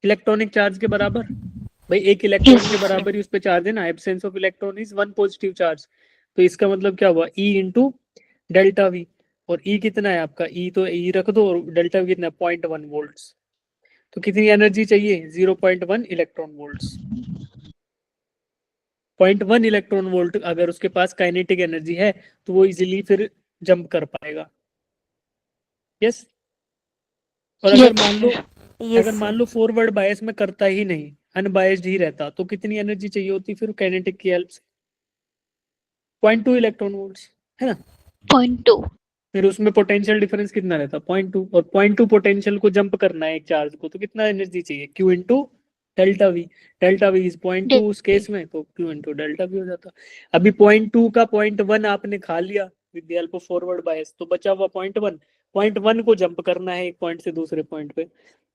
इलेक्ट्रॉनिक चार्ज के बराबर। भाई एक इलेक्ट्रॉन Yes, के sir. बराबर ही उस पे चार्ज है ना, absence of electron is one positive charge. तो इसका मतलब क्या हुआ? E into delta we. और ई कितना है आपका? ई तो ई रख दो, और डेल्टा वी कितना है? 0.1 वोल्ट्स। तो कितनी एनर्जी चाहिए? 0.1 इलेक्ट्रॉन वोल्ट्स। 0.1 इलेक्ट्रॉन वोल्ट अगर उसके पास काइनेटिक एनर्जी है, तो वो इजीली फिर जंप कर पाएगा। यस। और अगर Yes, मान लो sir. Yes, अगर मान sir. लो फॉरवर्ड बायस में करता ही नहीं, अनबायस्ड ही रहता, तो कितनी एनर्जी चाहिए होती फिर काइनेटिक की हेल्प से? 0.2 इलेक्ट्रॉन वोल्ट्स, है ना। 0.2। फिर उसमें पोटेंशियल डिफरेंस कितना रहता? 0.2। और 0.2 पोटेंशियल को जंप करना है एक चार्ज को, तो कितना एनर्जी चाहिए? Q into delta we. Delta we is 0.2 उस केस में, तो क्यू इंटू डेल्टा वी हो जाता। अभी 0.2 का 0.1 आपने खा लिया with the help of forward bias, तो बचा हुआ 0.1। 0.1 को जंप करना है एक पॉइंट से दूसरे पॉइंट पे,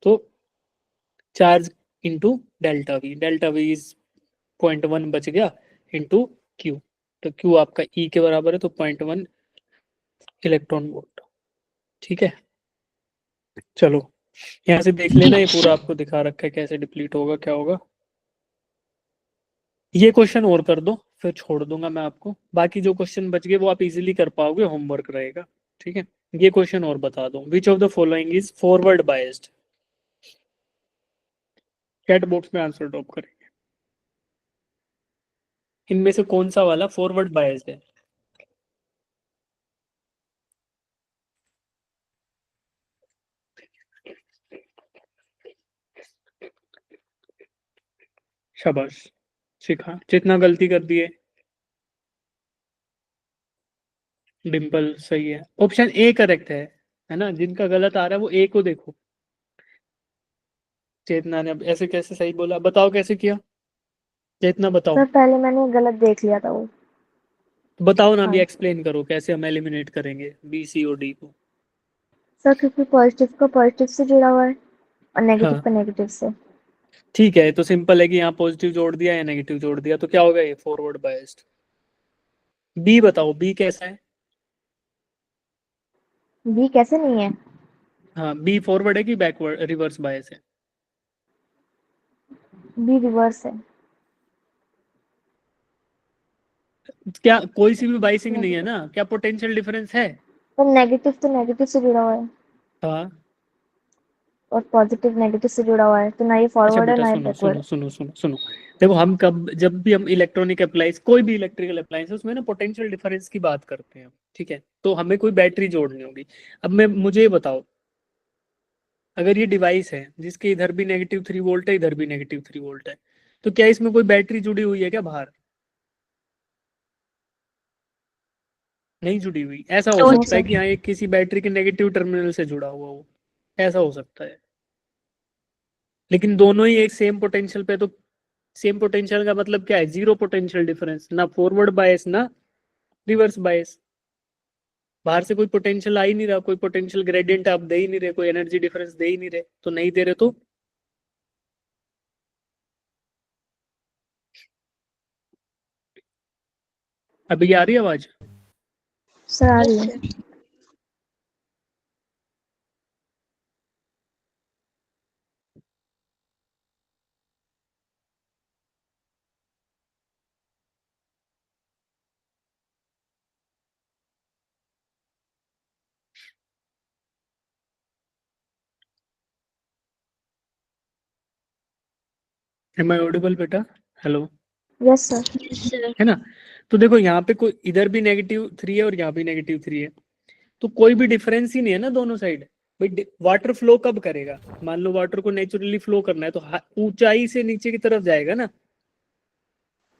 तो charge into delta we. Delta we is 0.1 बच गया इंटू क्यू। तो क्यू आपका ई के बराबर है, तो 0.1 इलेक्ट्रॉन वोल्ट। ठीक है, चलो यहाँ से देख लेना, ये पूरा आपको दिखा रखा है कैसे डिप्लीट होगा क्या होगा। ये क्वेश्चन और कर दो फिर छोड़ दूंगा मैं आपको, बाकी जो क्वेश्चन बच गए वो आप इजीली कर पाओगे, होमवर्क रहेगा। ठीक है, ये क्वेश्चन और बता दो, विच of the following is forward biased. Chat box में आंसर ड्रॉप करेंगे, इनमें से कौन सा वाला फॉरवर्ड बायस्ड है। शाबाश, शिखा जितना गलती कर दिए। डिम्पल सही है, ऑप्शन ए करेक्ट है ना, जिनका गलत आ रहा है वो ए को देखो। चेतना ने अब ऐसे कैसे सही बोला, बताओ कैसे किया, चेतना बताओ। सर पहले मैंने गलत देख लिया था वो। तो बताओ ना, हाँ अभी एक्सप्लेन करो कैसे हम एलिमिनेट करेंगे बी सी और डी को। सर, क्योंकि पॉजिटिव का पॉजिटिव से जुड़ा हुआ है और नेगेटिव हाँ का नेगेटिव से। ठीक है, तो सिंपल है कि यहाँ पॉजिटिव जोड़ दिया या नेगेटिव जोड़ दिया, तो क्या होगा ये फॉरवर्ड बायस्ड। बी बताओ, बी कैसा है। बी कैसे नहीं है? हाँ बी फॉरवर्ड है कि बैकवर्ड रिवर्स बायस है। बी रिवर्स है। क्या कोई सी भी बाइसिंग नहीं है नेगेटिव। ना, क्या पोटेंशियल डिफरेंस है। पर नेगेटिव तो नेगेटिव से जुड़ा हुआ है हाँ और पॉजिटिव नेगेटिव से जुड़ा हुआ है, तो ना ये अच्छा फॉरवर्ड है बेटा, ना ये सुनो सुनो बैकवर्ड। सुनो सुनो सुनो, देखो हम कब जब भी हम इलेक्ट्रॉनिक अप्लायंस कोई भी इलेक्ट्रिकल अप्लायंस उसमें ना पोटेंशियल डिफरेंस की बात करते हैं। ठीक है, तो हमें कोई बैटरी जोड़नी होगी। अब मैं मुझे ये बताओ, अगर ये डिवाइस है जिसके इधर भी -3 वोल्ट है इधर भी -3 वोल्ट है, तो क्या इसमें कोई बैटरी जुड़ी हुई है क्या बाहर। नहीं जुड़ी हुई, ऐसा हो नो नो सकता है सर। कि यहाँ एक किसी बैटरी के नेगेटिव टर्मिनल से जुड़ा हुआ हो, ऐसा हो सकता है। लेकिन दोनों ही एक सेम पोटेंशियल पे, तो सेम पोटेंशियल का मतलब क्या है, जीरो पोटेंशियल डिफरेंस, ना फॉरवर्ड बायस ना रिवर्स बायस। बाहर से कोई पोटेंशियल आ ही नहीं रहा, कोई पोटेंशियल ग्रेडियंट आप दे ही नहीं रहे, कोई एनर्जी डिफरेंस दे ही नहीं रहे, तो नहीं दे रहे तो अभी आ रही है आवाज। सर आ रही यस है। सर। एम आई ऑडिबल बेटा, hello, yes sir. Yes sir. है ना। तो देखो यहाँ पे कोई इधर भी -3 है और यहाँ भी -3 है, तो कोई भी डिफरेंस ही नहीं है ना दोनों साइड। भाई वाटर फ्लो कब करेगा, मान लो वाटर को नेचुरली फ्लो करना है तो ऊंचाई से नीचे की तरफ जाएगा ना।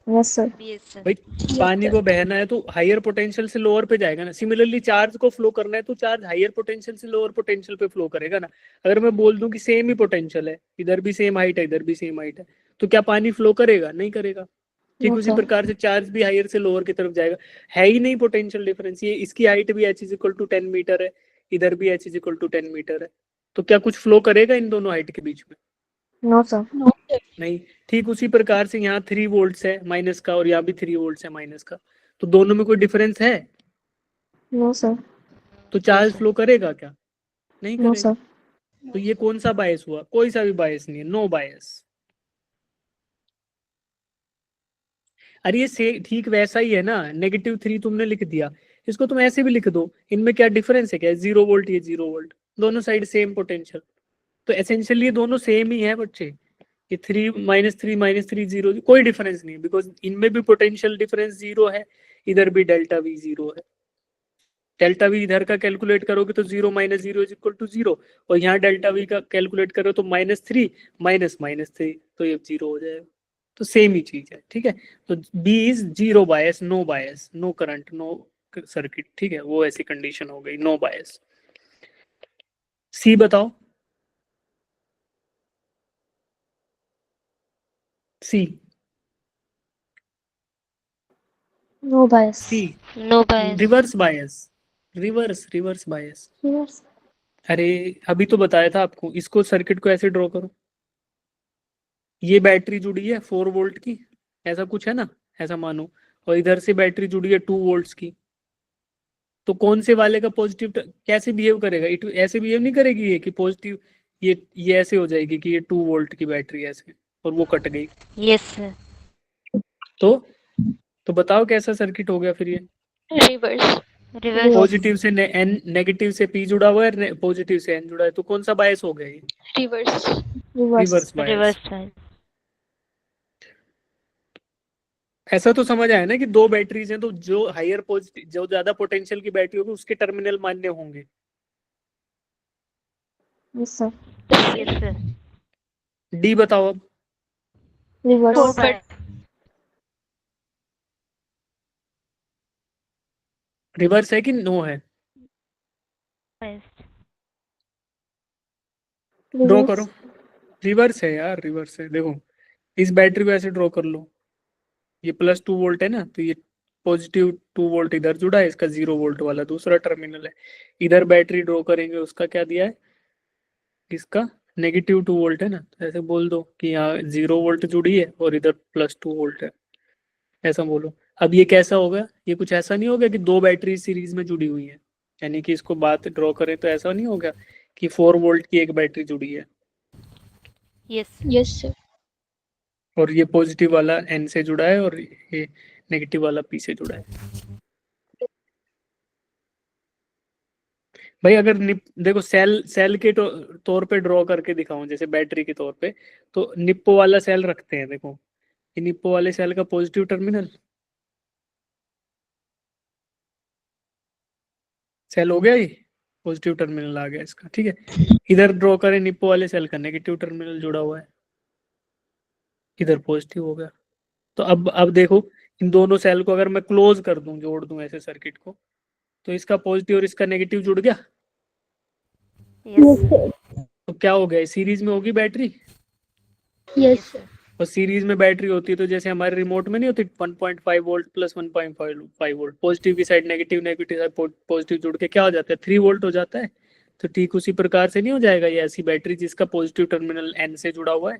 Yes sir. Yes sir. भाई यस पानी सर। को बहना है तो हायर पोटेंशियल से लोअर पे जाएगा ना, सिमिलरली चार्ज को फ्लो करना है तो चार्ज हायर पोटेंशियल से लोअर पोटेंशियल पे फ्लो करेगा ना। अगर मैं बोल दूं कि सेम ही पोटेंशियल है, इधर भी सेम हाइट है इधर भी सेम हाइट है, तो क्या पानी फ्लो करेगा, नहीं करेगा। ठीक नो उसी सर। प्रकार से चार्ज भी हायर से लोअर की तरफ जाएगा। है ही नहीं पोटेंशियल डिफरेंस, ये इसकी हाइट भी h = 10 मीटर है, इधर भी h = 10 मीटर है, तो क्या कुछ फ्लो करेगा इन दोनों हाइट के बीच में, नो सर। No sir. नहीं। ठीक उसी प्रकार से यहाँ 3 वोल्ट है माइनस का और यहाँ भी 3 वोल्ट है माइनस का, तो दोनों में कोई डिफरेंस है, नो सर। तो नो चार्ज सर। फ्लो करेगा क्या, नहीं नो करेगा। सर। तो ये कौन सा बायस हुआ, कोई सा भी बायस नहीं है, नो बायस। अरे ये से ठीक वैसा ही है ना, -3 तुमने लिख दिया, इसको तुम ऐसे भी लिख दो, इनमें क्या डिफरेंस है, क्या 0 वोल्ट ये 0 वोल्ट, दोनों साइड सेम पोटेंशियल, तो एसेंशियली दोनों सेम ही है बच्चे। ये 3 - 3 - 3 0 कोई डिफरेंस नहीं, बिकॉज इनमें भी पोटेंशियल डिफरेंस 0 है, इधर भी डेल्टा वी 0 है। डेल्टा वी इधर का कैलकुलेट करोगे तो 0 - 0 = 0, और यहाँ डेल्टा वी का कैलकुलेट करो तो -3 -3, तो ये 0 हो जाएगा। तो सेम ही चीज है, ठीक है। तो B is zero bias, no bias, no current, no circuit, ठीक है, वो ऐसी कंडीशन हो गई, नो बायस। सी बताओ, C, no bias. C no bias. Reverse bias, reverse bias. Reverse. अरे अभी तो बताया था आपको, इसको सर्किट को ऐसे ड्रॉ करो, ये बैटरी जुड़ी है 4 वोल्ट की, ऐसा कुछ है ना, ऐसा मानो, और इधर से बैटरी जुड़ी है 2 वोल्ट्स की, तो कौन से वाले का पॉजिटिव कैसे बिहेव करेगा? इट ऐसे बिहेव नहीं करेगी ये कि पॉजिटिव, ये ऐसे हो जाएगी कि ये 2 वोल्ट की बैटरी ऐसे और वो कट गई। Yes sir. तो बताओ कैसा सर्किट हो गया फिर ये? रिवर्स। रिवर्स। पॉजिटिव से एन, नेगेटिव से पी जुड़ा हुआ है, पॉजिटिव से एन जुड़ा है, तो कौन सा बायस हो गया ये? Reverse. Reverse. Reverse bias. Reverse बायस। ऐसा तो समझ आया ना कि दो बैटरीज हैं, तो जो हायर पॉजिटिव, जो ज्यादा पोटेंशियल की बैटरी होगी उसके टर्मिनल मान्य होंगे। Yes sir. Yes sir. D बताओ अब। रिवर्स। No bias. रिवर्स है कि नो है? ड्रॉ करो। रिवर्स है यार, रिवर्स है। देखो इस बैटरी को ऐसे ड्रॉ कर लो, ये +2 वोल्ट है ना, तो ये पॉजिटिव 2 वोल्ट इधर जुड़ा है, इसका 0 वोल्ट वाला दूसरा टर्मिनल है। इधर बैटरी ड्रॉ करेंगे, उसका क्या दिया है, इसका -2 वोल्ट है ना, तो ऐसे बोल दो कि यहाँ 0 वोल्ट जुड़ी है और इधर +2 वोल्ट है, ऐसा बोलो। अब ये कैसा होगा, ये कुछ ऐसा नहीं होगा कि दो बैटरी सीरीज में जुड़ी हुई है, यानी कि इसको बात ड्रॉ करें तो ऐसा नहीं होगा कि 4 वोल्ट की एक बैटरी जुड़ी है यस। Yes sir. और ये पॉजिटिव वाला एन से जुड़ा है और ये नेगेटिव वाला पी से जुड़ा है। भाई अगर देखो सेल के तौर पे ड्रॉ करके दिखाऊं जैसे बैटरी के तौर पे, तो निप्पो वाला सेल रखते हैं। देखो ये निप्पो वाले सेल का पॉजिटिव टर्मिनल, सेल हो गया, ये पॉजिटिव टर्मिनल आ गया इसका, ठीक है। इधर ड्रॉ करें निप्पो वाले सेल का नेगेटिव टर्मिनल जुड़ा हुआ है, इधर पॉजिटिव हो गया। तो अब देखो इन दोनों सेल को अगर मैं क्लोज कर दूं, जोड़ दूं ऐसे सर्किट को, तो इसका पॉजिटिव और इसका नेगेटिव जुड़ गया, यस। तो क्या हो गया, सीरीज में होगी बैटरी। Yes sir. और सीरीज में बैटरी होती है तो जैसे हमारे रिमोट में नहीं होती 1.5 वोल्ट प्लस 1.5 वोल्ट, पॉजिटिव की side negative, negative side positive जुड़ के क्या हो जाता है, 3 वोल्ट हो जाता है। तो ठीक उसी प्रकार से नहीं हो जाएगा ये ऐसी बैटरी जिसका पॉजिटिव टर्मिनल एन से जुड़ा हुआ है,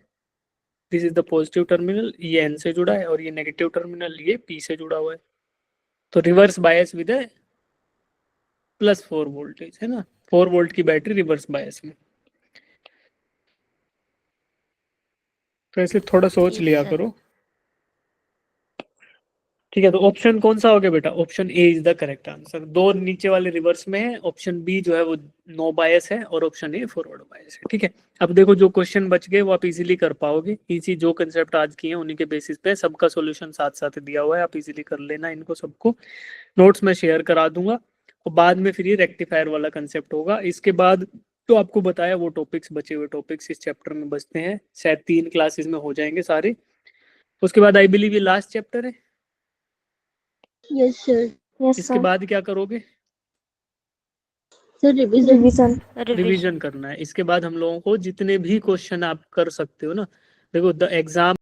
this is the positive terminal, ये एन से जुड़ा है, और ये नेगेटिव टर्मिनल ये पी से जुड़ा हुआ है। तो रिवर्स बायस विद +4 वोल्टेज है ना, 4 वोल्ट की बैटरी रिवर्स बायस में। तो ऐसे थोड़ा सोच Yes, लिया sir. करो, ठीक है। तो ऑप्शन कौन सा हो गया बेटा, option A is the correct answer. दो नीचे वाले रिवर्स में है, ऑप्शन बी जो है वो नो बायस है और ऑप्शन ए फॉरवर्ड बायस है, ठीक है। अब देखो जो क्वेश्चन बच गए वो आप इजीली कर पाओगे, इसी जो कंसेप्ट आज किए हैं उन्हीं के बेसिस पे सबका सॉल्यूशन साथ साथ दिया हुआ है, आप इजीली कर लेना इनको सबको। नोट्स में शेयर करा दूंगा और बाद में फिर ये रेक्टिफायर वाला कंसेप्ट होगा। इसके बाद तो आपको बताया वो टॉपिक्स, बचे हुए टॉपिक्स इस चैप्टर में बचते हैं, शायद 3 क्लासेस में हो जाएंगे सारे। उसके बाद आई बिलीव ये लास्ट चैप्टर है। Yes sir. यस इसके सर। बाद क्या करोगे, सर रिवीजन। रिवीजन। रिवीजन करना है। इसके बाद हम लोगों को जितने भी क्वेश्चन आप कर सकते हो ना, देखो द एग्जाम